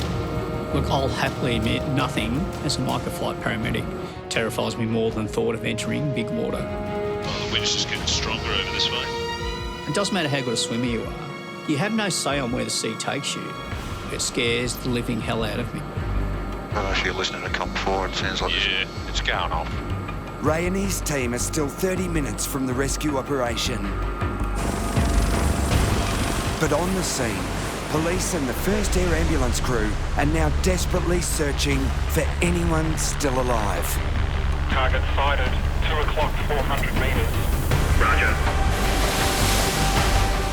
Look, I'll happily admit nothing as a microflight paramedic terrifies me more than thought of entering big water. Oh, the wind's just getting stronger over this way. It doesn't matter how good a swimmer you are. You have no say on where the sea takes you. It scares the living hell out of me. I don't know if you're listening to Comp 4, it sounds like it's going off. Ray and his team are still 30 minutes from the rescue operation. But on the scene, Police and the first air ambulance crew are now desperately searching for anyone still alive. Target sighted, 2 o'clock, 400 metres. Roger.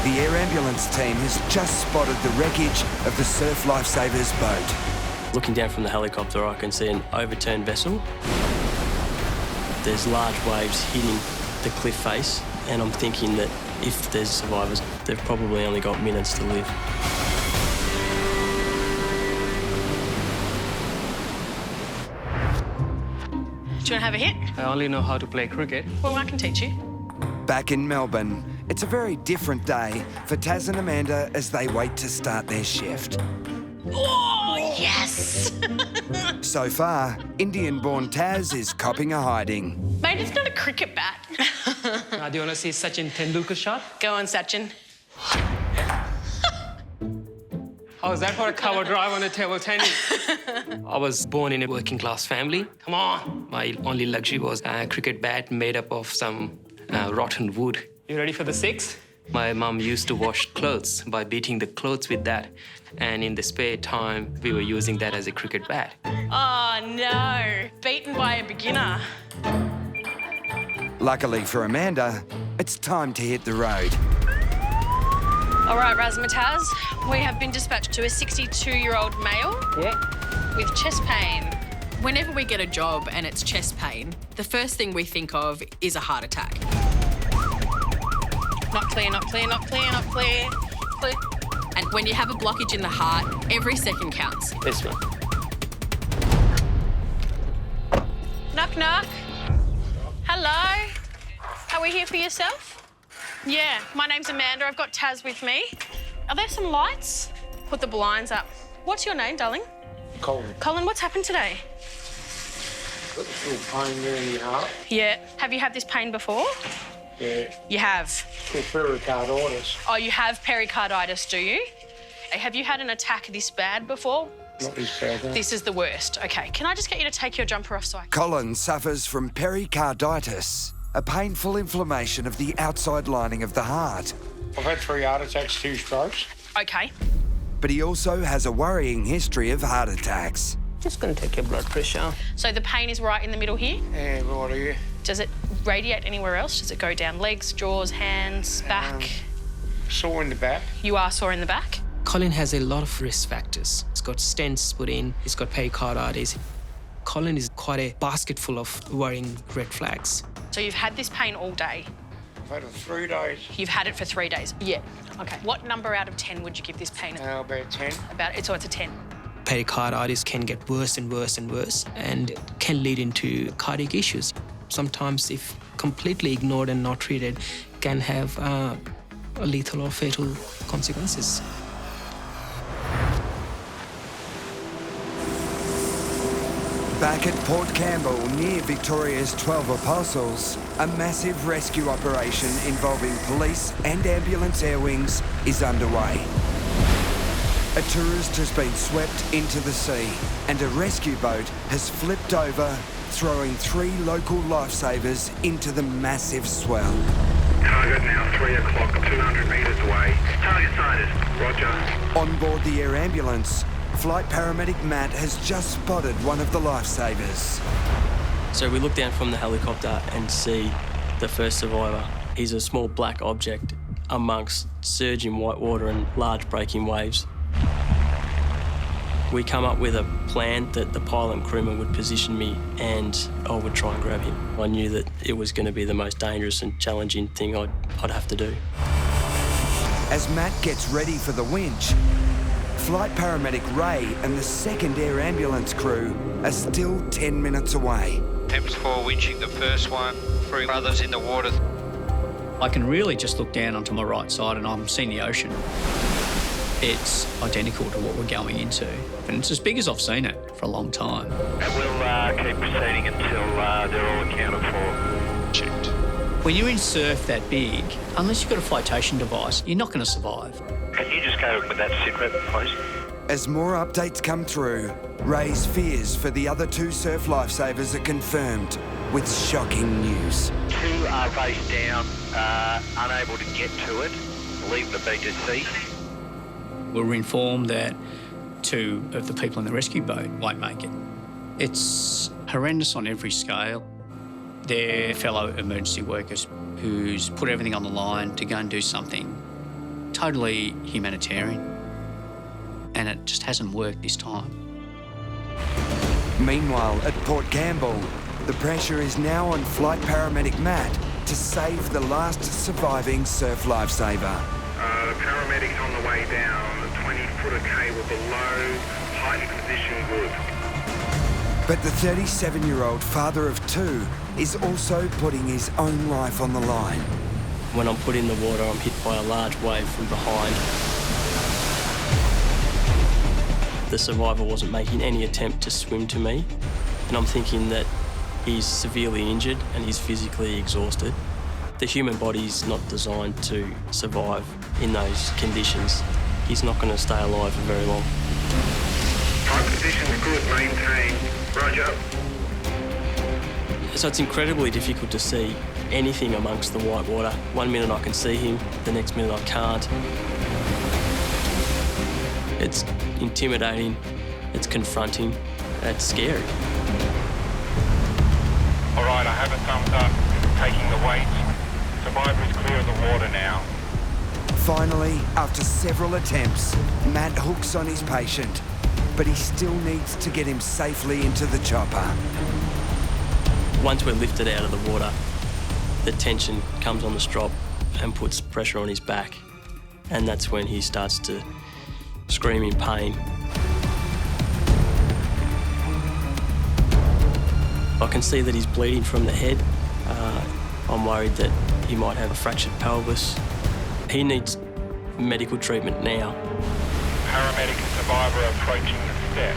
The air ambulance team has just spotted the wreckage of the Surf Lifesavers boat. Looking down from the helicopter, I can see an overturned vessel. There's large waves hitting the cliff face, and I'm thinking that if there's survivors, they've probably only got minutes to live. Do you want to have a hit? I only know how to play cricket. Well, I can teach you. Back in Melbourne, it's a very different day for Taz and Amanda as they wait to start their shift. Oh, yes! So far, Indian-born Taz is copping a hiding. Mate, it's not a cricket bat. Do you want to see Sachin Tendulkar shot? Go on, Sachin. How's that for a cover drive on a table tennis? I was born in a working class family. Come on. My only luxury was a cricket bat made up of some rotten wood. You ready for the six? My mum used to wash clothes by beating the clothes with that. And in the spare time, we were using that as a cricket bat. Oh, no. Beaten by a beginner. Luckily for Amanda, it's time to hit the road. All right, Razzmatazz, we have been dispatched to a 62-year-old male with chest pain. Whenever we get a job and it's chest pain, the first thing we think of is a heart attack. Not clear, not clear, not clear, not clear. Clear. And when you have a blockage in the heart, every second counts. This one. Knock, knock. Hello. Are we here for yourself? Yeah, my name's Amanda. I've got Taz with me. Are there some lights? Put the blinds up. What's your name, darling? Colin. Colin, what's happened today? Got this little pain there in your heart. Yeah. Have you had this pain before? Yeah. You have? It's pericarditis. Oh, you have pericarditis, do you? Have you had an attack this bad before? Not this bad, no. This is the worst. OK, can I just get you to take your jumper off so I can... Colin suffers from pericarditis, a painful inflammation of the outside lining of the heart. I've had 3 heart attacks, 2 strokes. OK. But he also has a worrying history of heart attacks. Just going to take your blood pressure. So the pain is right in the middle here? Yeah, right here. Does it radiate anywhere else? Does it go down legs, jaws, hands, back? Sore in the back. You are sore in the back? Colin has a lot of risk factors. He's got stents put in, he's got pericarditis. Colin is quite a basket full of worrying red flags. So you've had this pain all day? I've had it 3 days. You've had it for 3 days? Yeah. OK. What number out of 10 would you give this pain? About 10. So it's a 10. Pericarditis can get worse and worse and worse and can lead into cardiac issues. Sometimes, if completely ignored and not treated, can have lethal or fatal consequences. Back at Port Campbell, near Victoria's 12 Apostles, a massive rescue operation involving police and ambulance air wings is underway. A tourist has been swept into the sea and a rescue boat has flipped over, throwing 3 local lifesavers into the massive swell. Target now 3 o'clock, 200 metres away. Target sighted. Roger. On board the air ambulance, flight paramedic Matt has just spotted one of the lifesavers. So we look down from the helicopter and see the first survivor. He's a small black object amongst surging white water and large breaking waves. We come up with a plan that the pilot and crewman would position me and I would try and grab him. I knew that it was going to be the most dangerous and challenging thing I'd have to do. As Matt gets ready for the winch, flight paramedic Ray and the second air ambulance crew are still 10 minutes away. Temps for winching the first one, 3 others in the water. I can really just look down onto my right side and I'm seeing the ocean. It's identical to what we're going into, and it's as big as I've seen it for a long time. And we'll keep proceeding until they're all accounted for. Checked. When you're in surf that big, unless you've got a flotation device, you're not going to survive. Can you just go with that sit rep, please? As more updates come through, Ray's fears for the other 2 surf lifesavers are confirmed with shocking news. 2 are face down, unable to get to it, leave the BTC. We were informed that 2 of the people in the rescue boat won't make it. It's horrendous on every scale. They're fellow emergency workers who's put everything on the line to go and do something totally humanitarian, and it just hasn't worked this time. Meanwhile, at Port Campbell, the pressure is now on flight paramedic Matt to save the last surviving surf lifesaver. Paramedics on the way down, 20-footer cable below, height position good. But the 37-year-old father of 2 is also putting his own life on the line. When I'm put in the water, I'm hit by a large wave from behind. The survivor wasn't making any attempt to swim to me, and I'm thinking that he's severely injured and he's physically exhausted. The human body's not designed to survive in those conditions. He's not going to stay alive for very long. Height position's good, maintain. Roger. So it's incredibly difficult to see anything amongst the white water. One minute I can see him, the next minute I can't. It's intimidating, it's confronting, and it's scary. All right, I have a thumbs up. Taking the weight. Survivor is clear of the water now. Finally, after several attempts, Matt hooks on his patient, but he still needs to get him safely into the chopper. Once we're lifted out of the water, the tension comes on the strop and puts pressure on his back, and that's when he starts to scream in pain. I can see that he's bleeding from the head. I'm worried that he might have a fractured pelvis. He needs medical treatment now. Paramedic and survivor approaching the step.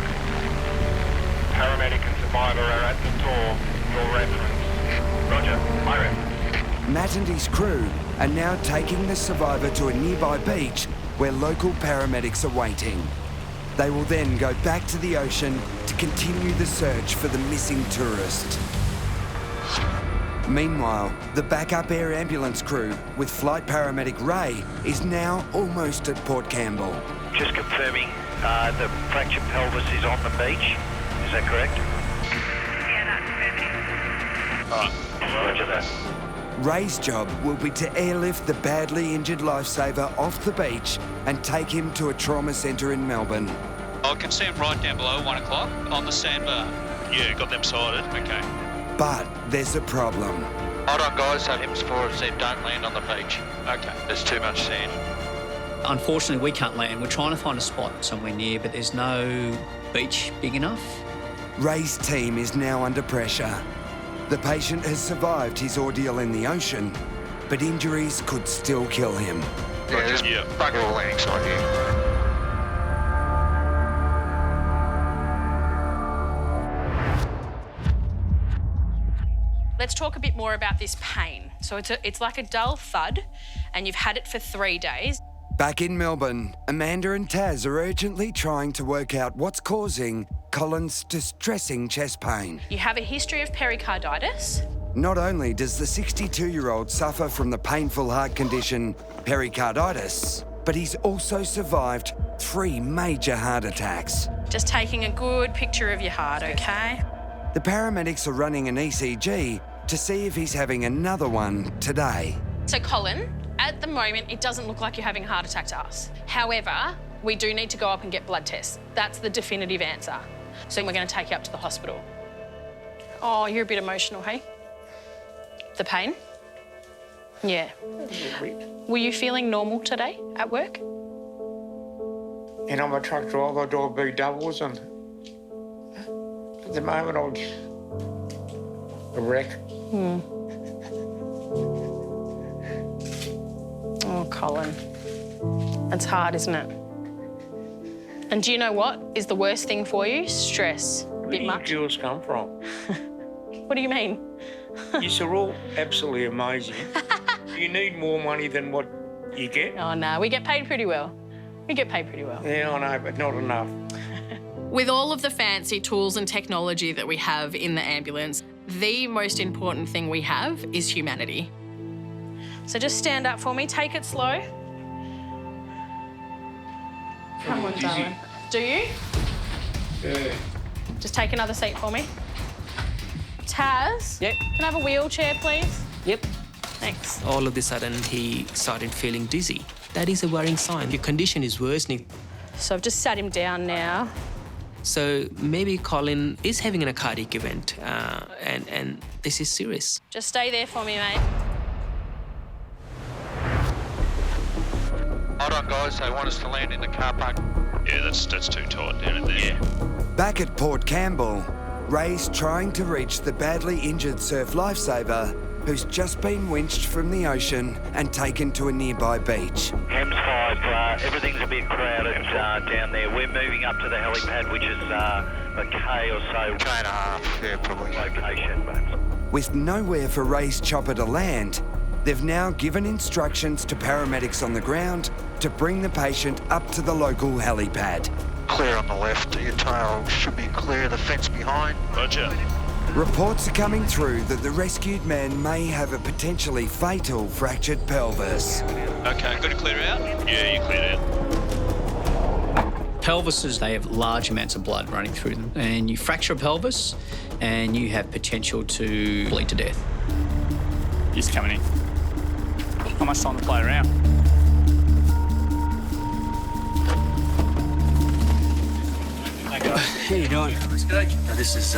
Paramedic and survivor are at the door. Your reference. Roger, my reference. Matt and his crew are now taking the survivor to a nearby beach where local paramedics are waiting. They will then go back to the ocean to continue the search for the missing tourist. Meanwhile, the backup air ambulance crew with flight paramedic Ray is now almost at Port Campbell. Just confirming, the fractured pelvis is on the beach. Is that correct? Yeah, that's perfect. Roger that. Ray's job will be to airlift the badly injured lifesaver off the beach and take him to a trauma centre in Melbourne. I can see him right down below 1 o'clock on the sandbar. Yeah, got them sighted. Okay. But there's a problem. Hold on, guys. So him's forward said don't land on the beach. Okay. There's too much sand. Unfortunately, we can't land. We're trying to find a spot somewhere near, but there's no beach big enough. Ray's team is now under pressure. The patient has survived his ordeal in the ocean, but injuries could still kill him. Yeah, just bugger all landing side here. Let's talk a bit more about this pain. So it's like a dull thud, and you've had it for 3 days. Back in Melbourne, Amanda and Taz are urgently trying to work out what's causing Colin's distressing chest pain. You have a history of pericarditis. Not only does the 62-year-old suffer from the painful heart condition pericarditis, but he's also survived 3 major heart attacks. Just taking a good picture of your heart, okay? The paramedics are running an ECG to see if he's having another one today. So, Colin, at the moment, it doesn't look like you're having a heart attack to us. However, we do need to go up and get blood tests. That's the definitive answer. So we're going to take you up to the hospital. Oh, you're a bit emotional, hey? The pain? Yeah. Were you feeling normal today at work? And I'm a truck driver, I do B doubles, and at the moment I'm a wreck. Oh, Colin. That's hard, isn't it? And do you know what is the worst thing for you? Stress. Where do you girls come from? What do you mean? You're all absolutely amazing. You need more money than what you get. Oh, no, we get paid pretty well. We get paid pretty well. Yeah, I know, but not enough. With all of the fancy tools and technology that we have in the ambulance, the most important thing we have is humanity. So just stand up for me, take it slow. Come on, darling. Do you? Yeah. Just take another seat for me. Taz? Yep. Can I have a wheelchair, please? Yep. Thanks. All of a sudden, he started feeling dizzy. That is a worrying sign. Your condition is worsening. So I've just sat him down now. So maybe Colin is having a cardiac event, and this is serious. Just stay there for me, mate. Hold on, guys. They want us to land in the car park. Yeah, that's too tight down in there. Yeah. Back at Port Campbell, Ray's trying to reach the badly injured surf lifesaver who's just been winched from the ocean and taken to a nearby beach. Hems 5, everything's a bit crowded down there. We're moving up to the helipad, which is a K or so. K and a half, yeah, probably. Location. With nowhere for Ray's chopper to land, they've now given instructions to paramedics on the ground to bring the patient up to the local helipad. Clear on the left. Your tail should be clear. The fence behind. Roger. Reports are coming through that the rescued man may have a potentially fatal fractured pelvis. Okay, got to clear out? Yeah, you cleared out. Pelvises, they have large amounts of blood running through them. And you fracture a pelvis and you have potential to bleed to death. He's coming in. How much time to play around? How you doing? This is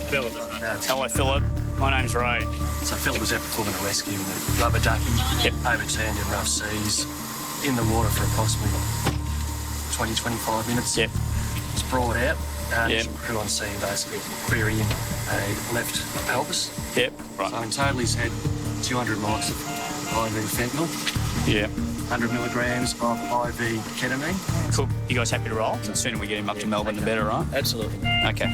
Philip. Hello, Philip. My name's Ray. So Philip was out performing a rescue with rubber ducky, overturned in rough seas, in the water for approximately 20, 25 minutes. Yep. Was brought out. Crew on scene basically querying a left pelvis. Yep. Right. So in total he's had 200 miles of IV fentanyl. Yeah. 100 milligrams of IV ketamine. Cool. You guys happy to roll? The sooner we get him up to Melbourne, the better, right? Absolutely. Okay.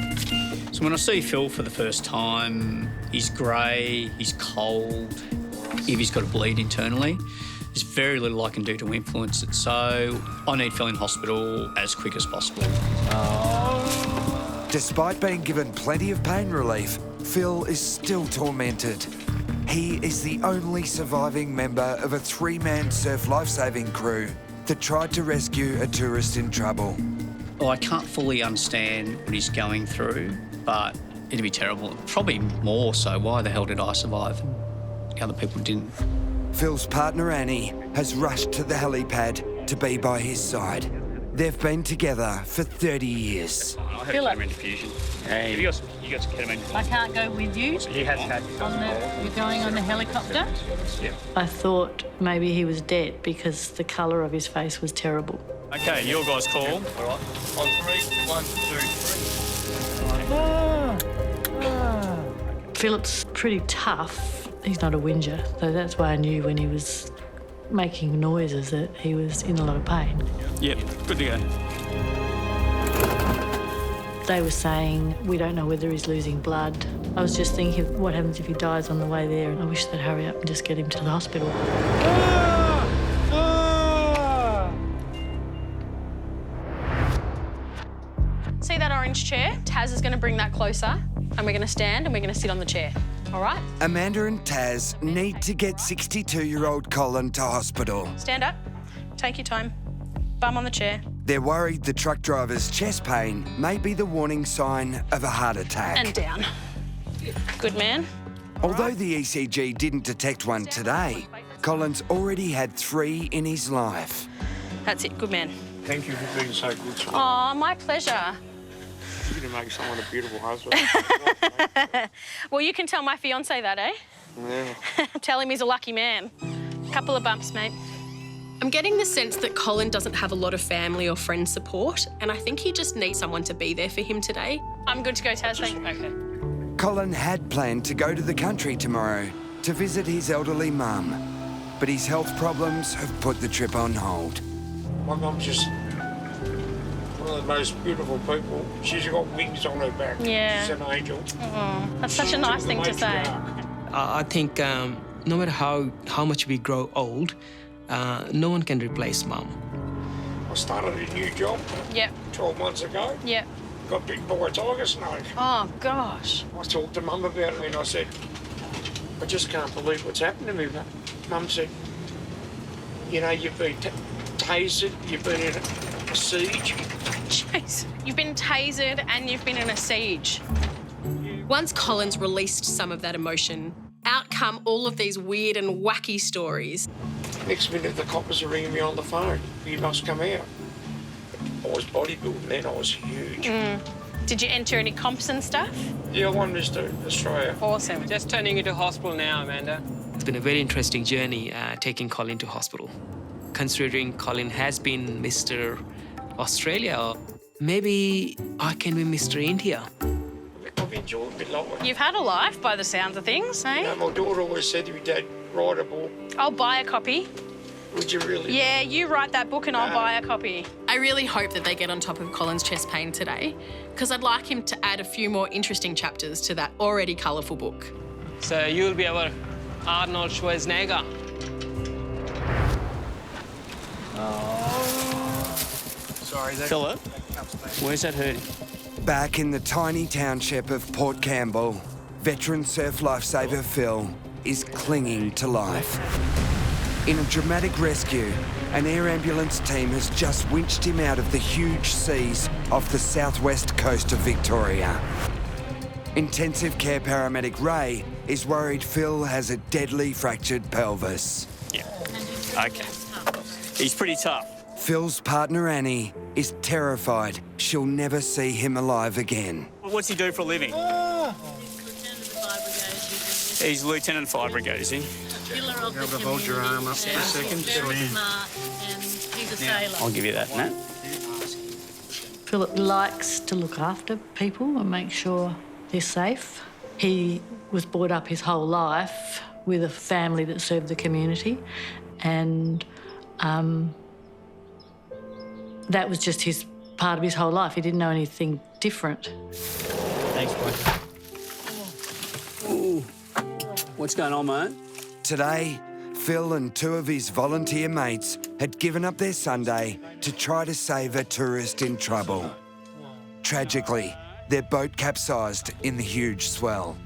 So when I see Phil for the first time, he's grey, he's cold. If he's got a bleed internally, there's very little I can do to influence it. So I need Phil in hospital as quick as possible. Despite being given plenty of pain relief, Phil is still tormented. He is the only surviving member of a 3-man surf lifesaving crew that tried to rescue a tourist in trouble. Well, I can't fully understand what he's going through, but it'd be terrible. Probably more so, why the hell did I survive? The other people didn't. Phil's partner Annie has rushed to the helipad to be by his side. They've been together for 30 years. I had Philip. ketamine diffusion. Hey. You got some ketamine. I can't go with you. He has had. You're going on the helicopter? Yeah. I thought maybe he was dead because the colour of his face was terrible. Okay, your guys' call. All right. On 3, 1, 2, 3. Philip's pretty tough. He's not a whinger, so that's why I knew when he was making noises that he was in a lot of pain. Yep, good to go. They were saying, we don't know whether he's losing blood. I was just thinking, what happens if he dies on the way there? I wish they'd hurry up and just get him to the hospital. See that orange chair? Taz is going to bring that closer, and we're going to stand and we're going to sit on the chair. All right? Amanda and Taz need to get 62-year-old Colin to hospital. Stand up. Take your time. Bum on the chair. They're worried the truck driver's chest pain may be the warning sign of a heart attack. And down. Good man. Although the ECG didn't detect one today, Colin's already had 3 in his life. That's it. Good man. Thank you for being so good to me. Oh, my pleasure. You're going to make someone a beautiful husband. Well, you can tell my fiancé that, eh? Yeah. Tell him he's a lucky man. Couple of bumps, mate. I'm getting the sense that Colin doesn't have a lot of family or friend support, and I think he just needs someone to be there for him today. I'm good to go, Taz. Okay. Colin had planned to go to the country tomorrow to visit his elderly mum, but his health problems have put the trip on hold. My mum's just one of the most beautiful people. She's got wings on her back. Yeah. She's an angel. Oh, that's such a nice thing to say. I think no matter how much we grow old, no one can replace Mum. I started a new job. Yep. 12 months ago. Yep. Got bitten by a tiger snake. Oh, gosh. I talked to Mum about it and I said, I just can't believe what's happened to me. Mum said, you know, you've been tasered, you've been in siege. Jeez, you've been tasered and you've been in a siege. Once Collins released some of that emotion, out come all of these weird and wacky stories. Next minute, the coppers are ringing me on the phone. You must come out. I was bodybuilding then, I was huge. Did you enter any comps and stuff? Yeah, I won Mr. Australia. Awesome. Just turning into hospital now, Amanda. It's been a very interesting journey taking Colin to hospital. Considering Colin has been Mr. Australia, maybe I can be Mr. India. I've enjoyed my life. You've had a life by the sounds of things, eh? You know, my daughter always said to me, Dad, write a book. I'll buy a copy. Would you really? Yeah, you write that book and I'll buy a copy. I really hope that they get on top of Colin's chest pain today, because I'd like him to add a few more interesting chapters to that already colourful book. So you'll be our Arnold Schwarzenegger. Sorry, that... Philip, where's that hurting? Back in the tiny township of Port Campbell, veteran surf lifesaver Phil is clinging to life. In a dramatic rescue, an air ambulance team has just winched him out of the huge seas off the southwest coast of Victoria. Intensive care paramedic Ray is worried Phil has a deadly fractured pelvis. Yeah. Okay. He's pretty tough. Phil's partner Annie is terrified she'll never see him alive again. What's he do for a living? He's Lieutenant of Fire Brigade, is he? Hold your arm up for a second. I'll give you that, Nat. Philip likes to look after people and make sure they're safe. He was brought up his whole life with a family that served the community, and that was just his part of his whole life. He didn't know anything different. Thanks, boy. Ooh. What's going on, mate? Today, Phil and two of his volunteer mates had given up their Sunday to try to save a tourist in trouble. Tragically, their boat capsized in the huge swell.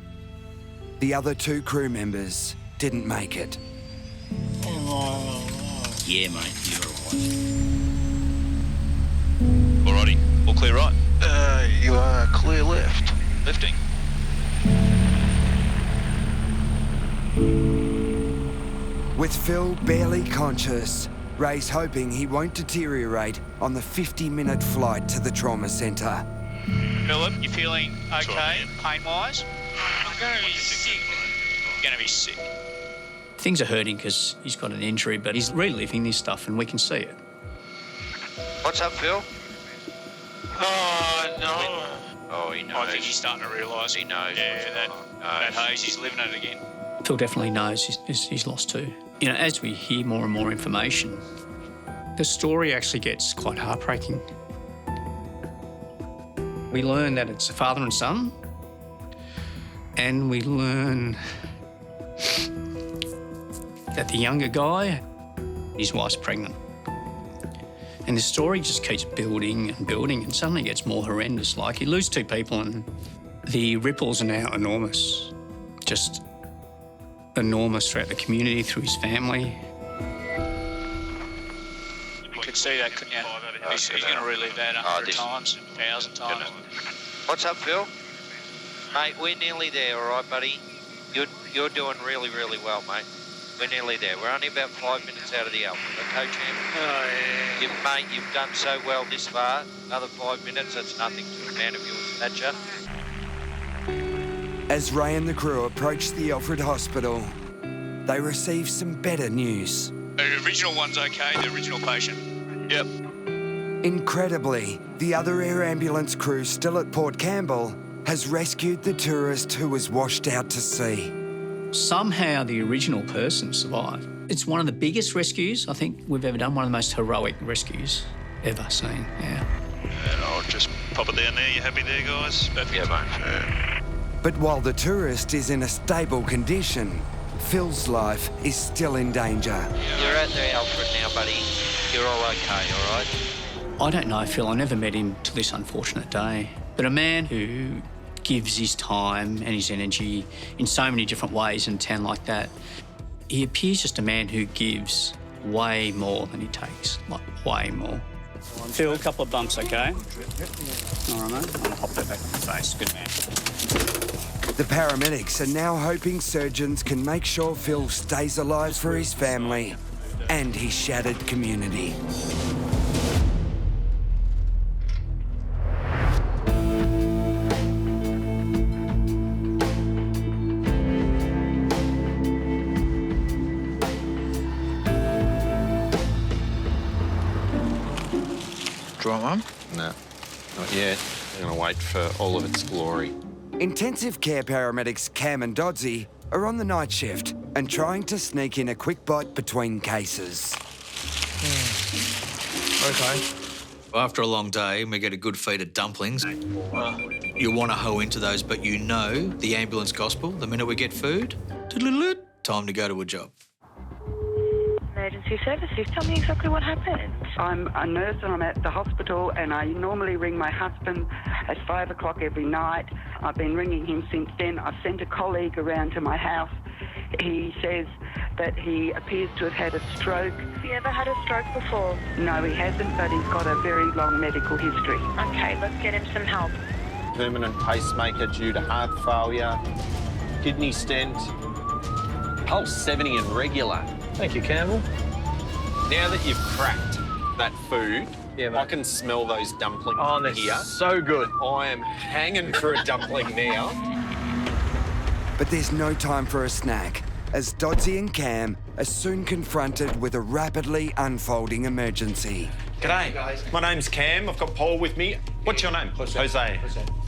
The other two crew members didn't make it. Yeah, mate, you're Alrighty, all clear right? You are clear left. Lifting. With Phil barely conscious, Ray's hoping he won't deteriorate on the 50-minute flight to the trauma centre. Philip, you feeling okay, pain-wise? I'm going to be sick. You're going to be sick. Things are hurting because he's got an injury, but he's reliving this stuff and we can see it. What's up, Phil? Oh, no. Oh, he knows. I think he's starting to realise. He knows. Yeah, that haze, he's living it again. Phil definitely knows he's lost too. You know, as we hear more and more information, the story actually gets quite heartbreaking. We learn that it's a father and son, and we learn that the younger guy, his wife's pregnant. And the story just keeps building and building and suddenly gets more horrendous. Like, you lose two people and the ripples are now enormous. Just enormous throughout the community, through his family. You could see that, couldn't you? He's going to relive that 100 times, 1,000 times. What's up, Phil? Mate, we're nearly there, all right, buddy? You're doing really, really well, mate. We're nearly there. We're only about 5 minutes out of the Alpha. Okay, champ? Oh, yeah. Mate, you've done so well this far. Another 5 minutes, that's nothing to a man of yours. That's ya? As Ray and the crew approach the Alfred Hospital, they receive some better news. The original one's okay, the original patient. Yep. Incredibly, the other air ambulance crew still at Port Campbell has rescued the tourist who was washed out to sea. Somehow the original person survived. It's one of the biggest rescues I think we've ever done, one of the most heroic rescues ever seen, yeah. And I'll just pop it down there. You happy there, guys? Perfect. Yeah, mate. Yeah. But while the tourist is in a stable condition, Phil's life is still in danger. You're at the Alfred now, buddy. You're all okay, all right? I don't know Phil, I never met him till this unfortunate day. But a man who gives his time and his energy in so many different ways in a town like that, he appears just a man who gives way more than he takes, like way more. Phil, a couple of bumps, okay? All right, mate. I'll pop that back on the face. Good man. The paramedics are now hoping surgeons can make sure Phil stays alive for his family and his shattered community. Do you want one? No, not yet. I'm going to wait for all of its glory. Intensive care paramedics Cam and Dodsey are on the night shift and trying to sneak in a quick bite between cases. Okay. After a long day, we get a good feed of dumplings. You want to hoe into those, but you know the ambulance gospel. The minute we get food, time to go to a job. Emergency services, tell me exactly what happened. I'm a nurse and I'm at the hospital and I normally ring my husband at 5 o'clock every night. I've been ringing him since then. I've sent a colleague around to my house. He says that he appears to have had a stroke. Has he ever had a stroke before? No, he hasn't, but he's got a very long medical history. Okay, let's get him some help. Permanent pacemaker due to heart failure, kidney stent, pulse 70 and regular. Thank you, Campbell. Now that you've cracked that food, I can smell those dumplings here. So good. I am hanging for a dumpling now. But there's no time for a snack, as Dodsey and Cam are soon confronted with a rapidly unfolding emergency. G'day. My name's Cam. I've got Paul with me. What's your name? Jose.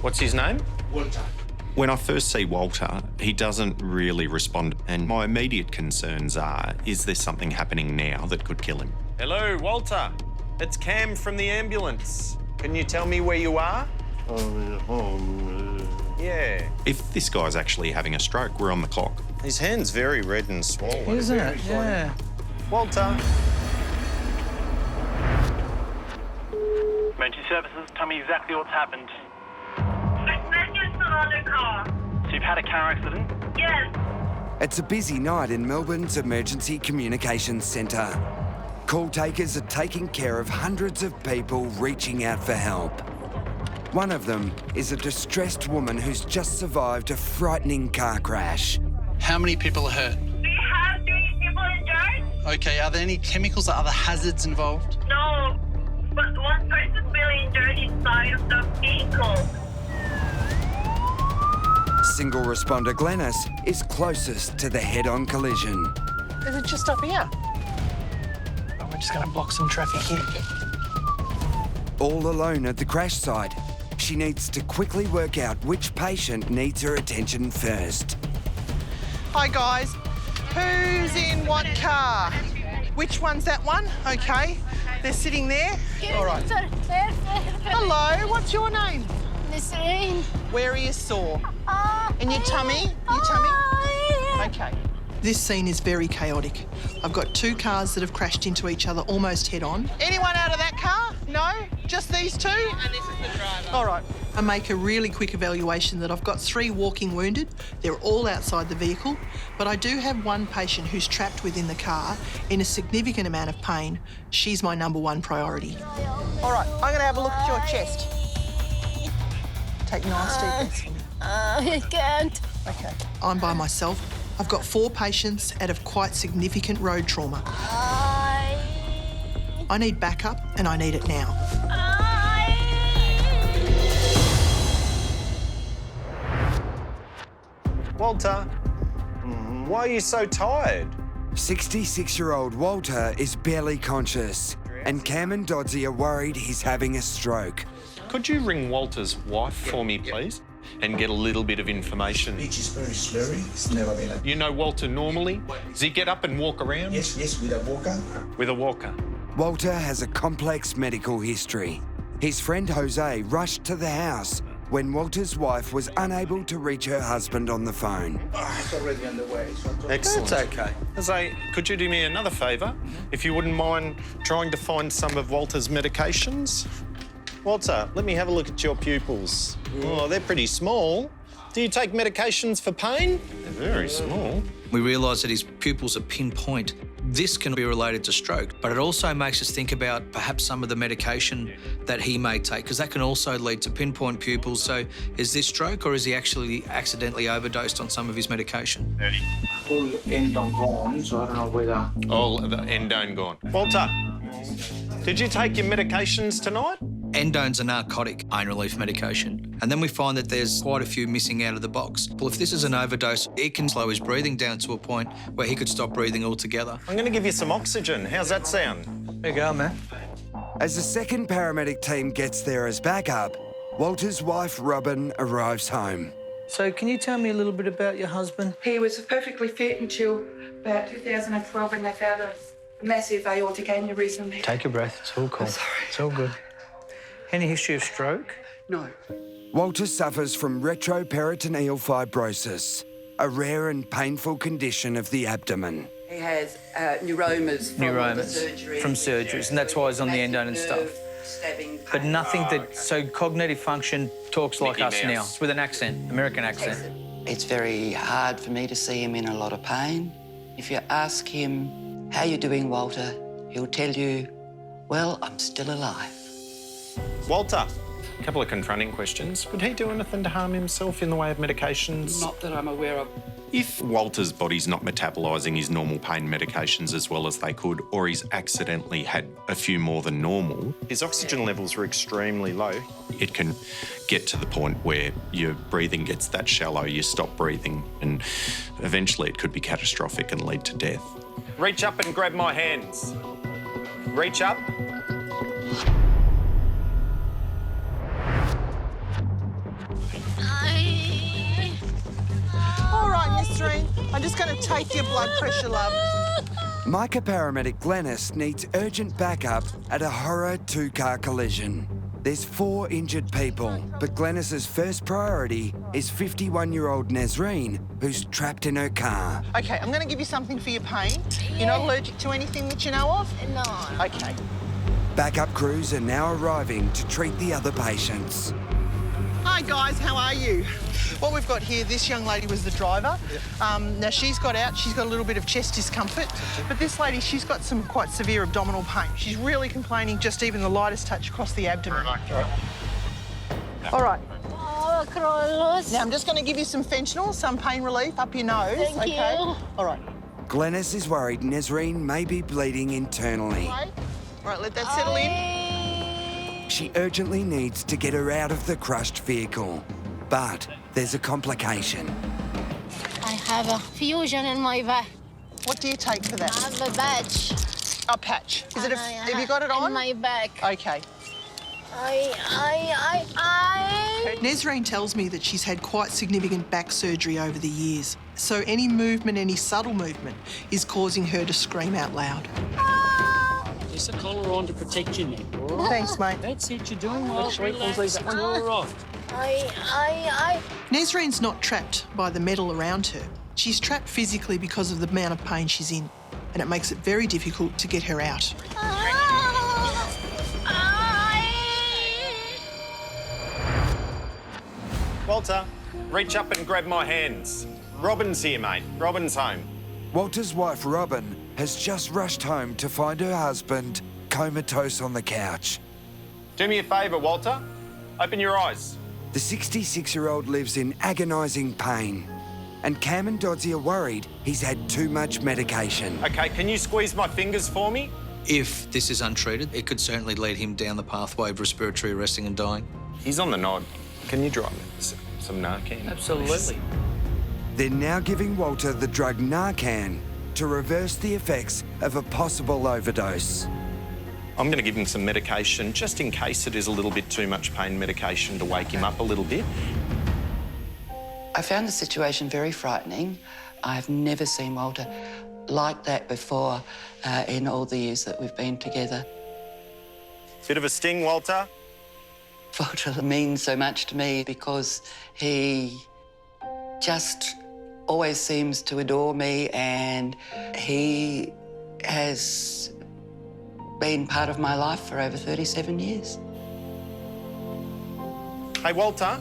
What's his name? Walter. When I first see Walter, he doesn't really respond. And my immediate concerns are, is there something happening now that could kill him? Hello, Walter. It's Cam from the ambulance. Can you tell me where you are? I'm at home. Yeah. If this guy's actually having a stroke, we're on the clock. His hand's very red and swollen. Isn't it? Yeah. Walter. Emergency services, tell me exactly what's happened. So you've had a car accident? Yes. It's a busy night in Melbourne's Emergency Communications Centre. Call takers are taking care of hundreds of people reaching out for help. One of them is a distressed woman who's just survived a frightening car crash. How many people are hurt? We have 3 people injured. Okay, are there any chemicals or other hazards involved? No, but one person's really injured inside of the vehicle. Single responder Glennis is closest to the head-on collision. Is it just up here? We're just going to block some traffic here. All alone at the crash site, she needs to quickly work out which patient needs her attention first. Hi, guys. Who's in what car? Which one's that one? Okay. They're sitting there. All right. Hello, what's your name? Restrained. Where are you sore? In your tummy? Your tummy? Okay. This scene is very chaotic. I've got 2 cars that have crashed into each other almost head-on. Anyone out of that car? No? Just these 2? And this is the driver. All right. I make a really quick evaluation that I've got 3 walking wounded. They're all outside the vehicle, but I do have 1 patient who's trapped within the car in a significant amount of pain. She's my #1 priority. All right, I'm going to have a look at your chest. Take nice deep breaths for me. I can't. Okay. I'm by myself. I've got 4 patients out of quite significant road trauma. I need backup and I need it now. Walter, why are you so tired? 66-year-old Walter is barely conscious, and Cam and Dodsey are worried he's having a stroke. Could you ring Walter's wife for me, please, and get a little bit of information? Speech is very slurry. It's never been like... You know Walter normally? Does he get up and walk around? Yes, with a walker. With a walker. Walter has a complex medical history. His friend Jose rushed to the house when Walter's wife was unable to reach her husband on the phone. It's already underway. Excellent. That's okay. Jose, could you do me another favour? If you wouldn't mind trying to find some of Walter's medications? Walter, let me have a look at your pupils. Oh, they're pretty small. Do you take medications for pain? They're very small. We realise that his pupils are pinpoint. This can be related to stroke, but it also makes us think about perhaps some of the medication that he may take, because that can also lead to pinpoint pupils. So is this stroke, or is he actually accidentally overdosed on some of his medication? All endone gone, so I don't know whether... All the endone gone. Walter, did you take your medications tonight? Endone's a narcotic pain relief medication, and then we find that there's quite a few missing out of the box. Well, if this is an overdose, it can slow his breathing down to a point where he could stop breathing altogether. I'm going to give you some oxygen. How's that sound? There you go, man. As the second paramedic team gets there as backup, Walter's wife, Robin, arrives home. So can you tell me a little bit about your husband? He was perfectly fit until about 2012 when they found a massive aortic aneurysm. Take a breath. It's all cool. I'm sorry. It's all good. Any history of stroke? No. Walter suffers from retroperitoneal fibrosis, a rare and painful condition of the abdomen. He has neuromas from the surgery. From surgeries, and that's why he's on the endone and stuff. But nothing that... So cognitive function talks like us now, with an accent, American accent. It's very hard for me to see him in a lot of pain. If you ask him, how you doing, Walter, he'll tell you, well, I'm still alive. Walter, a couple of confronting questions. Would he do anything to harm himself in the way of medications? Not that I'm aware of. If Walter's body's not metabolising his normal pain medications as well as they could, or he's accidentally had a few more than normal, his oxygen levels are extremely low. It can get to the point where your breathing gets that shallow, you stop breathing, and eventually it could be catastrophic and lead to death. Reach up and grab my hands. Reach up. All right, Restrained. I'm just going to take your blood pressure, love. Micah paramedic Glennis needs urgent backup at a horror two-car collision. There's 4 injured people, but Glennis's first priority is 51-year-old Restrained, who's trapped in her car. OK, I'm going to give you something for your pain. You're not allergic to anything that you know of? No. OK. Backup crews are now arriving to treat the other patients. Hi, guys. How are you? What we've got here, this young lady was the driver. Now, she's got out. She's got a little bit of chest discomfort. But this lady, she's got some quite severe abdominal pain. She's really complaining just even the lightest touch across the abdomen. All right. Oh, Carlos. Now, I'm just going to give you some fentanyl, some pain relief up your nose. Thank you. All right. Glennis is worried Restrained may be bleeding internally. All right, let that settle in. She urgently needs to get her out of the crushed vehicle. But there's a complication. I have a fusion in my back. What do you take for that? I have a patch. A patch. Is it? Have you got it on? In my back. Okay. Restrained tells me that she's had quite significant back surgery over the years. So any movement, any subtle movement, is causing her to scream out loud. There's a collar on to protect your neck, all right? Thanks, mate. That's it, you're doing well. Relax. All right. Restrained's not trapped by the metal around her. She's trapped physically because of the amount of pain she's in, and it makes it very difficult to get her out. Walter, reach up and grab my hands. Robin's here, mate. Robin's home. Walter's wife, Robin, has just rushed home to find her husband comatose on the couch. Do me a favour, Walter. Open your eyes. The 66-year-old lives in agonising pain, and Cam and Dodsey are worried he's had too much medication. OK, can you squeeze my fingers for me? If this is untreated, it could certainly lead him down the pathway of respiratory arresting and dying. He's on the nod. Can you drive me some Narcan? Absolutely. They're now giving Walter the drug Narcan to reverse the effects of a possible overdose. I'm going to give him some medication just in case it is a little bit too much pain medication to wake him up a little bit. I found the situation very frightening. I've never seen Walter like that before in all the years that we've been together. Bit of a sting, Walter? Walter means so much to me because he just always seems to adore me, and he has been part of my life for over 37 years. Hey, Walter,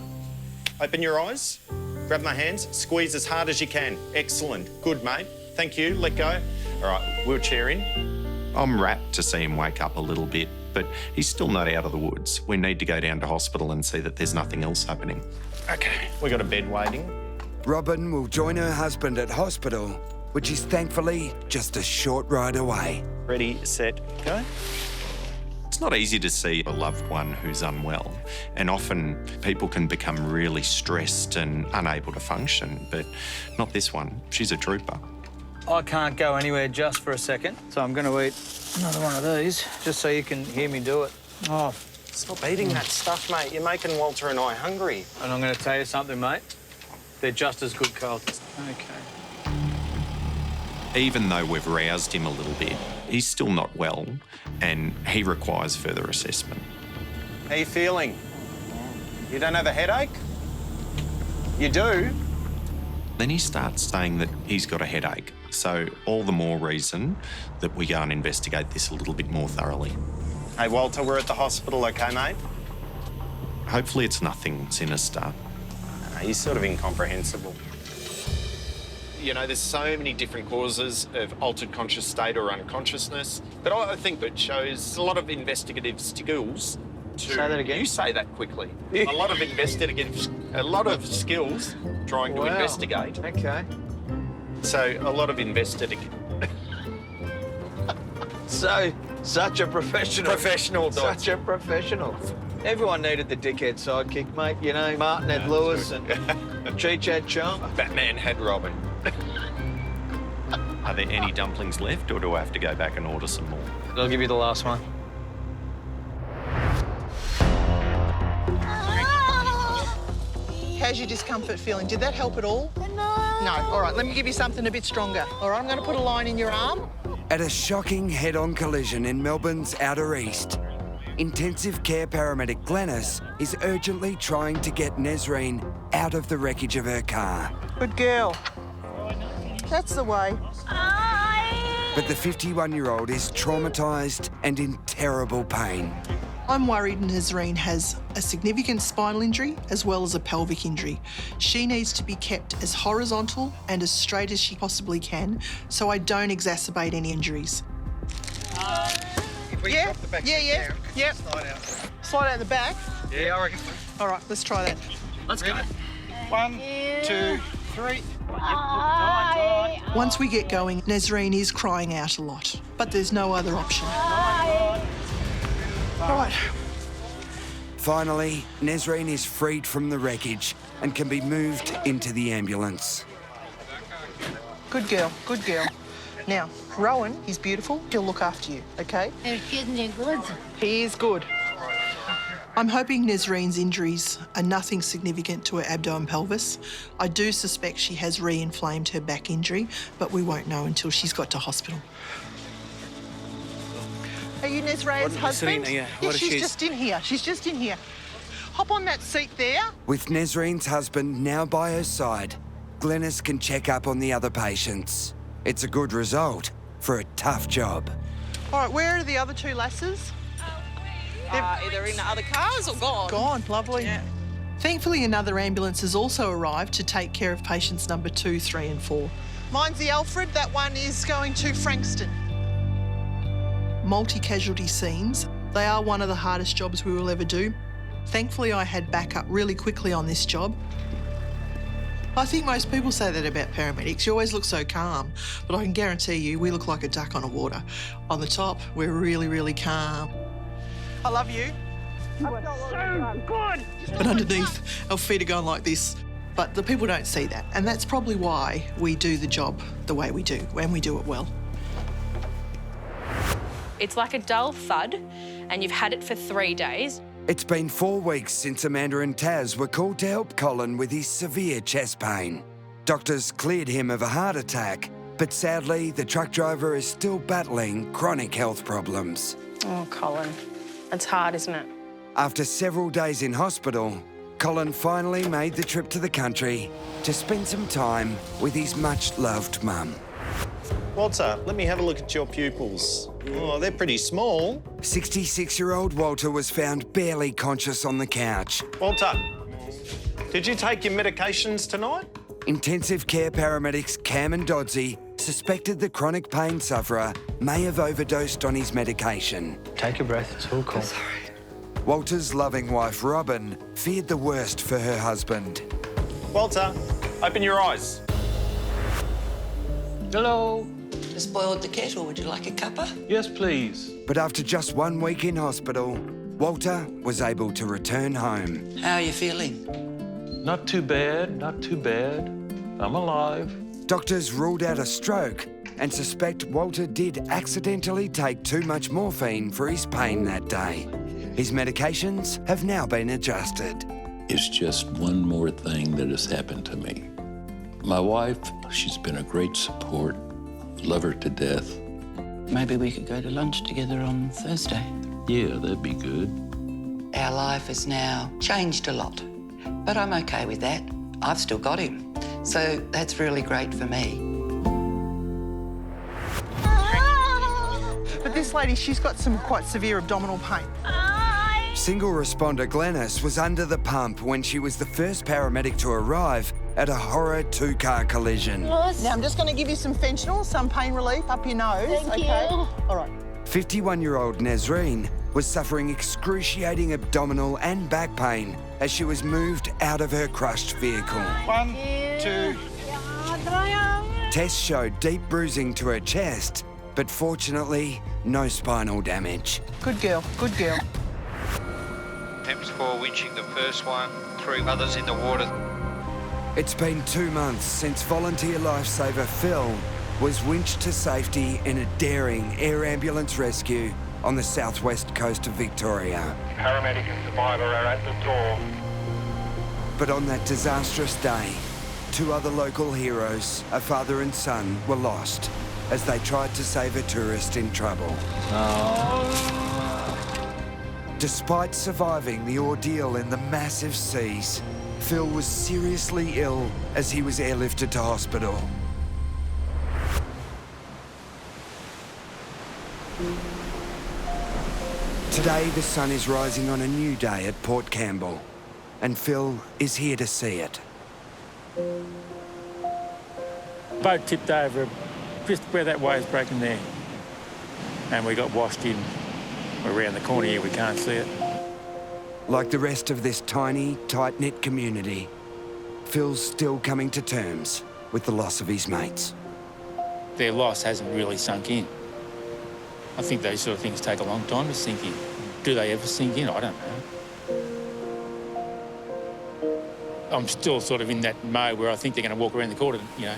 open your eyes. Grab my hands, squeeze as hard as you can. Excellent. Good, mate. Thank you. Let go. All right, wheelchair in. I'm rapt to see him wake up a little bit, but he's still not out of the woods. We need to go down to hospital and see that there's nothing else happening. Okay, we got a bed waiting. Robin will join her husband at hospital, which is thankfully just a short ride away. Ready, set, go. It's not easy to see a loved one who's unwell, and often people can become really stressed and unable to function, but not this one. She's a trooper. I can't go anywhere just for a second, so I'm going to eat another one of these, just so you can hear me do it. Oh. Stop eating that stuff, mate. You're making Walter and I hungry. And I'm going to tell you something, mate. They're just as good, Carl. OK. Even though we've roused him a little bit, he's still not well, and he requires further assessment. How you feeling? You don't have a headache? You do? Then he starts saying that he's got a headache, so all the more reason that we go and investigate this a little bit more thoroughly. Hey, Walter, we're at the hospital, OK, mate? Hopefully it's nothing sinister. He's sort of incomprehensible. You know, there's so many different causes of altered conscious state or unconsciousness, but I think it shows a lot of investigative skills to... Say that again. You say that quickly. A lot of skills trying to investigate. OK. So, a lot of investigating. So, such a professional. Professional, Doc. Such a professional. Everyone needed the dickhead sidekick, mate. You know, Martin had Lewis and Cheech had Chong. Batman had Robin. Are there any dumplings left, or do I have to go back and order some more? I'll give you the last one. How's your discomfort feeling? Did that help at all? No. No. All right, let me give you something a bit stronger. All right, I'm going to put a line in your arm. At a shocking head-on collision in Melbourne's outer east, intensive care paramedic Glenys is urgently trying to get Nesreen out of the wreckage of her car. Good girl. That's the way. But the 51-year-old is traumatised and in terrible pain. I'm worried Nesreen has a significant spinal injury as well as a pelvic injury. She needs to be kept as horizontal and as straight as she possibly can so I don't exacerbate any injuries. If we drop the back yeah. slide out. Slide out the back? Yeah, I reckon. All right, let's try that. Let's go. 1, 2, 3. Once we get going, Nesreen is crying out a lot, but there's no other option. All right. Finally, Nesreen is freed from the wreckage and can be moved into the ambulance. Good girl, good girl. Now, Rowan, he's beautiful. He'll look after you, OK? Isn't he good? He is good. I'm hoping Nesreen's injuries are nothing significant to her abdo and pelvis. I do suspect she has re-inflamed her back injury, but we won't know until she's got to hospital. Are you Nesreen's husband? She's just in here. She's just in here. Hop on that seat there. With Nesreen's husband now by her side, Glenys can check up on the other patients. It's a good result for a tough job. All right, where are the other two lasses? They're either in the other cars or gone. Gone, lovely. Yeah. Thankfully, another ambulance has also arrived to take care of patients number 2, 3 and 4. Mine's the Alfred. That one is going to Frankston. Multi-casualty scenes. They are one of the hardest jobs we will ever do. Thankfully, I had backup really quickly on this job. I think most people say that about paramedics. You always look so calm, but I can guarantee you we look like a duck on the water. On the top, we're really, really calm. I love you. You are so good. But underneath, our feet are going like this. But the people don't see that, and that's probably why we do the job the way we do, and we do it well. It's like a dull thud, and you've had it for 3 days. It's been 4 weeks since Amanda and Taz were called to help Colin with his severe chest pain. Doctors cleared him of a heart attack, but sadly, the truck driver is still battling chronic health problems. Oh, Colin. It's hard, isn't it? After several days in hospital, Colin finally made the trip to the country to spend some time with his much-loved mum. Walter, let me have a look at your pupils. Oh, they're pretty small. 66-year-old Walter was found barely conscious on the couch. Walter, Did you take your medications tonight? Intensive care paramedics Cam and Dodsey suspected the chronic pain sufferer may have overdosed on his medication. Take a breath, it's all cool. Walter's loving wife, Robin, feared the worst for her husband. Walter, open your eyes. Hello. Just boiled the kettle. Would you like a cuppa? Yes, please. But after just 1 week in hospital, Walter was able to return home. How are you feeling? Not too bad, not too bad. I'm alive. Doctors ruled out a stroke and suspect Walter did accidentally take too much morphine for his pain that day. His medications have now been adjusted. It's just one more thing that has happened to me. My wife, she's been a great support. Love her to death. Maybe we could go to lunch together on Thursday. Yeah, that'd be good. Our life has now changed a lot, but I'm okay with that. I've still got him, so that's really great for me. But this lady, she's got some quite severe abdominal pain. Single responder Glennis was under the pump when she was the first paramedic to arrive at a horror two-car collision. Now, I'm just going to give you some fentanyl, some pain relief up your nose. Thank you. All right. 51-year-old Nazreen was suffering excruciating abdominal and back pain as she was moved out of her crushed vehicle. 1, 2. Tests showed deep bruising to her chest, but fortunately, no spinal damage. Good girl, good girl. Temps for winching the first one, 3 others in the water. It's been 2 months since volunteer lifesaver Phil was winched to safety in a daring air ambulance rescue on the southwest coast of Victoria. Paramedic and survivor are at the door. But on that disastrous day, 2 other local heroes, a father and son, were lost as they tried to save a tourist in trouble. Despite surviving the ordeal in the massive seas, Phil was seriously ill as he was airlifted to hospital. Today, the sun is rising on a new day at Port Campbell, and Phil is here to see it. Boat tipped over just where that wave's broken there. And we got washed in. We're around the corner here, we can't see it. Like the rest of this tiny, tight-knit community, Phil's still coming to terms with the loss of his mates. Their loss hasn't really sunk in. I think those sort of things take a long time to sink in. Do they ever sink in? I don't know. I'm still sort of in that mode where I think they're going to walk around the corner, you know.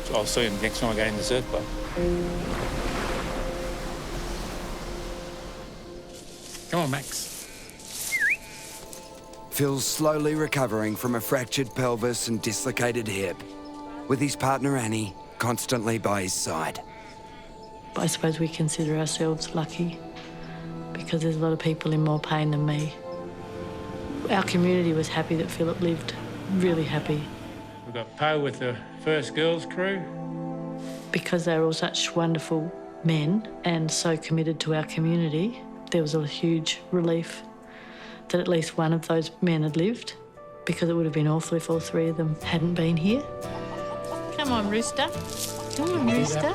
So I'll see them next time I go in the surf boat. Come on, Max. Phil's slowly recovering from a fractured pelvis and dislocated hip, with his partner Annie constantly by his side. I suppose we consider ourselves lucky because there's a lot of people in more pain than me. Our community was happy that Philip lived, really happy. We've got Poe with the first girls crew. Because they were all such wonderful men and so committed to our community, there was a huge relief that at least one of those men had lived, because it would have been awful if all 3 of them hadn't been here. Come on, Rooster. Come on, Rooster.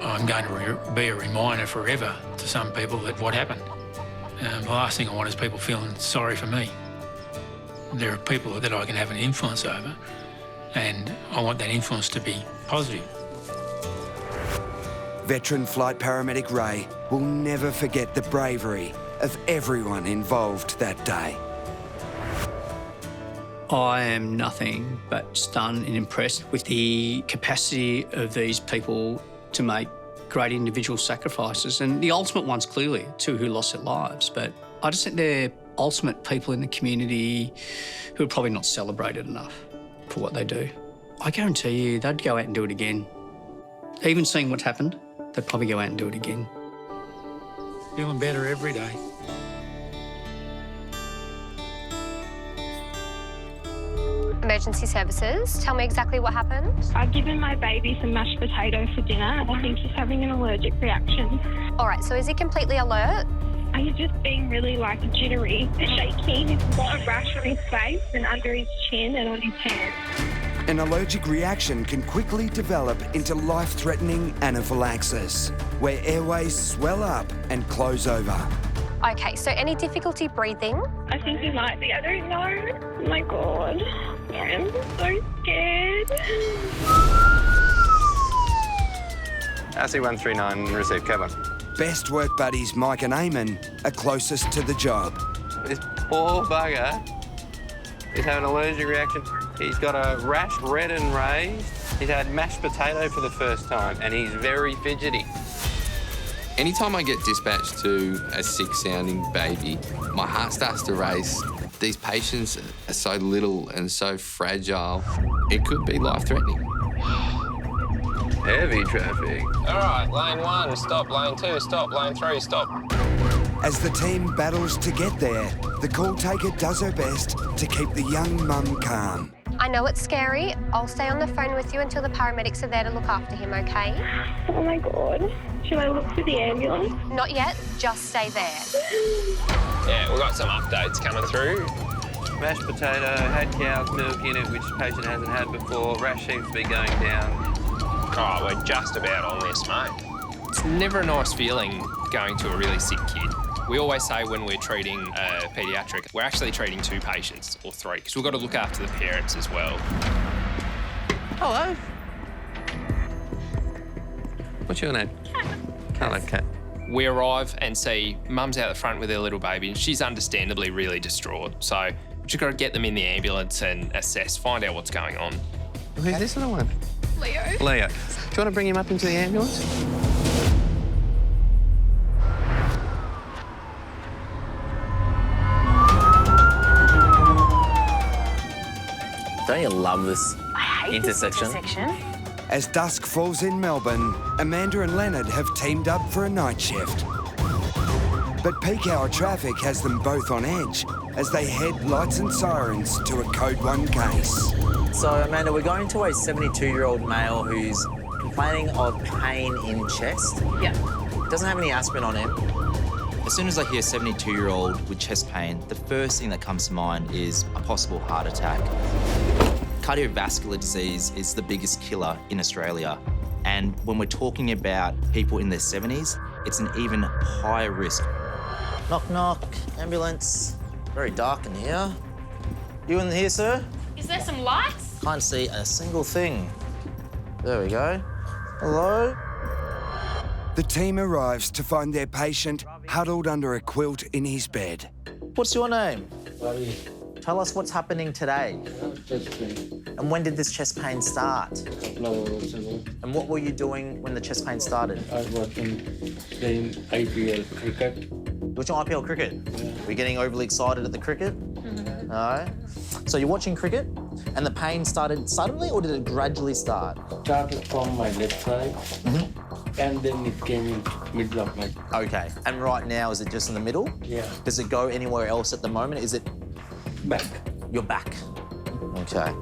I'm going to be a reminder forever to some people that what happened. The last thing I want is people feeling sorry for me. There are people that I can have an influence over, and I want that influence to be positive. Veteran flight paramedic Ray will never forget the bravery of everyone involved that day. I am nothing but stunned and impressed with the capacity of these people to make great individual sacrifices, and the ultimate ones clearly, 2 who lost their lives. But I just think they're ultimate people in the community who are probably not celebrated enough for what they do. I guarantee you they'd go out and do it again. Even seeing what happened, they'd probably go out and do it again. Feeling better every day. Emergency services. Tell me exactly what happened. I've given my baby some mashed potato for dinner. I think he's having an allergic reaction. All right, so is he completely alert? He's just being really like jittery, shaky. He's got a rash on his face and under his chin and on his hands. An allergic reaction can quickly develop into life-threatening anaphylaxis, where airways swell up and close over. Okay, so any difficulty breathing? I think he might be. I don't know. Oh my God. I'm so scared. RC139, receive cover. Best work buddies Mike and Eamon are closest to the job. This poor bugger is having an allergic reaction. He's got a rash, red and raised. He's had mashed potato for the first time, and he's very fidgety. Anytime I get dispatched to a sick-sounding baby, my heart starts to race. These patients are so little and so fragile. It could be life-threatening. Heavy traffic. All right, lane 1, stop. Lane 2, stop. Lane 3, stop. As the team battles to get there, the call taker does her best to keep the young mum calm. I know it's scary. I'll stay on the phone with you until the paramedics are there to look after him, okay? Oh my God. Should I look for the ambulance? Not yet, just stay there. Yeah, we've got some updates coming through. Mashed potato, had cow's milk in it, which the patient hasn't had before. Rash seems to be going down. Oh, we're just about on this, mate. It's never a nice feeling going to a really sick kid. We always say when we're treating a paediatric, we're actually treating 2 patients or 3, because we've got to look after the parents as well. Hello. What's your name? Hello, Kat. We arrive and see mum's out the front with her little baby, and she's understandably really distraught. So we've just got to get them in the ambulance and assess, find out what's going on. Who's this little one? Leo. Leo. Do you want to bring him up into the ambulance? Don't you love this intersection? As dusk falls in Melbourne, Amanda and Leonard have teamed up for a night shift. But peak hour traffic has them both on edge as they head lights and sirens to a Code 1 case. So, Amanda, we're going to a 72-year-old male who's complaining of pain in chest. Yeah. Doesn't have any aspirin on him. As soon as I hear 72-year-old with chest pain, the first thing that comes to mind is a possible heart attack. Cardiovascular disease is the biggest killer in Australia. And when we're talking about people in their 70s, it's an even higher risk. Knock, knock, ambulance. Very dark in here. You in here, sir? Is there some lights? Can't see a single thing. There we go. Hello? The team arrives to find their patient huddled under a quilt in his bed. What's your name? Ravi. Tell us what's happening today. Chest pain. And when did this chest pain start? A couple of hours ago. And what were you doing when the chest pain started? I was watching playing IPL cricket. Watching IPL cricket? Yeah. Were you getting overly excited at the cricket? Mm-hmm. No. So you're watching cricket, and the pain started suddenly, or did it gradually start? Started from my left side, and then it came in middle of my... Okay. And right now, is it just in the middle? Yeah. Does it go anywhere else at the moment? Is it... Back. Your back. Okay.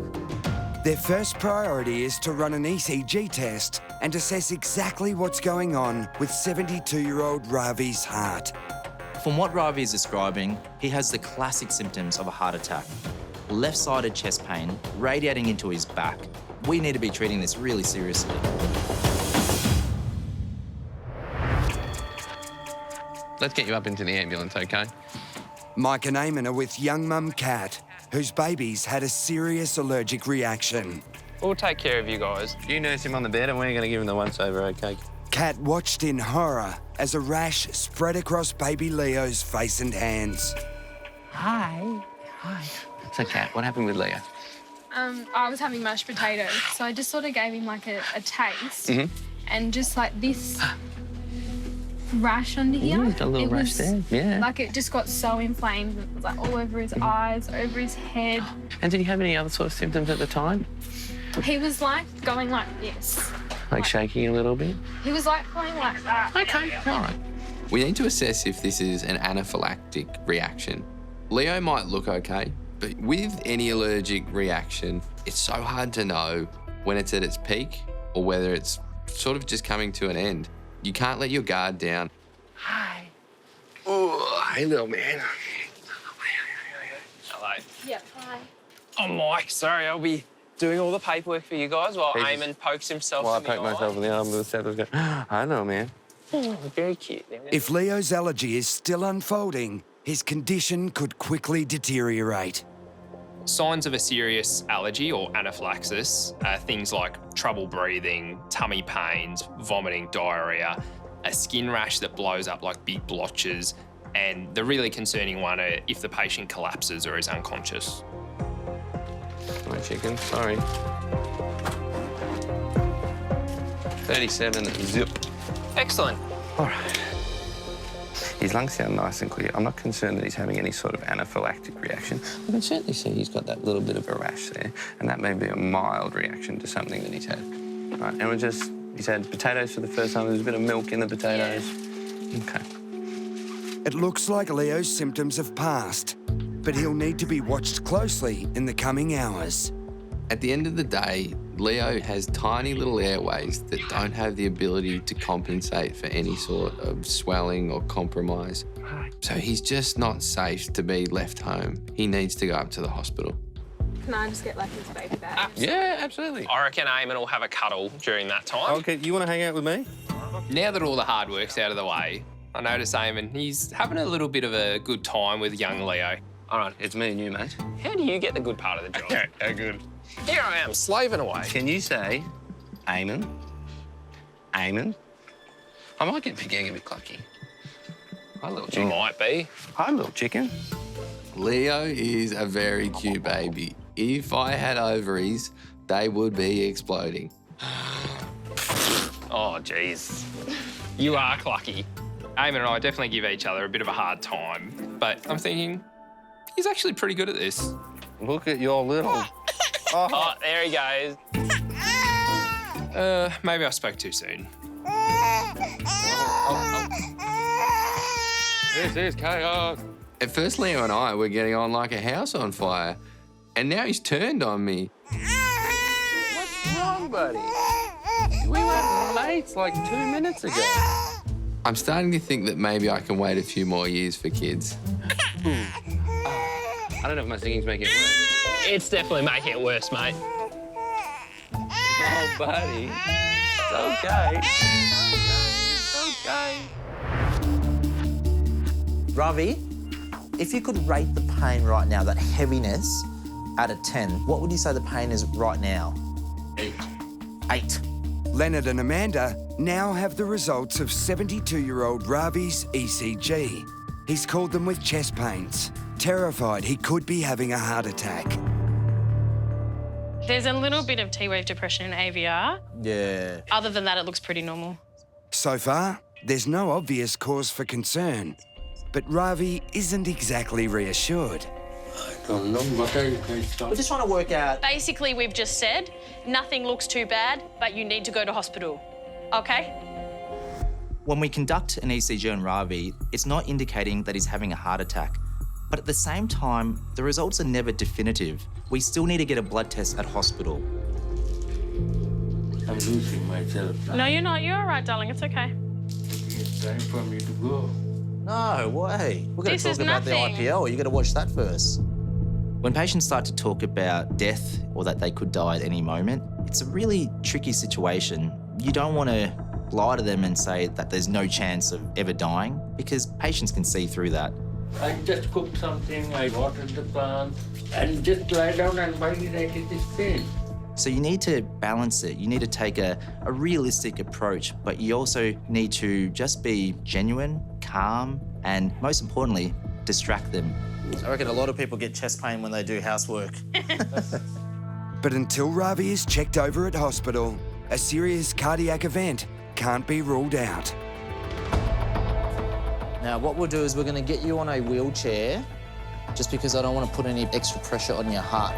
Their first priority is to run an ECG test and assess exactly what's going on with 72-year-old Ravi's heart. From what Ravi is describing, he has the classic symptoms of a heart attack. Left-sided chest pain radiating into his back. We need to be treating this really seriously. Let's get you up into the ambulance, OK? Mike and Eamon are with young mum Kat, whose baby's had a serious allergic reaction. We'll take care of you guys. You nurse him on the bed and we're going to give him the once-over, OK? Kat watched in horror as a rash spread across baby Leo's face and hands. Hi. So, Kat, what happened with Leo? I was having mashed potatoes, so I just sort of gave him like a taste. And just like this rash under here. Got a little rash there, yeah. Like it just got so inflamed. It was like all over his eyes, over his head. And did he have any other sort of symptoms at the time? He was like going like this. Like shaking a little bit? He was like going like that. OK, all right. We need to assess if this is an anaphylactic reaction. Leo might look okay, but with any allergic reaction, it's so hard to know when it's at its peak or whether it's sort of just coming to an end. You can't let your guard down. Hi. Ooh. Oh, hey, little man. Hello. Yeah, hi. I'm Mike. Sorry, I'll be doing all the paperwork for you guys while Hey, Eamon pokes himself Well, I in the poked myself in the arm with the stethoscope. I know, man. Oh, very cute. If Leo's allergy is still unfolding, his condition could quickly deteriorate. Signs of a serious allergy or anaphylaxis are things like trouble breathing, tummy pains, vomiting, diarrhea, a skin rash that blows up like big blotches, and the really concerning one are if the patient collapses or is unconscious. My chicken, sorry. 37 zip. Excellent. All right. His lungs sound nice and clear. I'm not concerned that he's having any sort of anaphylactic reaction. I can certainly see he's got that little bit of a rash there, and that may be a mild reaction to something that he's had. Right, and he's had potatoes for the first time. There's a bit of milk in the potatoes. Okay. It looks like Leo's symptoms have passed, but he'll need to be watched closely in the coming hours. At the end of the day, Leo has tiny little airways that don't have the ability to compensate for any sort of swelling or compromise. So he's just not safe to be left home. He needs to go up to the hospital. Can I just get like his baby bag? Yeah, absolutely. I reckon Eamon will have a cuddle during that time. Okay, you want to hang out with me? Now that all the hard work's out of the way, I notice Eamon, he's having a little bit of a good time with young Leo. All right, it's me and you, mate. How do you get the good part of the job? How good. Here I am, slaving away. Can you say, Eamon? Eamon? I might get getting a bit clucky. Hi, little chicken. Might be. Hi, little chicken. Leo is a very cute baby. If I had ovaries, they would be exploding. Oh, jeez. You are clucky. Eamon and I definitely give each other a bit of a hard time, but I'm thinking he's actually pretty good at this. Look at your little... Oh, there he goes. Maybe I spoke too soon. This is chaos. At first, Leo and I were getting on like a house on fire, and now he's turned on me. What's wrong, buddy? We were mates like 2 minutes ago. I'm starting to think that maybe I can wait a few more years for kids. I don't know if my singing's making it worse. It's definitely making it worse, mate. Oh, buddy. It's okay. It's okay. Ravi, if you could rate the pain right now, that heaviness, out of 10, what would you say the pain is right now? 8. 8. Leonard and Amanda now have the results of 72-year-old Ravi's ECG. He's called them with chest pains, terrified he could be having a heart attack. There's a little bit of T-wave depression in AVR. Yeah. Other than that, it looks pretty normal. So far, there's no obvious cause for concern, but Ravi isn't exactly reassured. Don't know what are you guys talking? We're just trying to work out. Basically, we've just said nothing looks too bad, but you need to go to hospital. Okay? When we conduct an ECG on Ravi, it's not indicating that he's having a heart attack. But at the same time, the results are never definitive. We still need to get a blood test at hospital. I'm losing myself. No, you're not. You're all right, darling. It's okay. It's time for me to go. No way. We're going This to is talk about nothing. the IPL. You got to watch that first. When patients start to talk about death or that they could die at any moment, it's a really tricky situation. You don't want to lie to them and say that there's no chance of ever dying, because patients can see through that. I just cooked something, I watered the plant, and just lie down and bite it like it is pain. So you need to balance it. You need to take a realistic approach, but you also need to just be genuine, calm, and most importantly, distract them. I reckon a lot of people get chest pain when they do housework. But until Ravi is checked over at hospital, a serious cardiac event can't be ruled out. Now, what we'll do is we're going to get you on a wheelchair, just because I don't want to put any extra pressure on your heart.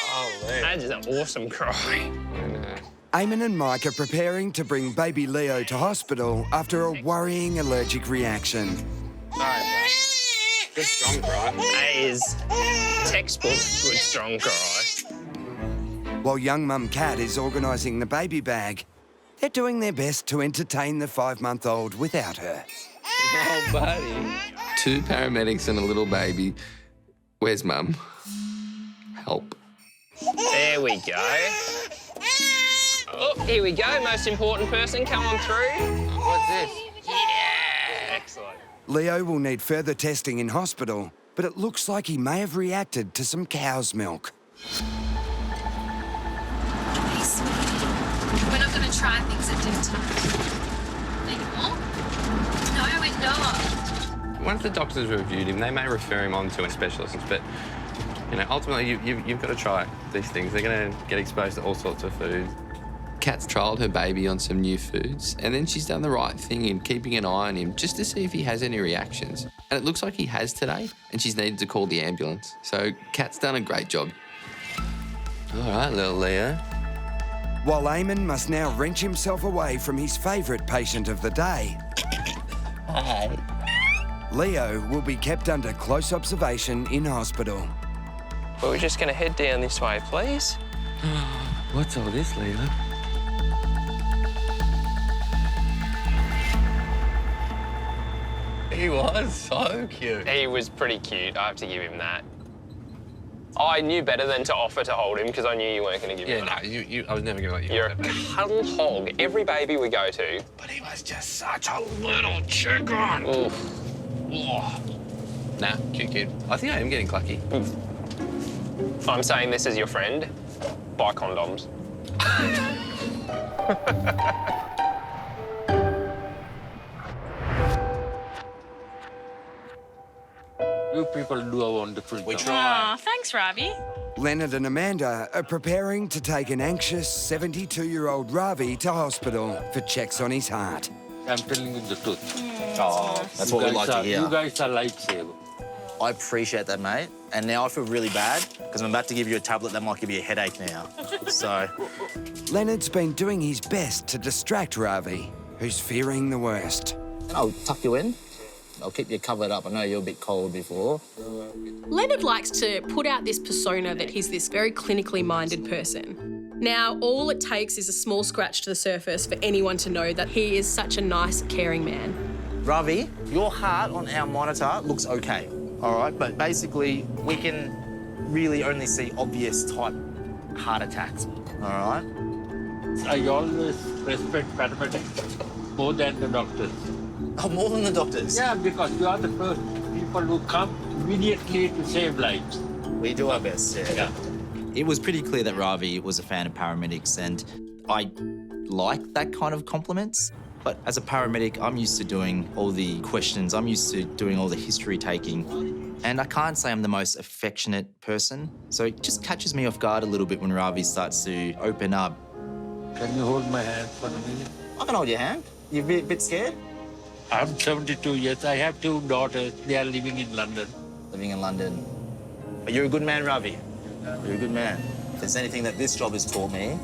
Oh, man. That is an awesome cry. Eamon and Mike are preparing to bring baby Leo to hospital after a worrying allergic reaction. Sorry, bro. Good strong cry. That is textbook good strong cry. While young mum Kat is organising the baby bag, they're doing their best to entertain the 5-month-old without her. Oh, buddy. 2 paramedics and a little baby. Where's Mum? Help. There we go. Oh, here we go. Most important person, come on through. What's this? Yeah! Excellent. Leo will need further testing in hospital, but it looks like he may have reacted to some cow's milk. We're not going to try things at dinner tonight. Anymore? No, we're not. Once the doctors reviewed him, they may refer him on to a specialist, but, you know, ultimately you've got to try these things. They're going to get exposed to all sorts of foods. Kat's trialled her baby on some new foods, and then she's done the right thing in keeping an eye on him just to see if he has any reactions. And it looks like he has today, and she's needed to call the ambulance. So Kat's done a great job. All right, little Leo. While Eamon must now wrench himself away from his favourite patient of the day. Hi. Leo will be kept under close observation in hospital. Well, we're just going to head down this way, please. What's all this, Leo? He was so cute. He was pretty cute, I have to give him that. I knew better than to offer to hold him because I knew you weren't going to give him that. Yeah, no, I was never going to let you. You're a cuddle hog. Every baby we go to. But he was just such a little chicken. Oof. Oh. Nah, cute. I think I am getting clucky. I'm saying this as your friend. Buy condoms. You people do a wonderful job. Aw, thanks, Ravi. Leonard and Amanda are preparing to take an anxious 72-year-old Ravi to hospital for checks on his heart. I'm telling you the truth. Oh, that's what we like to hear. You guys are lifesaver. I appreciate that, mate. And now I feel really bad because I'm about to give you a tablet that might give you a headache now. So... Leonard's been doing his best to distract Ravi, who's fearing the worst. I'll tuck you in. I'll keep you covered up. I know you're a bit cold before. Leonard likes to put out this persona that he's this very clinically minded person. Now, all it takes is a small scratch to the surface for anyone to know that he is such a nice, caring man. Ravi, your heart on our monitor looks okay, all right? But basically, we can really only see obvious type heart attacks, all right? I always respect paramedics more than the doctors. Oh, more than the doctors? Yeah, because you are the first people who come immediately to save lives. We do our best, yeah. It was pretty clear that Ravi was a fan of paramedics, and I like that kind of compliments. But as a paramedic, I'm used to doing all the questions. I'm used to doing all the history taking. And I can't say I'm the most affectionate person. So it just catches me off guard a little bit when Ravi starts to open up. Can you hold my hand for a minute? I can hold your hand. You a bit scared? I'm 72 years. I have 2 daughters. They are living in London. Living in London. But you're a good man, Ravi. You're a good man. If there's anything that this job has taught me,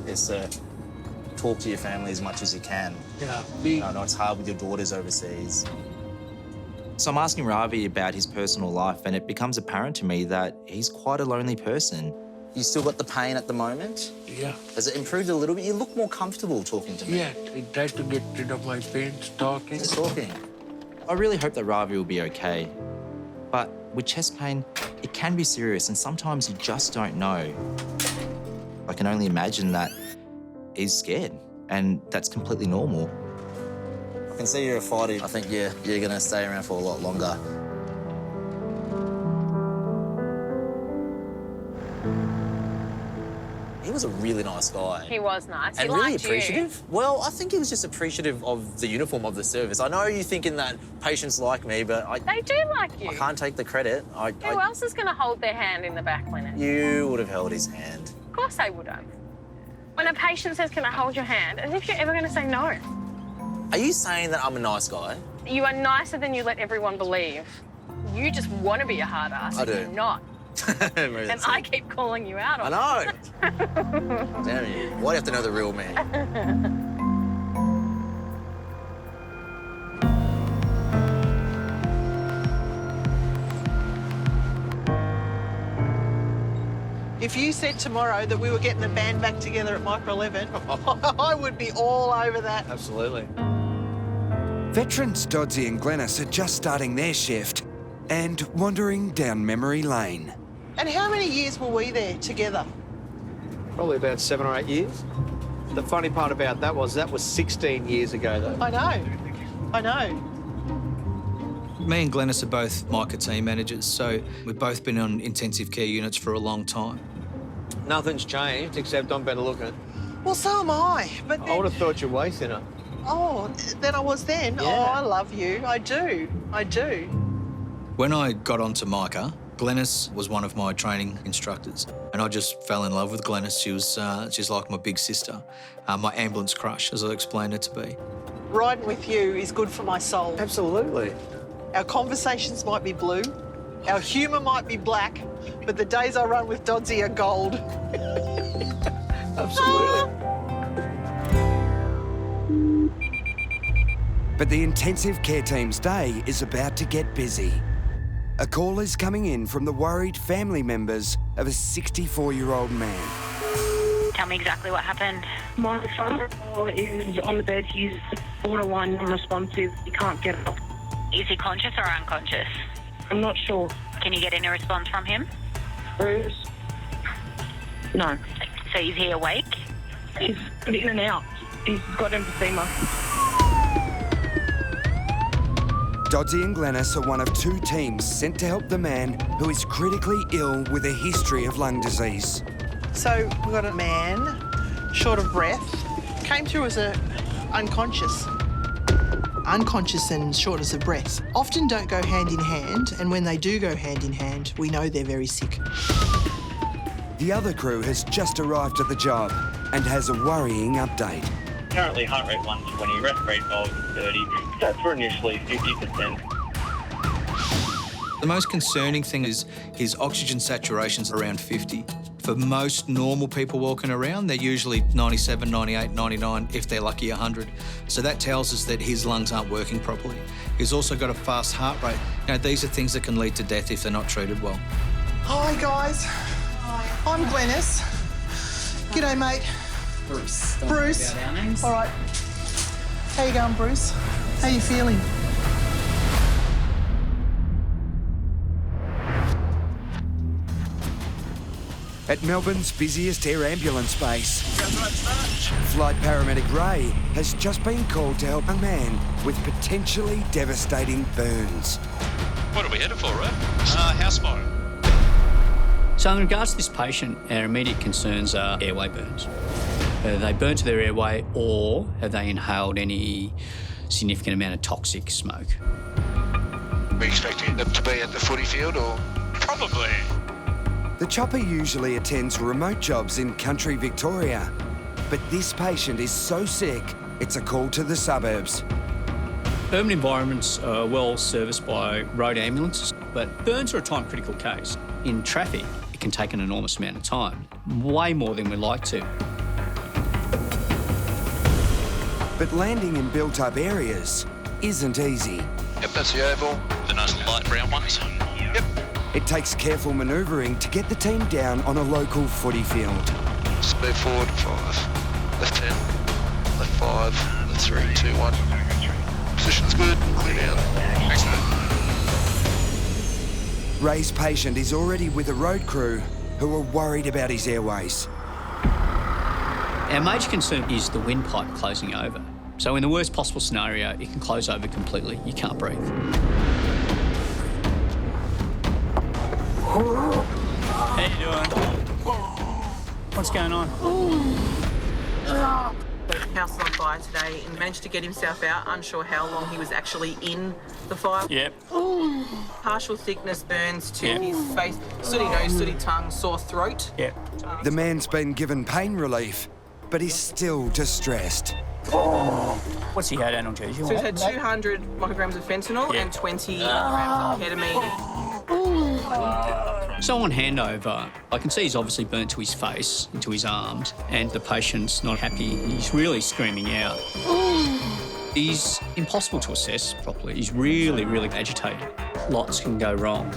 is to talk to your family as much as you can. Yeah. I know it's hard with your daughters overseas. So I'm asking Ravi about his personal life, and it becomes apparent to me that he's quite a lonely person. You still got the pain at the moment? Yeah. Has it improved a little bit? You look more comfortable talking to me. Yeah, I tried to get rid of my pain, talking. Just talking. I really hope that Ravi will be okay. But with chest pain, it can be serious, and sometimes you just don't know. I can only imagine that he's scared, and that's completely normal. I can see you're a fighter. I think you're going to stay around for a lot longer. He was a really nice guy. He was nice. And he really liked appreciative. You. Well, I think he was just appreciative of the uniform of the service. I know you're thinking that patients like me, but They do like you. I can't take the credit. Who else is going to hold their hand in the back clinic? You would have held his hand. Of course they would have. When a patient says, can I hold your hand, as if you're ever going to say no. Are you saying that I'm a nice guy? You are nicer than you let everyone believe. You just want to be a hard ass. I do. You're not. And I keep calling you out on I know. Damn you. Why do you have to know the real me? If you said tomorrow that we were getting the band back together at Micro 11, I would be all over that. Absolutely. Veterans Doddsy and Glennis are just starting their shift and wandering down memory lane. And how many years were we there together? Probably about 7 or 8 years. The funny part about that was 16 years ago, though. I know. Me and Glennis are both Micah team managers, so we've both been on intensive care units for a long time. Nothing's changed, except I'm better looking. Well, so am I, but I would have thought you're way thinner. Oh, than I was then? Yeah. Oh, I love you. I do. When I got onto Micah, Glennis was one of my training instructors, and I just fell in love with Glennis. She's like my big sister, my ambulance crush, as I explained it to be. Riding with you is good for my soul. Absolutely. Our conversations might be blue, our humour might be black, but the days I run with Doddsy are gold. Absolutely. But the intensive care team's day is about to get busy. A call is coming in from the worried family members of a 64-year-old man. Tell me exactly what happened. My father-in-law is on the bed. He's borderline non-responsive. He can't get up. Is he conscious or unconscious? I'm not sure. Can you get any response from him? Bruce? No. So is he awake? He's in and out. He's got emphysema. Doddsy and Glennis are one of 2 teams sent to help the man who is critically ill with a history of lung disease. So we've got a man, short of breath, came through as unconscious. Unconscious and shortness of breath often don't go hand in hand, and when they do go hand in hand, we know they're very sick. The other crew has just arrived at the job and has a worrying update. Currently heart rate 120, respiratory volume 30. Stats were initially 50%. The most concerning thing is his oxygen saturation's around 50. For most normal people walking around, they're usually 97, 98, 99, if they're lucky 100. So that tells us that his lungs aren't working properly. He's also got a fast heart rate. You know, these are things that can lead to death if they're not treated well. Hi, guys. I'm Glennis. G'day, mate. Bruce. Bruce. About our names. All right. How you going, Bruce? How you feeling? At Melbourne's busiest air ambulance base, flight paramedic Ray has just been called to help a man with potentially devastating burns. What are we headed for, Ray? House fire. So in regards to this patient, our immediate concerns are airway burns. Have they burnt to their airway, or have they inhaled any significant amount of toxic smoke? Are we expecting them to be at the footy field or? Probably. The chopper usually attends remote jobs in country Victoria, but this patient is so sick, it's a call to the suburbs. Urban environments are well serviced by road ambulances, but burns are a time-critical case. In traffic, it can take an enormous amount of time, way more than we like to. But landing in built-up areas isn't easy. Yep, that's the oval. The nice light brown ones. Yep. It takes careful manoeuvring to get the team down on a local footy field. Just move forward, 5. Left 10. Left 5. Left 3, 2, 1. Position's good. Clear down. Excellent. Ray's patient is already with a road crew who are worried about his airways. Our major concern is the windpipe closing over. So in the worst possible scenario, it can close over completely. You can't breathe. How you doing? What's going on? The house was on fire today and managed to get himself out, unsure how long he was actually in the fire. Yep. Partial thickness burns to his face, sooty nose, sooty tongue, sore throat. Yep. The man's been given pain relief, but he's still distressed. What's he had, analgesia? So he's had 200 micrograms of fentanyl and 20 grams of ketamine. So on handover, I can see he's obviously burnt to his face, into his arms, and the patient's not happy. He's really screaming out. He's impossible to assess properly. He's really, really agitated. Oh. Oh. Lots can go wrong.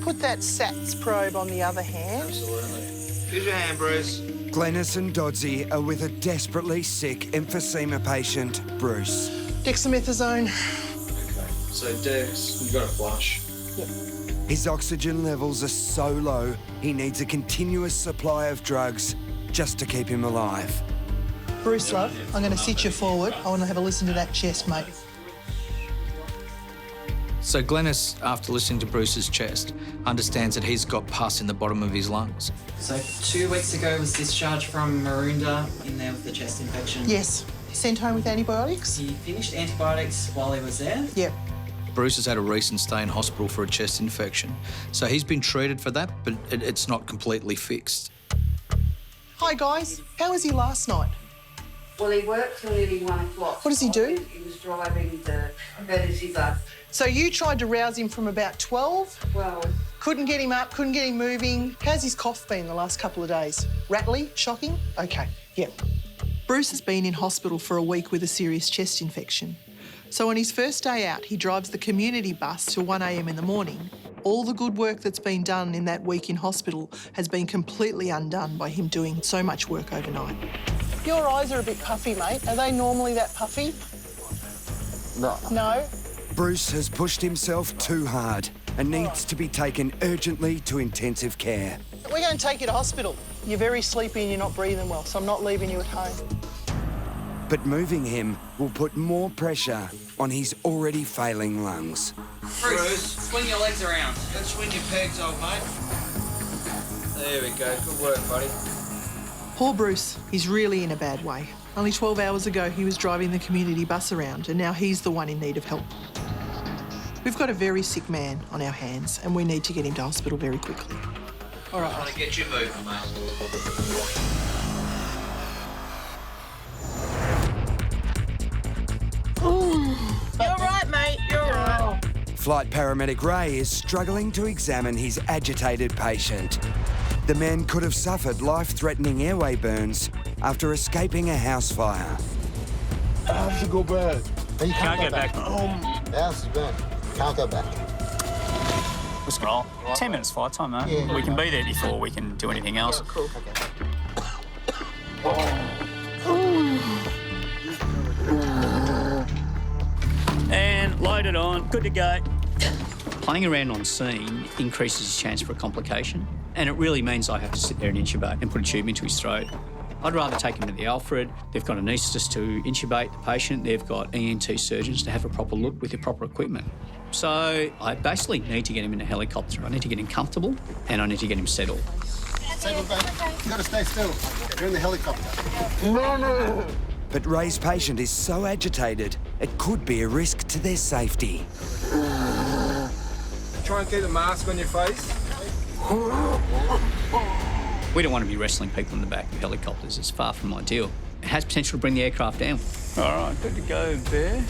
put that SATS probe on the other hand? Absolutely. Here's your hand, Bruce. Glennis and Doddsy are with a desperately sick emphysema patient, Bruce. Dexamethasone. Okay. So, Dex, you've got a flush. Yep. His oxygen levels are so low, he needs a continuous supply of drugs just to keep him alive. Bruce, love, I'm going to sit you forward. I want to have a listen to that chest, mate. So Glennis, after listening to Bruce's chest, understands that he's got pus in the bottom of his lungs. So 2 weeks ago was discharged from Maroondah in there with the chest infection. Yes. Sent home with antibiotics? He finished antibiotics while he was there. Yep. Bruce has had a recent stay in hospital for a chest infection. So he's been treated for that, but it's not completely fixed. Hi, guys. How was he last night? Well, he worked till nearly 1 o'clock. What does he do? He was driving the emergency bus. So you tried to rouse him from about 12? Well, couldn't get him up, couldn't get him moving. How's his cough been the last couple of days? Rattly? Shocking? Okay, yep. Bruce has been in hospital for a week with a serious chest infection. So on his first day out, he drives the community bus till 1 a.m. in the morning. All the good work that's been done in that week in hospital has been completely undone by him doing so much work overnight. Your eyes are a bit puffy, mate. Are they normally that puffy? No. No? Bruce has pushed himself too hard and needs to be taken urgently to intensive care. We're going to take you to hospital. You're very sleepy and you're not breathing well, so I'm not leaving you at home. But moving him will put more pressure on his already failing lungs. Bruce, swing your legs around. Let's swing your pegs, old mate. There we go. Good work, buddy. Poor Bruce, he's really in a bad way. Only 12 hours ago, he was driving the community bus around, and now he's the one in need of help. We've got a very sick man on our hands, and we need to get him to hospital very quickly. All right. Trying to get you moving, mate. You're right, mate. You're right. Flight paramedic Ray is struggling to examine his agitated patient. The man could have suffered life-threatening airway burns after escaping a house fire. How's it go bad? You can't go back. House is bad. Can't go back. Let's go. 10 minutes flight time, mate. Yeah. We can be there before we can do anything else. Cool. And load it on. Good to go. Playing around on scene increases his chance for a complication, and it really means I have to sit there and intubate and put a tube into his throat. I'd rather take him to the Alfred. They've got anaesthetist to intubate the patient. They've got ENT surgeons to have a proper look with the proper equipment. So I basically need to get him in a helicopter. I need to get him comfortable and I need to get him settled. Settle back. You gotta stay still. You're in the helicopter. No. But Ray's patient is so agitated, it could be a risk to their safety. Try and keep the mask on your face. We don't want to be wrestling people in the back of helicopters. It's far from ideal. It has potential to bring the aircraft down. All right, good to go there.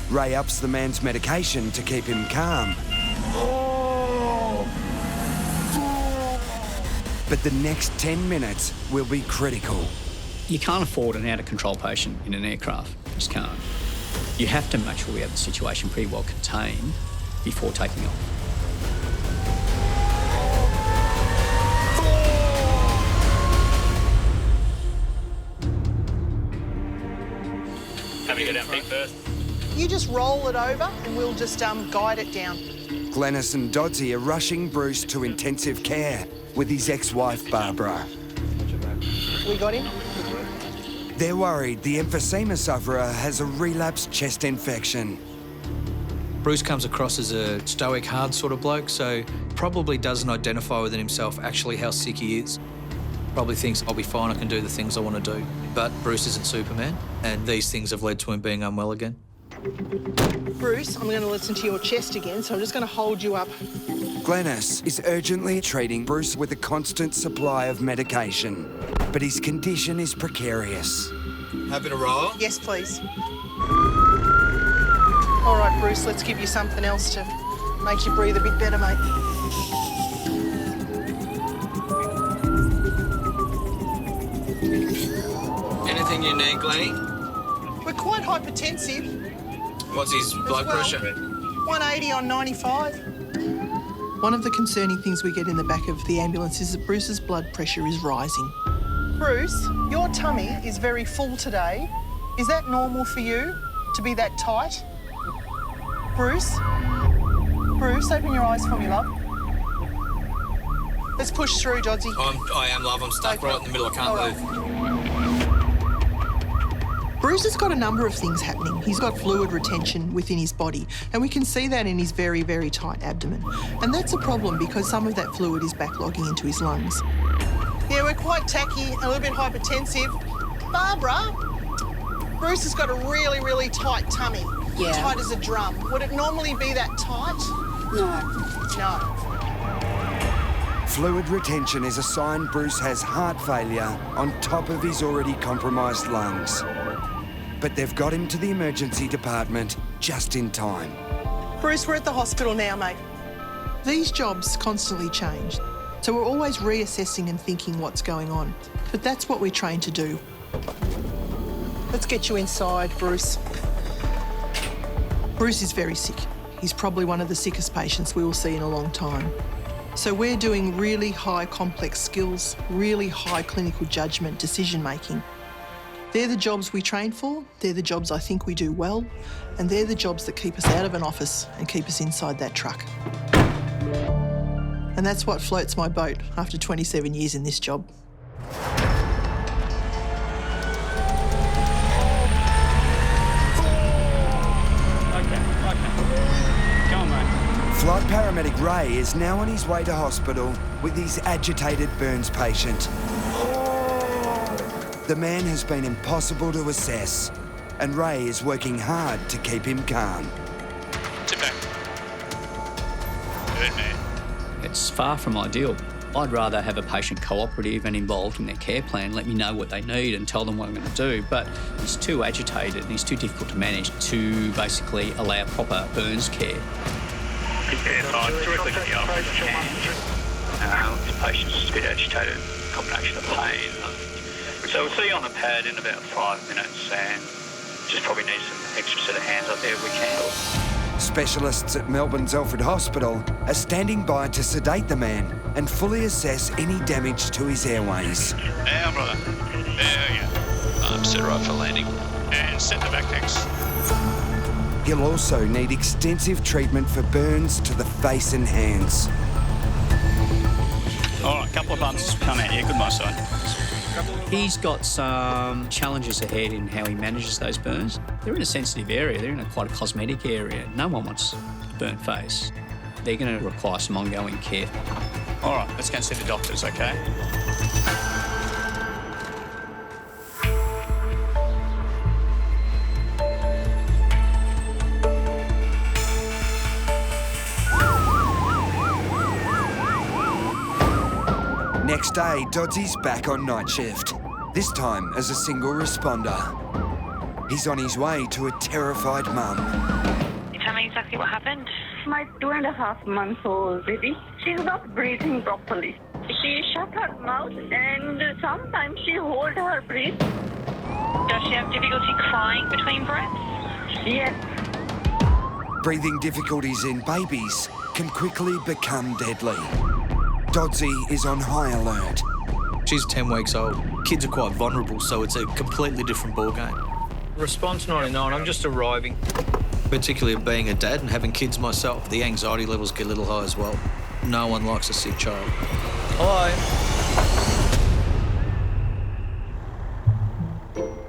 Ray ups the man's medication to keep him calm. But the next 10 minutes will be critical. You can't afford an out-of-control patient in an aircraft. You just can't. You have to make sure we have the situation pretty well contained before taking off. Have you go down peak first? You just roll it over and we'll just guide it down. Glennis and Doddsy are rushing Bruce to intensive care with his ex-wife, Barbara. We got him? They're worried the emphysema sufferer has a relapsed chest infection. Bruce comes across as a stoic, hard sort of bloke, so probably doesn't identify within himself actually how sick he is. Probably thinks, I'll be fine, I can do the things I want to do. But Bruce isn't Superman, and these things have led to him being unwell again. Bruce, I'm going to listen to your chest again, so I'm just going to hold you up. Glennis is urgently treating Bruce with a constant supply of medication, but his condition is precarious. Having a roll? Yes, please. All right, Bruce, let's give you something else to make you breathe a bit better, mate. Anything you need, Glennie? We're quite hypertensive. What's his blood pressure? 180 on 95. One of the concerning things we get in the back of the ambulance is that Bruce's blood pressure is rising. Bruce, your tummy is very full today. Is that normal for you to be that tight? Bruce? Bruce, open your eyes for me, love. Let's push through, Doddsy. I am, love. I'm stuck right in the middle. I can't move. Bruce has got a number of things happening. He's got fluid retention within his body, and we can see that in his very, very tight abdomen. And that's a problem because some of that fluid is backlogging into his lungs. Yeah, we're quite tacky, a little bit hypertensive. Barbara, Bruce has got a really, really tight tummy. Yeah. Tight as a drum. Would it normally be that tight? No. Fluid retention is a sign Bruce has heart failure on top of his already compromised lungs. But they've got him to the emergency department just in time. Bruce, we're at the hospital now, mate. These jobs constantly change, so we're always reassessing and thinking what's going on. But that's what we're trained to do. Let's get you inside, Bruce. Bruce is very sick. He's probably one of the sickest patients we will see in a long time. So we're doing really high complex skills, really high clinical judgment, decision-making. They're the jobs we train for, they're the jobs I think we do well, and they're the jobs that keep us out of an office and keep us inside that truck. And that's what floats my boat after 27 years in this job. Flight paramedic Ray is now on his way to hospital with his agitated burns patient. The man has been impossible to assess, and Ray is working hard to keep him calm. Sit back. Good man. It's far from ideal. I'd rather have a patient cooperative and involved in their care plan, let me know what they need and tell them what I'm going to do. But he's too agitated and he's too difficult to manage to basically allow proper burns care. Directly to the operation. This patient's just a bit agitated, combination of pain. So we'll see you on the pad in about 5 minutes and just probably need some extra set of hands up there if we can. Specialists at Melbourne's Alfred Hospital are standing by to sedate the man and fully assess any damage to his airways. Now, brother. There you go. Set right for landing. And set the backpacks. He'll also need extensive treatment for burns to the face and hands. All right, a couple of bumps come out. Yeah, good, my side. He's got some challenges ahead in how he manages those burns. They're in a sensitive area. They're in quite a cosmetic area. No one wants a burnt face. They're going to require some ongoing care. All right, let's go and see the doctors, okay? Next day, Doddsy's back on night shift, this time as a single responder. He's on his way to a terrified mum. Can you tell me exactly what happened? My 2.5-month-old baby, she's not breathing properly. She shut her mouth and sometimes she holds her breath. Does she have difficulty crying between breaths? Yes. Breathing difficulties in babies can quickly become deadly. Doddsy is on high alert. She's 10 weeks old. Kids are quite vulnerable, so it's a completely different ballgame. Response 99, I'm just arriving. Particularly being a dad and having kids myself, the anxiety levels get a little high as well. No one likes a sick child. Hello.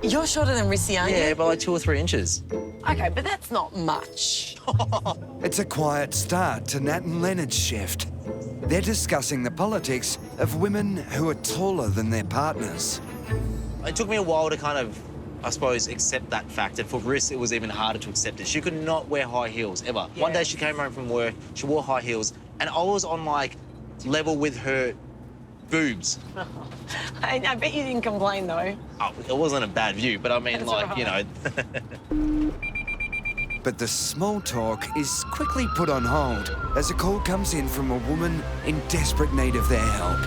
You're shorter than Rissy, aren't you? Yeah, by like 2 or 3 inches. Okay, but that's not much. It's a quiet start to Nat and Leonard's shift. They're discussing the politics of women who are taller than their partners. It took me a while to kind of, I suppose, accept that fact. And for Riss, it was even harder to accept it. She could not wear high heels, ever. Yeah. One day she came home from work, she wore high heels, and I was on, like, level with her boobs. I bet you didn't complain, though. Oh, it wasn't a bad view, but I mean, That's like, right. you know... But the small talk is quickly put on hold as a call comes in from a woman in desperate need of their help.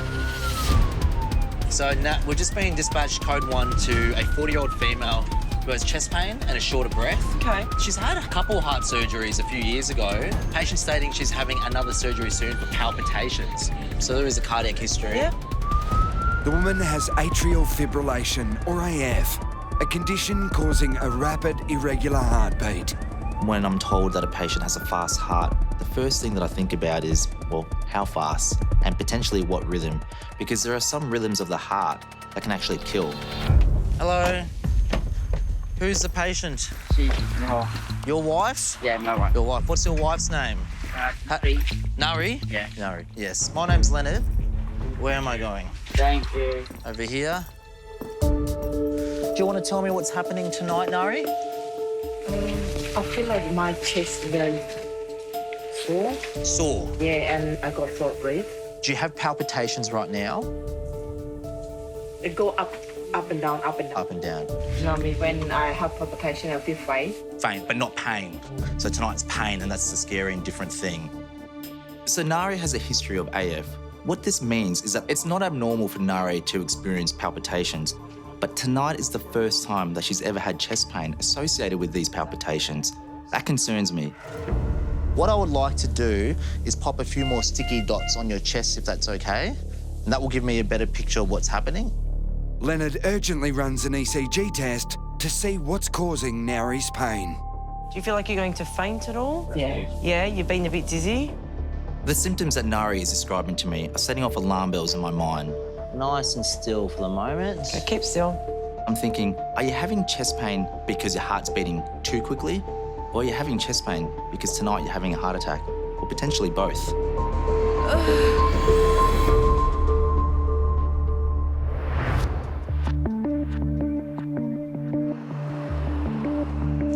So, Nat, we're just being dispatched code 1 to a 40-year-old female both chest pain and a shorter breath. Okay. She's had a couple heart surgeries a few years ago. Patient stating she's having another surgery soon for palpitations. So there is a cardiac history. Yeah. The woman has atrial fibrillation, or AF, a condition causing a rapid, irregular heartbeat. When I'm told that a patient has a fast heart, the first thing that I think about is, well, how fast and potentially what rhythm, because there are some rhythms of the heart that can actually kill. Hello. Who's the patient? Your wife? Yeah, my wife. Your wife. What's your wife's name? Nari. Nari? Yeah. Nari. Yes. My name's Leonard. Where am I going? Thank you. Over here. Do you want to tell me what's happening tonight, Nari? I feel like my chest very sore. Sore? Yeah, and I got short breath. Do you have palpitations right now? It go up and down, up and down. Up and down. You know what I mean? When I have palpitation, I feel faint. Faint, but not pain. So tonight's pain, and that's the scary and different thing. So Nari has a history of AF. What this means is that it's not abnormal for Nari to experience palpitations, but tonight is the first time that she's ever had chest pain associated with these palpitations. That concerns me. What I would like to do is pop a few more sticky dots on your chest, if that's okay, and that will give me a better picture of what's happening. Leonard urgently runs an ECG test to see what's causing Nari's pain. Do you feel like you're going to faint at all? Yeah. Yeah, you've been a bit dizzy? The symptoms that Nari is describing to me are setting off alarm bells in my mind. Nice and still for the moment. Okay, keep still. I'm thinking, are you having chest pain because your heart's beating too quickly? Or are you having chest pain because tonight you're having a heart attack? Or potentially both?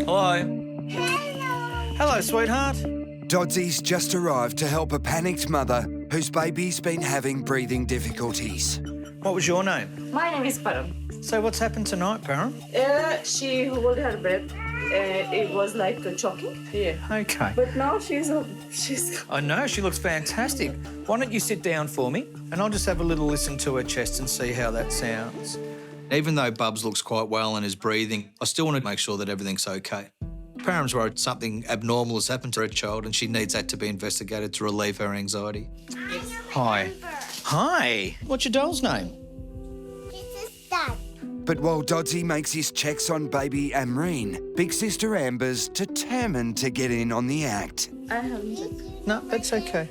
Hello. Hello, sweetheart. Dodsy's just arrived to help a panicked mother whose baby's been having breathing difficulties. What was your name? My name is Param. So what's happened tonight, Param? She held her breath. It was like choking. Yeah. Okay. But now she's. I know, she looks fantastic. Why don't you sit down for me and I'll just have a little listen to her chest and see how that sounds. Even though Bubs looks quite well and is breathing, I still want to make sure that everything's okay. Param's worried something abnormal has happened to her child and she needs that to be investigated to relieve her anxiety. Yes. Hi. Hi. What's your doll's name? But while Dodsy makes his checks on baby Amreen, Big Sister Amber's determined to get in on the act. I haven't. No, that's okay.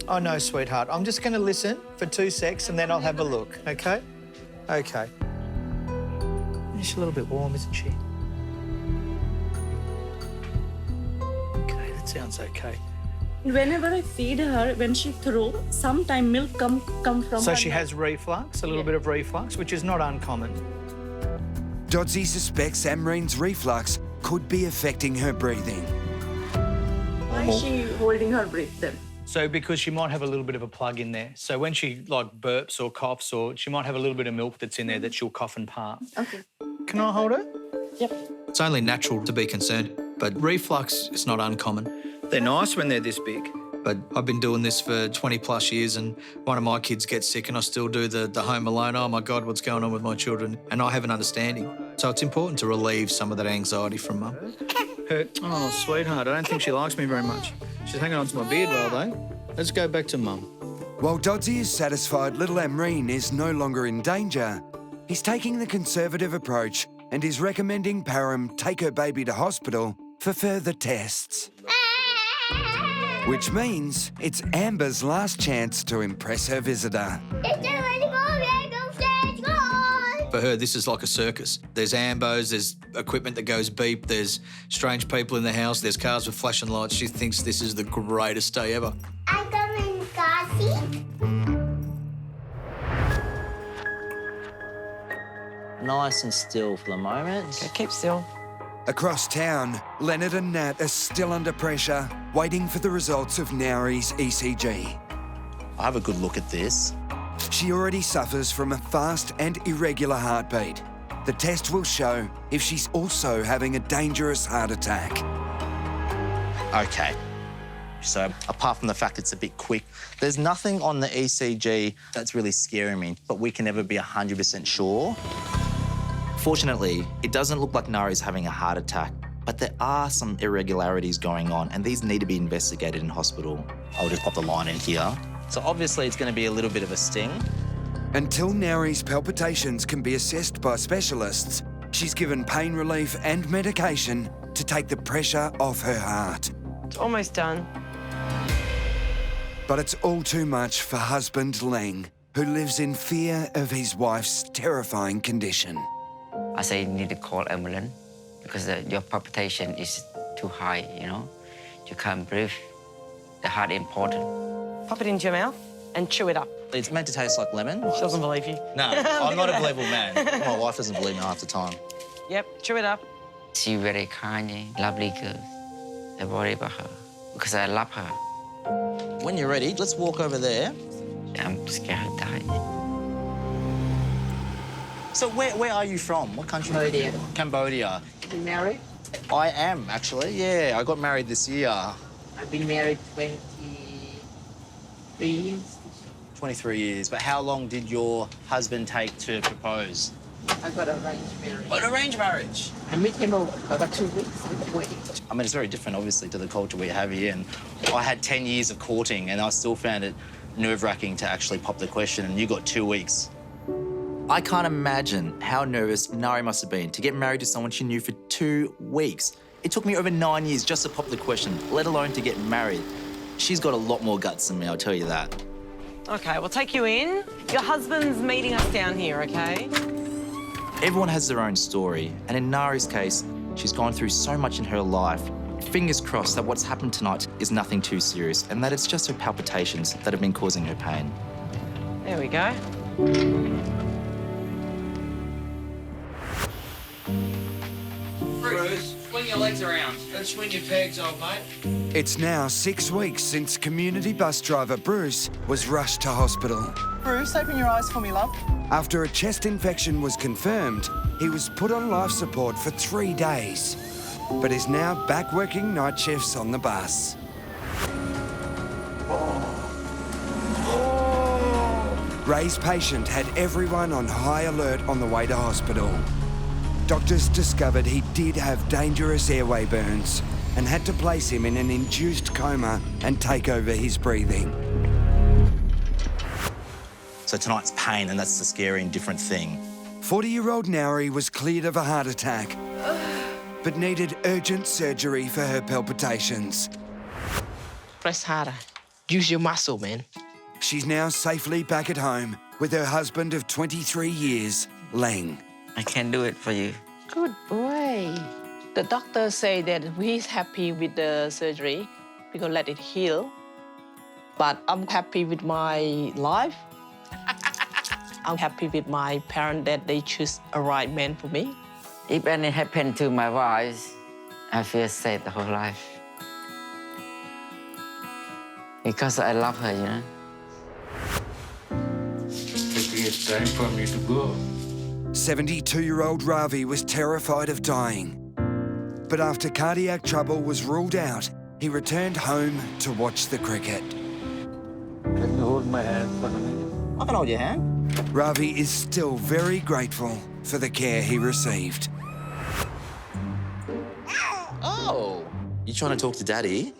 Oh, no, sweetheart. I'm just going to listen for 2 secs and then I'll have a look, OK? OK. She's a little bit warm, isn't she? OK, that sounds OK. Whenever I feed her, when she throws, sometimes milk come from So her she mouth. has reflux, a little bit of reflux, which is not uncommon. Dodsy suspects Amreen's reflux could be affecting her breathing. Why is she holding her breath then? So because she might have a little bit of a plug in there. So when she like burps or coughs, or she might have a little bit of milk that's in there that she'll cough and part. Okay. Can I hold her? Yep. It's only natural to be concerned, but reflux is not uncommon. They're nice when they're this big. But I've been doing this for 20 plus years and one of my kids gets sick and I still do the home alone. Oh my God, what's going on with my children? And I have an understanding. So it's important to relieve some of that anxiety from Mum. Oh, sweetheart, I don't think she likes me very much. She's hanging on to my beard well, though. Let's go back to Mum. While Dodsy is satisfied little Amreen is no longer in danger, he's taking the conservative approach and is recommending Param take her baby to hospital for further tests. Which means it's Amber's last chance to impress her visitor. For her, this is like a circus. There's ambos, there's equipment that goes beep, there's strange people in the house, there's cars with flashing lights. She thinks this is the greatest day ever. I come in car seat. Nice and still for the moment. Okay, keep still. Across town, Leonard and Nat are still under pressure, waiting for the results of Nari's ECG. I'll have a good look at this. She already suffers from a fast and irregular heartbeat. The test will show if she's also having a dangerous heart attack. Okay. So apart from the fact it's a bit quick, there's nothing on the ECG that's really scaring me, but we can never be 100% sure. Fortunately, it doesn't look like Nari's having a heart attack, but there are some irregularities going on and these need to be investigated in hospital. I'll just pop the line in here. So obviously it's going to be a little bit of a sting. Until Nari's palpitations can be assessed by specialists, she's given pain relief and medication to take the pressure off her heart. It's almost done. But it's all too much for husband Leng, who lives in fear of his wife's terrifying condition. I say you need to call ambulance because your palpitation is too high, you know. You can't breathe. The heart is important. Pop it into your mouth and chew it up. It's meant to taste like lemon. She doesn't believe you. No, I'm not a believable man. My wife doesn't believe me half the time. Yep, chew it up. She's very kind, lovely girl. I worry about her because I love her. When you're ready, let's walk over there. I'm scared to die. So where are you from? What country? Cambodia. Cambodia. You married? I am, actually, yeah. I got married this year. I've been married 23 years. 23 years. But how long did your husband take to propose? I got arranged marriage. An arranged marriage? I met him over about 2 weeks. I mean, it's very different, obviously, to the culture we have here. And I had 10 years of courting, and I still found it nerve-wracking to actually pop the question, and you got 2 weeks. I can't imagine how nervous Nari must have been to get married to someone she knew for 2 weeks. It took me over 9 years just to pop the question, let alone to get married. She's got a lot more guts than me, I'll tell you that. Okay, we'll take you in. Your husband's meeting us down here, okay? Everyone has their own story, and in Nari's case, she's gone through so much in her life. Fingers crossed that what's happened tonight is nothing too serious and that it's just her palpitations that have been causing her pain. There we go. Bruce, swing your legs around. Don't swing your pegs, old mate. It's now 6 weeks since community bus driver Bruce was rushed to hospital. Bruce, open your eyes for me, love. After a chest infection was confirmed, he was put on life support for 3 days, but is now back working night shifts on the bus. Ray's patient had everyone on high alert on the way to hospital. Doctors discovered he did have dangerous airway burns and had to place him in an induced coma and take over his breathing. So tonight's pain, and that's the scary and different thing. 40-year-old Nari was cleared of a heart attack, but needed urgent surgery for her palpitations. Press harder. Use your muscle, man. She's now safely back at home with her husband of 23 years, Leng. I can do it for you. Good boy. The doctor say that he's happy with the surgery. We're gonna let it heal. But I'm happy with my life. I'm happy with my parents that they choose a right man for me. If anything happened to my wife, I feel sad the whole life. Because I love her, you know. It's time for me to go. 72-year-old Ravi was terrified of dying. But after cardiac trouble was ruled out, he returned home to watch the cricket. Can you hold my hand for a minute? I can hold your hand. Ravi is still very grateful for the care he received. Oh, you trying to talk to Daddy?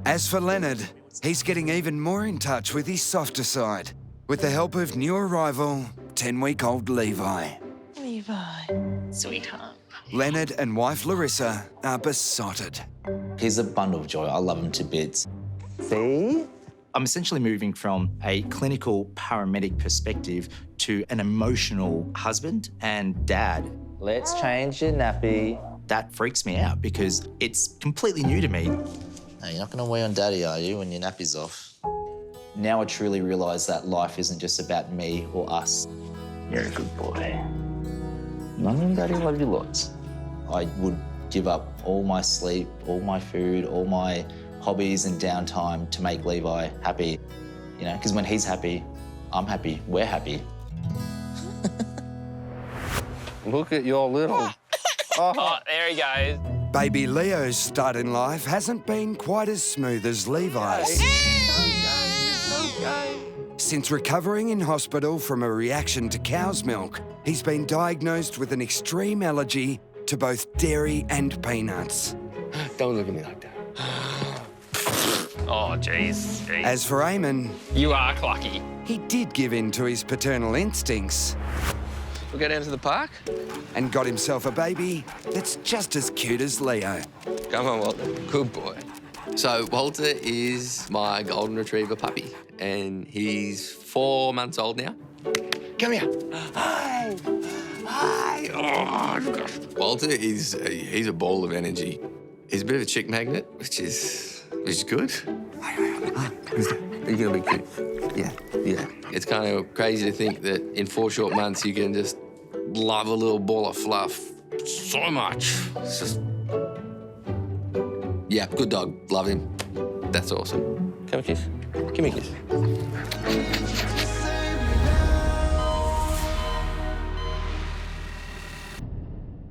As for Leonard, he's getting even more in touch with his softer side, with the help of new arrival, 10-week-old Levi. Levi, sweetheart. Leonard and wife Larissa are besotted. He's a bundle of joy. I love him to bits. See? I'm essentially moving from a clinical paramedic perspective to an emotional husband and dad. Let's change your nappy. That freaks me out because it's completely new to me. Hey, you're not going to weigh on Daddy, are you, when your nappy's off? Now I truly realise that life isn't just about me or us. You're a good boy. Mommy and Daddy love you lots. I would give up all my sleep, all my food, all my hobbies and downtime to make Levi happy. You know, because when he's happy, I'm happy, we're happy. Look at your little... Oh, there he goes. Baby Leo's start in life hasn't been quite as smooth as Levi's. Since recovering in hospital from a reaction to cow's milk, he's been diagnosed with an extreme allergy to both dairy and peanuts. Don't look at me like that. Oh, jeez. As for Eamon, You are clucky. he did give in to his paternal instincts We'll go down to the park. and got himself a baby that's just as cute as Leo. Come on, Walter. Good boy. So Walter is my golden retriever puppy, and he's 4 months old now. Come here. Hi. Hi. Oh, gosh. Walter is he's a ball of energy. He's a bit of a chick magnet, which is good. You're gonna be cute. Yeah. It's kind of crazy to think that in 4 short months you can just love a little ball of fluff so much. It's just, yeah, good dog. Love him. That's awesome. Come a kiss. Give me a kiss.